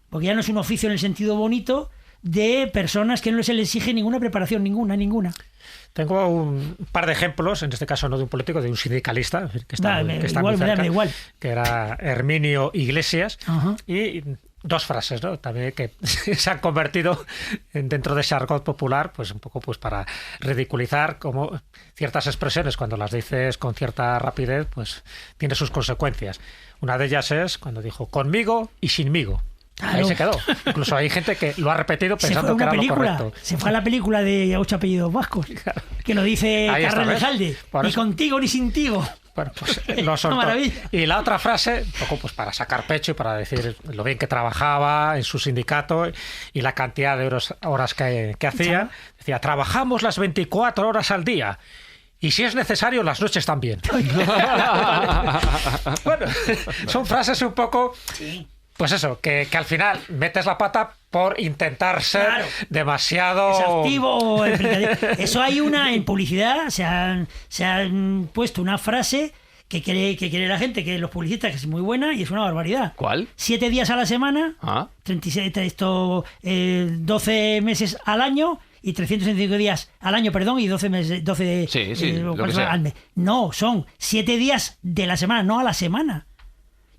porque ya no es un oficio en el sentido bonito, de personas que no se les exige ninguna preparación, ninguna. Tengo un par de ejemplos, en este caso no de un político, de un sindicalista, que está muy cerca, que era Herminio Iglesias, y 2 frases, ¿no? También que se han convertido dentro de ese argot popular, pues un poco pues para ridiculizar como ciertas expresiones, cuando las dices con cierta rapidez, pues tiene sus consecuencias. Una de ellas es cuando dijo conmigo y sinmigo. Claro. Ahí se quedó. Incluso hay gente que lo ha repetido pensando que era lo correcto. Se fue a la película de 8 apellidos vascos, que lo dice Carles Rejalde. Ni contigo ni sintigo. Bueno, pues lo soltó. Y la otra frase, un poco pues para sacar pecho y para decir lo bien que trabajaba en su sindicato y la cantidad de horas que hacía. Decía, trabajamos las 24 horas al día. Y si es necesario, las noches también. Bueno, son frases un poco... Pues eso, que al final metes la pata por intentar ser demasiado... Exhaustivo. Eso hay en publicidad, se han puesto una frase que cree la gente, que los publicistas, que es muy buena y es una barbaridad. ¿Cuál? 7 días a la semana, 12 meses al año y 365 días al año, perdón, y 12 meses, lo que sea. Al mes. No, son 7 días de la semana, no a la semana.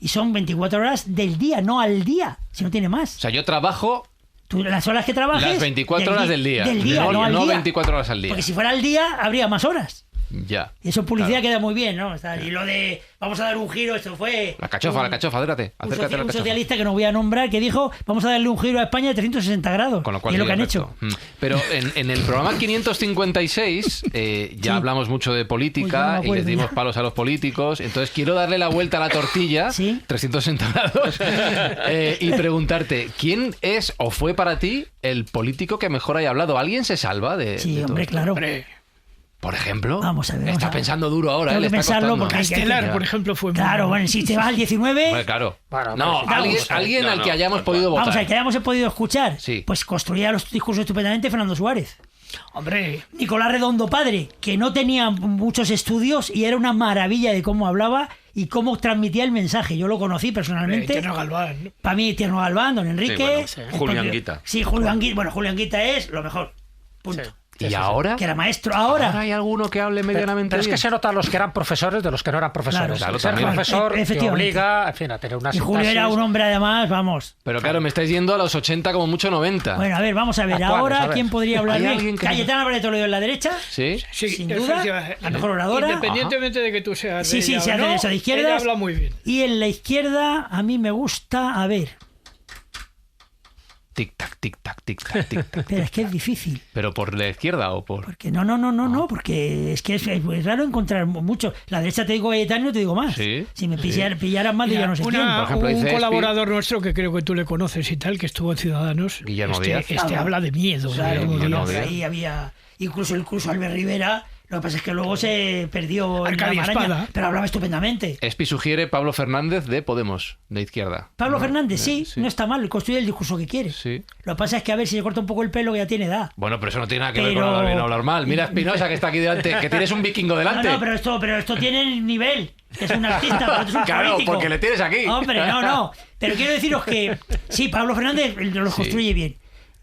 Y son 24 horas del día, no al día, si no tiene más. O sea, yo trabajo Tú, las horas que trabajes... Las 24 horas del día. No al día. 24 horas al día. Porque si fuera al día, habría más horas. Ya. Y eso en publicidad Claro. queda muy bien, ¿no? Y lo de vamos a dar un giro, esto fue... La cachofa, acércate a la Un cachofa. socialista que no voy a nombrar que dijo vamos a darle un giro a España de 360 grados. Con lo cual y es lo sería que han perfecto. hecho. Pero en el programa 556 ya hablamos mucho de Uy, política yo no me y les acuerdo dimos ya. palos a los políticos. Entonces quiero darle la vuelta a la tortilla, ¿Sí? 360 grados, y preguntarte, ¿quién es o fue para ti el político que mejor haya hablado? ¿Alguien se salva de Sí, de todo hombre, esto? claro. Por ejemplo, Vamos a ver, está vamos a ver. pensando duro ahora, Tengo le que está pensarlo costando. porque hay que- Estelar, por ejemplo, fue muy Claro, bueno, si te vas al 19... Hombre, claro. Bueno, No, pero alguien, vamos, alguien no, al no, que hayamos tal cual. podido votar. Vamos a ver, que hayamos podido escuchar. Sí. Pues construía los discursos estupendamente Fernando Suárez. Hombre, Nicolás Redondo padre, que no tenía muchos estudios y era una maravilla de cómo hablaba y cómo transmitía el mensaje. Yo lo conocí personalmente. Tierno Galván, ¿no? Para mí, Tierno Galván, Don Enrique. Sí, bueno, Julián Guita. Sí, Julián Guita. Bueno, Julián Guita es lo mejor. Punto. Sí. ¿Y ahora? Que era maestro. Ahora. hay alguno que hable medianamente Pero es que bien? se nota los que eran profesores de los que no eran profesores. Claro, Ser también. profesor te Efectivamente. obliga, en fin, a tener una Y Julio era sintaxis. un hombre además, vamos. Pero claro, me estáis yendo a los 80 como mucho 90. Bueno, a ver, vamos a ver. ¿Cuáles? Ahora, A ver. ¿quién podría hablar ¿Hay bien? alguien que- Cayetana Barreto en la derecha. ¿Sí? Sí, Sin duda, efectivamente. la mejor oradora. Independientemente de que tú seas Sí, de sí, ella se o hace no, de eso de izquierdas. ella habla muy bien. Y en la izquierda, a mí me gusta, a ver. Tic-tac, tic-tac, tic-tac, tic-tac. Pero es que es difícil. ¿Pero por la izquierda o por...? Porque no, porque es que es raro encontrar mucho. La derecha te digo Cayetano y no te digo más. Sí, Si me sí. pillaran más, yo ya no sé quién. Por ejemplo, un dice Espi- colaborador nuestro que creo que tú le conoces y tal, que estuvo en Ciudadanos. Guillermo Díaz. Este habla de miedo. Claro, Guillermo Guillermo Díaz. Díaz. ahí había incluso Albert Rivera. Lo que pasa es que luego se perdió en la Arcadia maraña, Espada. pero hablaba estupendamente. Espi sugiere Pablo Fernández de Podemos, de izquierda. Pablo ¿No? Fernández, sí, Sí. no está mal, construye el discurso que quiere. Sí. Lo que pasa es que a ver si se corta un poco el pelo, que ya tiene edad. Bueno, pero eso no tiene nada que ver Pero- con hablar bien o hablar mal. Mira a Espinosa, que está aquí delante, que tienes un vikingo delante. No, pero esto tiene nivel. Es un artista, pero esto es un Claro, político. porque le tienes aquí. Hombre, no. Pero quiero deciros que sí, Pablo Fernández los construye bien.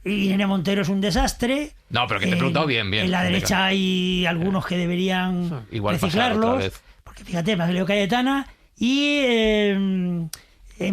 Irene Montero es un desastre. No, pero que te he preguntado bien. En la derecha hay algunos que deberían Igual pasar reciclarlos. otra vez. Porque fíjate, me ha salido Cayetana. Y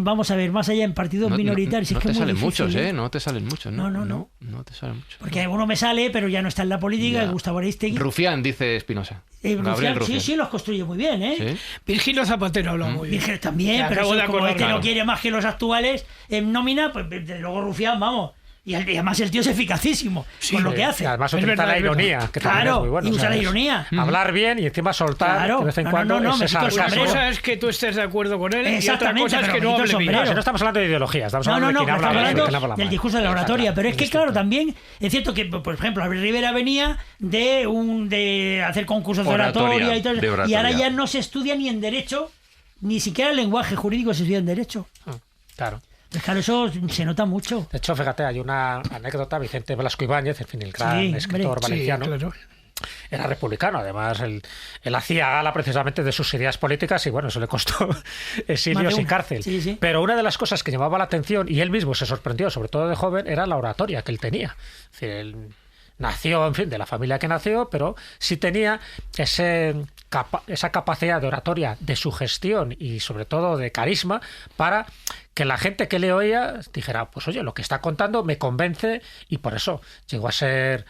vamos a ver, más allá en partidos minoritarios. No es que te es muy salen difícil, muchos, ¿eh? No te salen muchos, ¿no? No. No te salen muchos. Porque alguno me sale, pero ya no está en la política. Ya. Gustavo Aristegui. Rufián, dice Espinosa. Gabriel Rufián. Sí, los construye muy bien, ¿eh? ¿Sí? Virgilio Zapatero habla muy bien. Virgen también, Me pero acabo eso, de como acordar, este claro. no quiere más que los actuales en nómina, pues desde luego Rufián, vamos. Y además el tío es eficacísimo con lo que hace. Y además Es utiliza verdad, la es verdad. ironía, que también es Claro, muy bueno. y usa la ¿sabes? ironía. Hablar bien y encima soltar Claro. de vez en No, cuando no, me ese quito el sarcasmo. Una sombrero. cosa es que tú estés de acuerdo con él y otra Exactamente, cosa es pero que me no quito el hable sombrero. bien. Si no estamos hablando de ideología, estamos No, hablando de no, quién estamos habla bien y hablando quién habla del mal. discurso de la oratoria. Pero es que, claro, también es cierto que, por ejemplo, Albert Rivera venía de hacer concursos de oratoria y todo de eso. oratoria. Y ahora ya no se estudia ni en Derecho, ni siquiera el lenguaje jurídico se estudia en Derecho. Claro. Pues claro, eso se nota mucho. De hecho, fíjate, hay una anécdota, Vicente Velasco Ibáñez, en fin, el gran Sí, escritor hombre. valenciano, Sí, claro. era republicano, además él hacía gala precisamente de sus ideas políticas y bueno, eso le costó exilios Más de y una. cárcel. Sí, sí. Pero una de las cosas que llamaba la atención, y él mismo se sorprendió, sobre todo de joven, era la oratoria que él tenía. Es decir, él nació, en fin, de la familia que nació, pero sí tenía esa capacidad de oratoria, de sugestión y sobre todo de carisma para que la gente que le oía dijera, pues oye, lo que está contando me convence, y por eso llegó a ser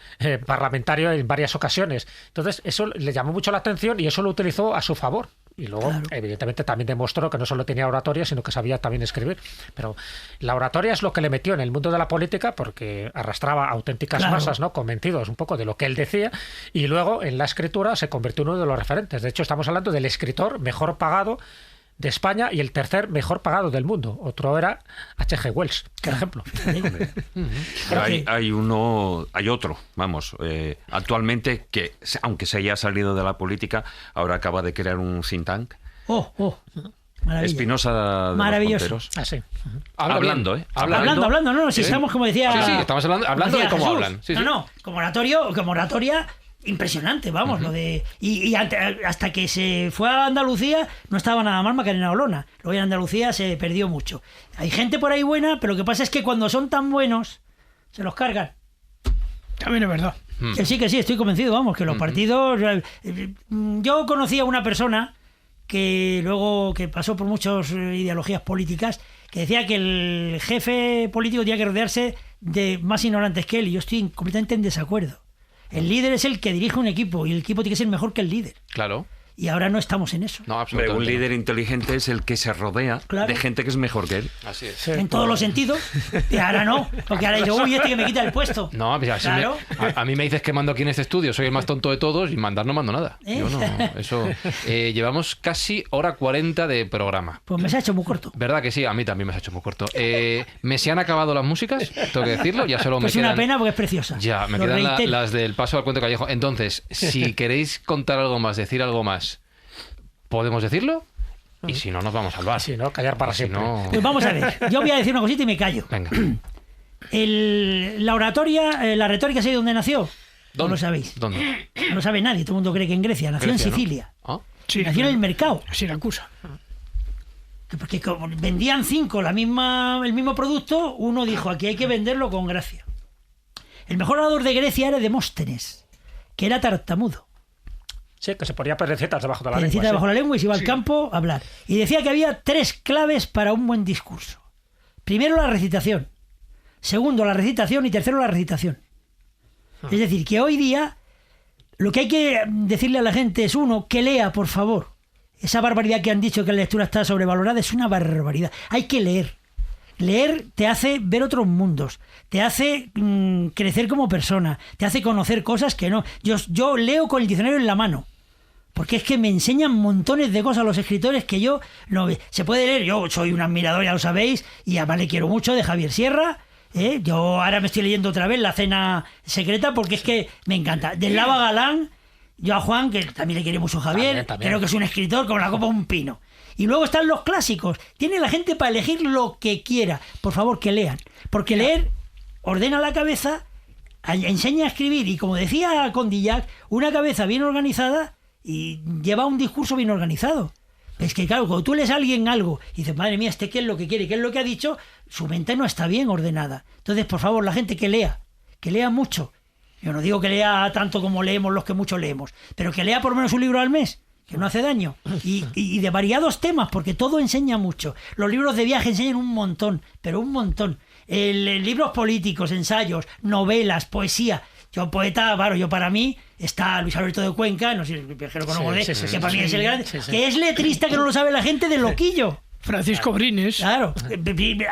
parlamentario en varias ocasiones. Entonces eso le llamó mucho la atención y eso lo utilizó a su favor. Y luego, Claro. evidentemente, también demostró que no solo tenía oratoria, sino que sabía también escribir. Pero la oratoria es lo que le metió en el mundo de la política porque arrastraba auténticas Claro. masas, ¿no?, convencidos un poco de lo que él decía, y luego en la escritura se convirtió en uno de los referentes. De hecho, estamos hablando del escritor mejor pagado de España y el tercer mejor pagado del mundo. Otro era H.G. Wells, por ejemplo. Pero hay otro, vamos, actualmente que, aunque se haya salido de la política, ahora acaba de crear un think tank. Maravilla. Espinosa de los Maravilloso. Fonteros. Ah, sí. Habla Hablando, bien. ¿eh? Hablando, no, si Sí. estamos como decía. Sí, estamos hablando como decía de cómo Jesús. hablan. Sí, no, sí. no, como oratoria impresionante, vamos, lo de y hasta que se fue a Andalucía no estaba nada mal Macarena Olona. Luego en Andalucía se perdió mucho. Hay gente por ahí buena, pero lo que pasa es que cuando son tan buenos se los cargan. También es verdad. Que sí, estoy convencido, vamos, que los partidos... Yo conocí a una persona que luego que pasó por muchas ideologías políticas, que decía que el jefe político tenía que rodearse más ignorantes que él y yo estoy completamente en desacuerdo. El líder es el que dirige un equipo y el equipo tiene que ser mejor que el líder. Claro. Y ahora no estamos en eso. No, Hombre, absolutamente. un líder no. inteligente es el que se rodea Claro. de gente que es mejor que él. Así es. En todos los sentidos. Y ahora no. Porque ahora digo, uy, este que me quita el puesto. No, pues así Claro. a mí me dices que mando aquí en este estudio, soy el más tonto de todos y mandar no mando nada. Yo no, eso. Llevamos casi hora 40 de programa. Pues me se ha hecho muy corto. ¿Verdad que sí? A mí también me has hecho muy corto. ¿Me se han acabado las músicas? Tengo que decirlo, ya solo me Pues quedan... una pena porque es preciosa. Ya, me Lo quedan reitero. las del paso al cuento callejo. Entonces, si queréis contar algo más, decir algo más, ¿podemos decirlo? Y si no, nos vamos al bar. Si no, callar para Si siempre. no... Pues vamos a ver. Yo voy a decir una cosita y me callo. Venga. La oratoria, la retórica, ¿sabéis dónde nació? No lo sabéis. ¿Dónde? No lo sabe nadie. Todo el mundo cree que en Grecia. Nació Grecia, en ¿no? Sicilia. Ah, Sí, Nació en el mercado. Siracusa. Porque como vendían 5 el mismo producto, uno dijo, aquí hay que venderlo con gracia. El mejor orador de Grecia era Demóstenes, que era tartamudo. Sí, que se ponía perecitas debajo de la Perecita lengua. debajo sí. de la lengua y se iba al campo a hablar. Y decía que había 3 claves para un buen discurso. Primero, la recitación. Segundo, la recitación. Y tercero, la recitación. Es decir, que hoy día lo que hay que decirle a la gente es, uno, que lea, por favor. Esa barbaridad que han dicho que la lectura está sobrevalorada es una barbaridad. Hay que leer. Leer te hace ver otros mundos, te hace crecer como persona, te hace conocer cosas que no. Yo leo con el diccionario en la mano. Porque es que me enseñan montones de cosas los escritores que yo no... Se puede leer, yo soy un admirador, ya lo sabéis, y además le quiero mucho, de Javier Sierra. Yo ahora me estoy leyendo otra vez La cena secreta porque es que me encanta. Del Lava Galán, yo a Juan, que también le quiere mucho Javier, También. creo que es un escritor como la copa de un pino. Y luego están los clásicos. Tiene la gente para elegir lo que quiera. Por favor, que lean. Porque leer ordena la cabeza, enseña a escribir, y como decía Condillac, una cabeza bien organizada y lleva un discurso bien organizado. Es que claro, cuando tú lees a alguien algo y dices, madre mía, ¿qué es lo que quiere? ¿Qué es lo que ha dicho? Su mente no está bien ordenada. Entonces, por favor, la gente que lea mucho. Yo no digo que lea tanto como leemos los que mucho leemos, pero que lea por lo menos un libro al mes, que no hace daño. Y de variados temas, porque todo enseña mucho. Los libros de viaje enseñan un montón, pero un montón. Libros políticos, ensayos, novelas, poesía. Yo poeta, claro, yo para mí está Luis Alberto de Cuenca, no sé, el viajero con Ogolé, que para mí es el grande, que es letrista, que no lo sabe la gente, de loquillo. Francisco Brines. Claro,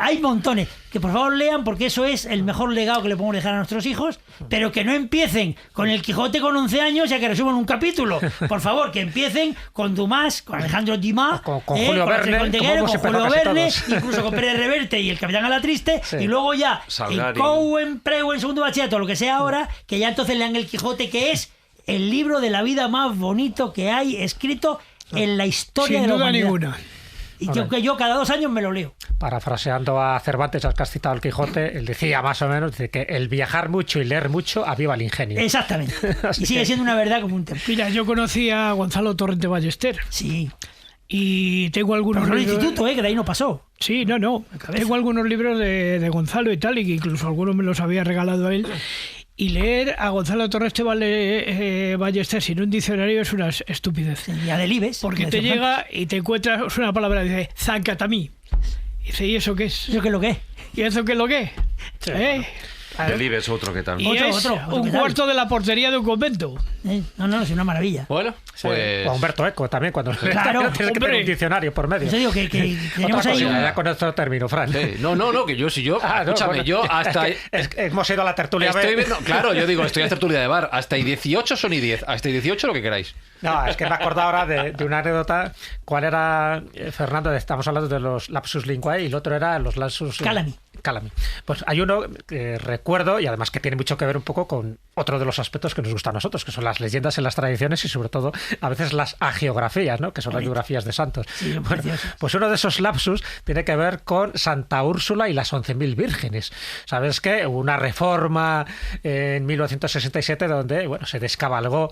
hay montones. Que por favor lean, porque eso es el mejor legado que le podemos dejar a nuestros hijos, pero que no empiecen con el Quijote con 11 años y a que resuman un capítulo. Por favor, que empiecen con Dumas, con Alejandro Dumas, Con Julio Verne, con como hemos Julio empezado casi Verne, todos. incluso con Pérez Reverte y el Capitán Alatriste, Sí. y luego ya Salgari. en COU, en Preu, en segundo bachillerato, lo que sea ahora, que ya entonces lean el Quijote, que es el libro de la vida más bonito que hay escrito en la historia Sin de la duda humanidad. ninguna. Y yo cada 2 años me lo leo. Parafraseando a Cervantes, al que has citado el Quijote, él decía más o menos dice que el viajar mucho y leer mucho aviva el ingenio. Exactamente. Así Y sigue que- siendo una verdad como un templo. Mira, yo conocí a Gonzalo Torrente Ballester Sí. y tengo algunos Pero no el libros- instituto, que de ahí no pasó. Sí, no. cabeza. Tengo algunos libros de Gonzalo y tal, y que incluso algunos me los había regalado a él. Y leer a Gonzalo Torrente Ballester sin un diccionario es una estupidez. Y a Delibes. Porque te llega y te encuentras una palabra, dice, zancatamí. Y dice, ¿y eso qué es? ¿Eso qué es lo que es? ¿Y eso qué es lo que es? ¿Eh? Delibes otro que tal. Y Otro, es otro un que tal. cuarto de la portería de un convento. No, es una maravilla. Bueno, Sí. pues... O a Humberto Eco también, cuando Claro, tienes que tener hombre. un diccionario por medio. Eso digo que tenemos Otra ahí cosa, un... ya con esto termino, Fran. Sí. No, que yo, Ah, no, escúchame, bueno, yo hasta... es que hemos ido a la tertulia B. Estoy viendo, claro, yo digo, estoy a tertulia de bar. Hasta y 18 son y 10. Hasta y 18 lo que queráis. No, es que me acuerdo ahora de una anécdota. ¿Cuál era, Fernando? Estamos hablando de los lapsus linguae y el otro era los lapsus... Calami. Pues hay uno que recuerdo, y además que tiene mucho que ver un poco con otro de los aspectos que nos gusta a nosotros, que son las leyendas en las tradiciones y sobre todo a veces las agiografías, ¿no? Que son las biografías de santos. Sí, Bueno, preciosas. pues uno de esos lapsus tiene que ver con Santa Úrsula y las 11.000 vírgenes. ¿Sabes qué? Hubo una reforma en 1967 donde, bueno, se descabalgó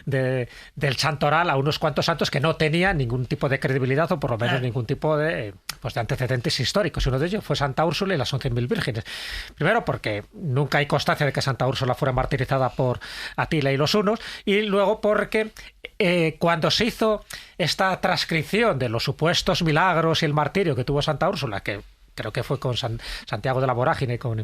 del santoral a unos cuantos santos que no tenían ningún tipo de credibilidad o por lo menos Claro. ningún tipo de antecedentes históricos. Y uno de ellos fue Santa Úrsula y las 11.000 vírgenes. Primero porque nunca hay constancia de que Santa Úrsula fuera martirizada por Atila y los hunos, y luego porque cuando se hizo esta transcripción de los supuestos milagros y el martirio que tuvo Santa Úrsula, que creo que fue con Santiago de la Vorágine, con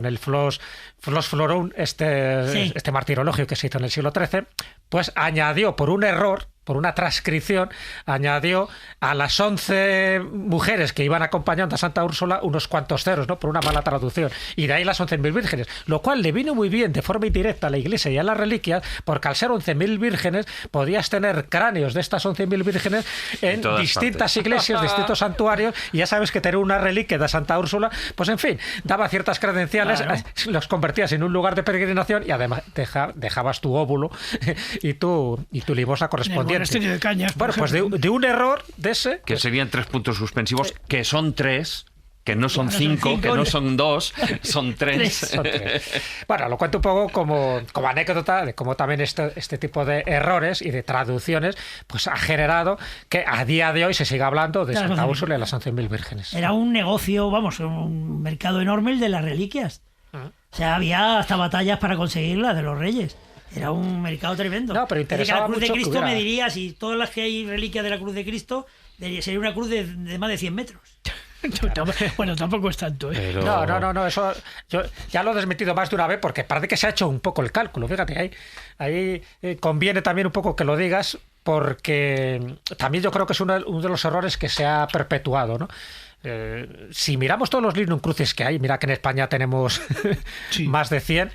el Flos Florum, este martirologio que se hizo en el siglo XIII, pues añadió por un error, por una transcripción, añadió a las 11 mujeres que iban acompañando a Santa Úrsula unos cuantos ceros, ¿no? Por una mala traducción. Y de ahí las 11.000 vírgenes, lo cual le vino muy bien de forma indirecta a la Iglesia y a las reliquias, porque al ser 11.000 vírgenes podías tener cráneos de estas 11.000 vírgenes en distintas iglesias, distintos santuarios, y ya sabes que tener una reliquia de Santa Úrsula, pues en fin, daba ciertas credenciales, los convertías en un lugar de peregrinación y además dejabas tu óvulo y tu limosna correspondiente. De Cañas, bueno, pues de un error de ese... Que serían 3 puntos suspensivos, que son 3, que no son 5, que no son 2, son 3. Bueno, lo cuento un poco como anécdota de cómo también este tipo de errores y de traducciones pues ha generado que a día de hoy se siga hablando de Santa Úrsula y las 11.000 vírgenes. Era un negocio, un mercado enorme el de las reliquias. O sea, había hasta batallas para conseguirlas de los reyes. Era un mercado tremendo. No, pero interesaba la cruz mucho de Cristo, me diría, si todas las que hay reliquias de la cruz de Cristo, sería una cruz de más de 100 metros. Bueno, tampoco es tanto, ¿eh? Pero... No, eso yo ya lo he desmentido más de una vez porque parece que se ha hecho un poco el cálculo. Fíjate, ahí conviene también un poco que lo digas porque también yo creo que es uno de los errores que se ha perpetuado, ¿no? Si miramos todos los Lignum Crucis que hay, mira que en España tenemos más de 100,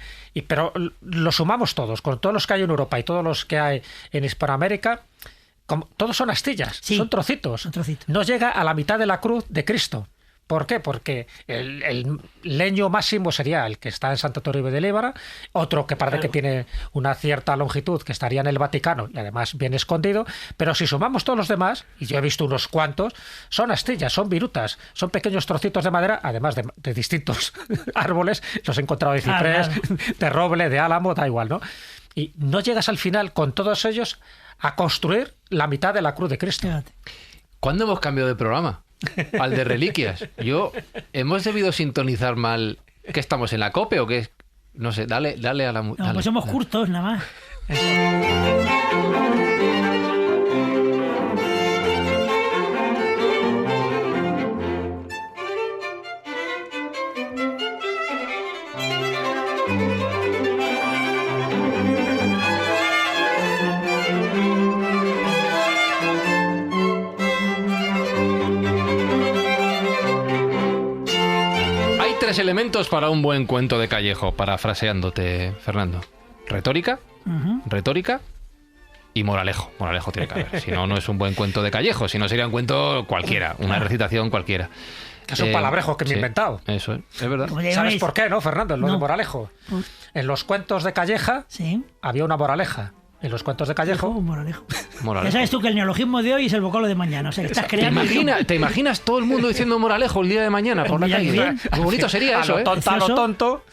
pero lo sumamos todos, con todos los que hay en Europa y todos los que hay en Hispanoamérica, todos son astillas, son trocitos. No llega a la mitad de la cruz de Cristo. ¿Por qué? Porque el leño máximo sería el que está en Santo Toribio de Líbara, otro que parece que tiene una cierta longitud, que estaría en el Vaticano y además bien escondido, pero si sumamos todos los demás, y yo he visto unos cuantos, son astillas, son virutas, son pequeños trocitos de madera, además de distintos árboles, los he encontrado de ciprés, de roble, de álamo, da igual, ¿no? Y no llegas al final con todos ellos a construir la mitad de la cruz de Cristo. ¿Cuándo hemos cambiado de programa? Al de reliquias. ¿Hemos debido sintonizar mal que estamos en la COPE o qué? No sé, dale a la... No, pues somos curtos nada más. Tres elementos para un buen cuento de Callejo, parafraseándote, Fernando. Retórica, retórica y moralejo. Moralejo tiene que haber. Si no, no es un buen cuento de Callejo. Si no, sería un cuento cualquiera, una recitación cualquiera. Es un palabrejo que me he inventado. Eso es verdad. ¿Sabes por qué, no, Fernando? Lo de moralejo. En los cuentos de Calleja había una moraleja. En los cuentos de Callejo... Moralejo. Ya sabes tú que el neologismo de hoy es el vocablo de mañana. O sea, que estás creando... ¿Te imaginas todo el mundo diciendo moralejo el día de mañana por la calle? Muy bonito sería eso, ¿eh? A lo tonto.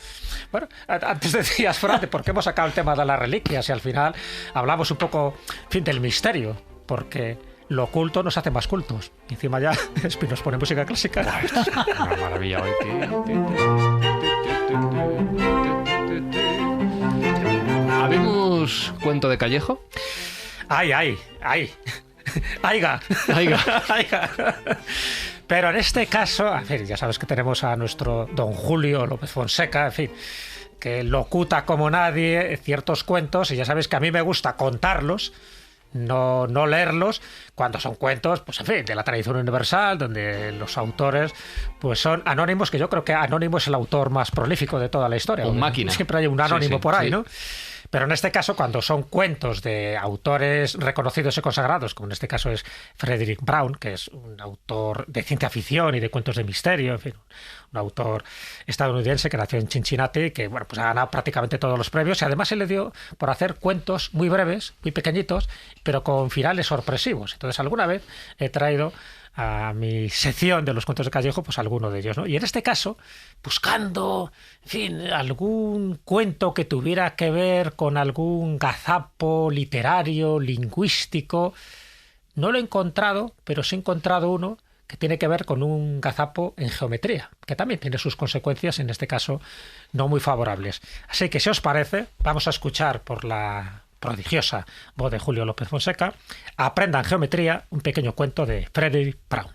Bueno, antes decías, Fran, ¿por qué hemos sacado el tema de las reliquias? Y al final hablamos un poco, en fin, del misterio. Porque lo oculto nos hace más cultos. Y encima ya nos pone música clásica. Una maravilla hoy. ¿Habemos cuento de Callejo? Ay. Aiga. Pero en este caso, a ver, ya sabes que tenemos a nuestro don Julio López Fonseca, en fin, que locuta como nadie ciertos cuentos, y ya sabes que a mí me gusta contarlos, no leerlos, cuando son cuentos, pues en fin, de la tradición universal, donde los autores pues son anónimos, que yo creo que Anónimo es el autor más prolífico de toda la historia. Un máquina. Siempre hay un anónimo por ahí, ¿no? Pero en este caso, cuando son cuentos de autores reconocidos y consagrados, como en este caso es Frederick Brown, que es un autor de ciencia ficción y de cuentos de misterio, en fin, un autor estadounidense que nació en Cincinnati, que bueno, pues ha ganado prácticamente todos los premios, y además se le dio por hacer cuentos muy breves, muy pequeñitos, pero con finales sorpresivos. Entonces, alguna vez he traído a mi sección de los cuentos de Callejo, pues alguno de ellos, ¿no? Y en este caso, buscando, en fin, algún cuento que tuviera que ver con algún gazapo literario, lingüístico, no lo he encontrado, pero sí he encontrado uno que tiene que ver con un gazapo en geometría, que también tiene sus consecuencias, en este caso, no muy favorables. Así que, si os parece, vamos a escuchar por la prodigiosa voz de Julio López Fonseca, Aprendan geometría, un pequeño cuento de Frederick Brown.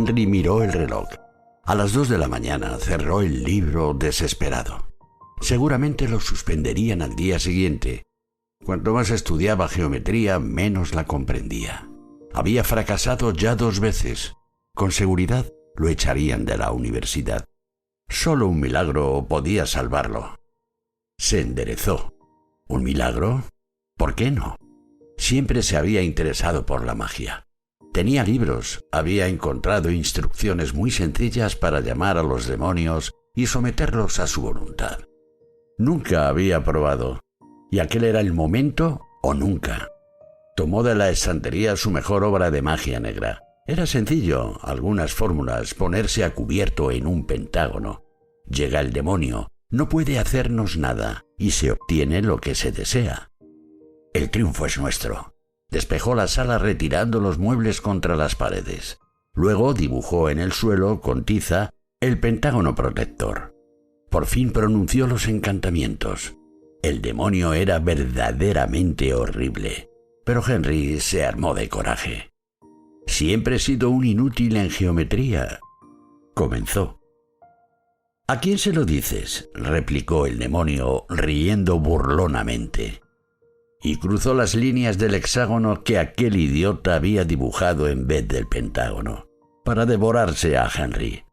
Henry miró el reloj. A las 2 de la mañana cerró el libro desesperado. Seguramente lo suspenderían al día siguiente. Cuanto más estudiaba geometría, menos la comprendía. Había fracasado ya 2 veces. Con seguridad lo echarían de la universidad. Solo un milagro podía salvarlo. Se enderezó. ¿Un milagro? ¿Por qué no? Siempre se había interesado por la magia. Tenía libros, había encontrado instrucciones muy sencillas para llamar a los demonios y someterlos a su voluntad. Nunca había probado, y aquel era el momento o nunca. Tomó de la estantería su mejor obra de magia negra. Era sencillo, algunas fórmulas, ponerse a cubierto en un pentágono. Llega el demonio, no puede hacernos nada, y se obtiene lo que se desea. El triunfo es nuestro. Despejó la sala retirando los muebles contra las paredes. Luego dibujó en el suelo, con tiza, el pentágono protector. Por fin pronunció los encantamientos. El demonio era verdaderamente horrible, pero Henry se armó de coraje. Siempre he sido un inútil en geometría. Comenzó. ¿A quién se lo dices?, replicó el demonio, riendo burlonamente. Y cruzó las líneas del hexágono que aquel idiota había dibujado en vez del pentágono, para devorarse a Henry.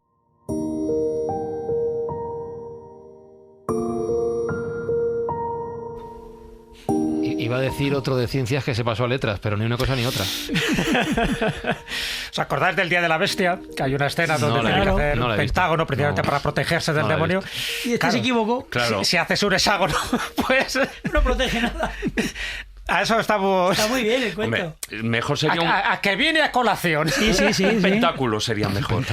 Iba a decir otro de ciencias que se pasó a letras, pero ni una cosa ni otra. ¿Os acordáis del Día de la Bestia? Que hay una escena donde tiene que hacer un pentágono precisamente para protegerse del demonio. Y se equivocó. Claro. Si haces un hexágono, pues No protege nada. a eso estamos. Está muy bien el cuento. Hombre, mejor sería A que viene a colación. Sí. un pentáculo sería mejor.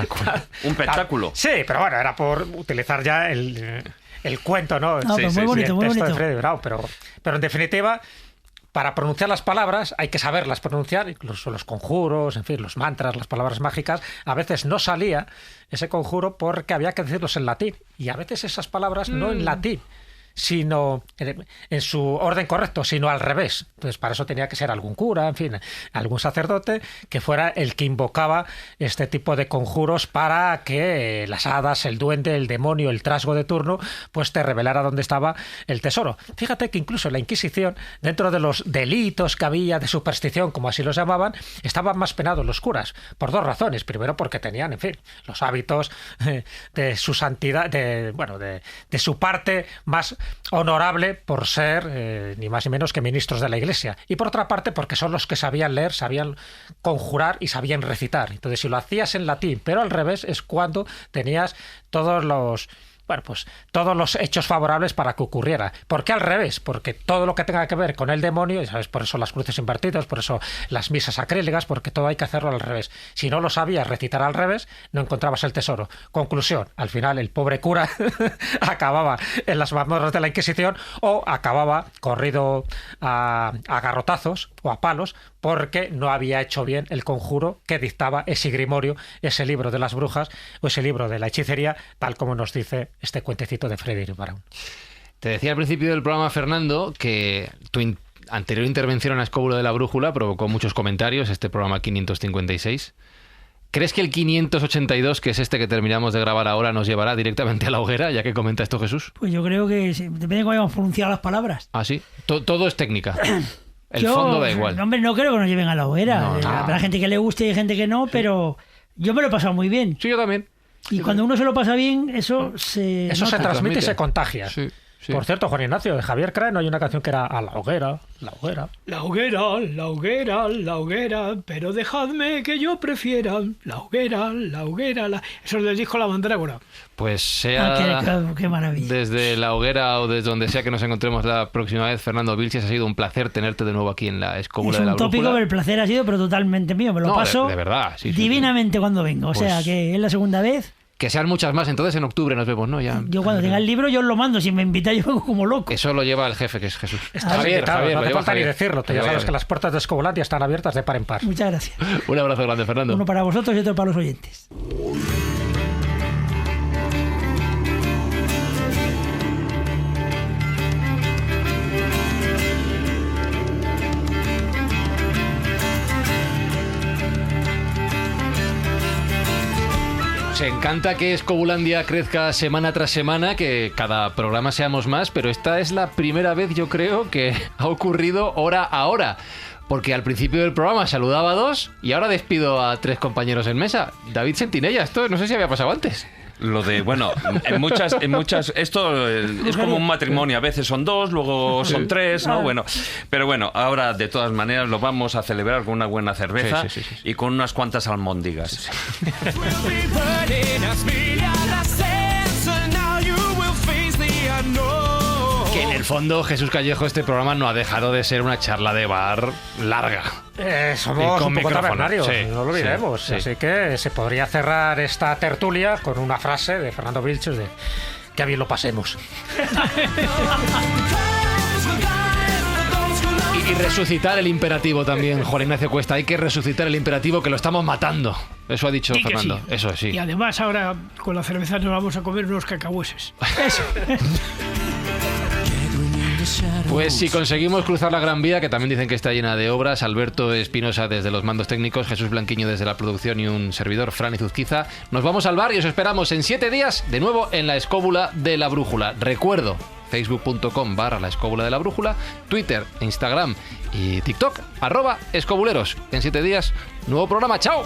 Un pentáculo. Sí, pero bueno, era por utilizar ya el cuento, ¿no? No, pero muy bonito, muy el texto bonito. de Freddy Brau, pero en definitiva, para pronunciar las palabras hay que saberlas pronunciar, incluso los conjuros, en fin, los mantras, las palabras mágicas. A veces no salía ese conjuro porque había que decirlos en latín, y a veces esas palabras no en latín, sino en su orden correcto, sino al revés. Entonces, para eso tenía que ser algún cura, en fin, algún sacerdote que fuera el que invocaba este tipo de conjuros para que las hadas, el duende, el demonio, el trasgo de turno, pues te revelara dónde estaba el tesoro. Fíjate que incluso en la Inquisición, dentro de los delitos que había de superstición, como así los llamaban, estaban más penados los curas, por 2 razones. Primero, porque tenían, en fin, los hábitos de su santidad, de su parte más honorable por ser ni más ni menos que ministros de la Iglesia, y por otra parte porque son los que sabían leer, sabían conjurar y sabían recitar. Entonces, si lo hacías en latín pero al revés, es cuando tenías todos los hechos favorables para que ocurriera. ¿Por qué al revés? Porque todo lo que tenga que ver con el demonio, ¿sabes? Por eso las cruces invertidas, por eso las misas acrílicas, porque todo hay que hacerlo al revés. Si no lo sabías recitar al revés, no encontrabas el tesoro. Conclusión, al final el pobre cura acababa en las mazmorras de la Inquisición o acababa corrido a garrotazos o a palos porque no había hecho bien el conjuro que dictaba ese grimorio, ese libro de las brujas o ese libro de la hechicería, tal como nos dice este cuentecito de Freddy Brown. Te decía al principio del programa, Fernando, que tu anterior intervención en la escóbula de la brújula provocó muchos comentarios, este programa 556. ¿Crees que el 582, que es este que terminamos de grabar ahora, nos llevará directamente a la hoguera, ya que comenta esto Jesús? Pues yo creo que depende de cómo hayamos pronunciado las palabras. Ah, sí. Todo es técnica. El fondo da igual. Hombre, no creo que nos lleven a la hoguera. No. Habrá gente que le guste y gente que no, pero yo me lo he pasado muy bien. Sí, yo también. Y cuando uno se lo pasa bien, eso se Eso se nota. transmite y se contagia. Sí. Por cierto, Juan Ignacio, de Javier Craeno hay una canción que era A la hoguera, la hoguera. La hoguera, la hoguera, la hoguera, pero dejadme que yo prefiera la hoguera, la hoguera. Eso es del disco La Mandrágora. Pues sea Qué maravilla. desde la hoguera o desde donde sea que nos encontremos la próxima vez, Fernando Vilches, ha sido un placer tenerte de nuevo aquí en la escóbula Es de la un tópico, brújula. pero el placer ha sido pero totalmente mío. Me lo paso de verdad, sí, divinamente cuando vengo. O Pues- sea, que es la segunda vez. Que sean muchas más, entonces en octubre nos vemos, ¿no? Ya. Yo cuando tenga el libro, yo os lo mando. Si me invitáis, yo vengo como loco. Eso lo lleva el jefe, que es Jesús. Está bien, claro, no lo hace lleva falta ni Javier. decirlo. Tú Lo ya lleva sabes que Javier. las puertas de Escobulandia están abiertas de par en par. Muchas gracias. Un abrazo grande, Fernando. Uno para vosotros y otro para los oyentes. encanta que Escobulandia crezca semana tras semana, que cada programa seamos más, pero esta es la primera vez, yo creo, que ha ocurrido hora a hora. Porque al principio del programa saludaba a 2 y ahora despido a 3 compañeros en mesa. David Sentinella, esto no sé si había pasado antes. Lo de, bueno, en muchas, esto es como un matrimonio, a veces son 2, luego son 3, ¿no? Bueno, pero bueno, ahora de todas maneras lo vamos a celebrar con una buena cerveza Sí. y con unas cuantas almóndigas. Que en el fondo, Jesús Callejo, este programa no ha dejado de ser una charla de bar larga. Somos con un poco micrófono, tabernarios, sí, no lo olvidemos. sí. Así que se podría cerrar esta tertulia con una frase de Fernando Vilches de que bien lo pasemos. Y resucitar el imperativo también, Juan Ignacio Cuesta. Hay que resucitar el imperativo, que lo estamos matando. Eso ha dicho Di que Fernando. sí. Eso sí. Y además ahora con la cerveza nos vamos a comer unos cacahueses. Eso. Pues si conseguimos cruzar la Gran Vía, que también dicen que está llena de obras, Alberto Espinosa desde los mandos técnicos, Jesús Blanquiño desde la producción y un servidor, Fran Izuzquiza, nos vamos al bar y os esperamos en 7 días de nuevo en la Escóbula de la Brújula. Recuerdo, facebook.com/la Escóbula de la Brújula, Twitter, Instagram y TikTok, @escobuleros. En 7 días, nuevo programa. ¡Chao!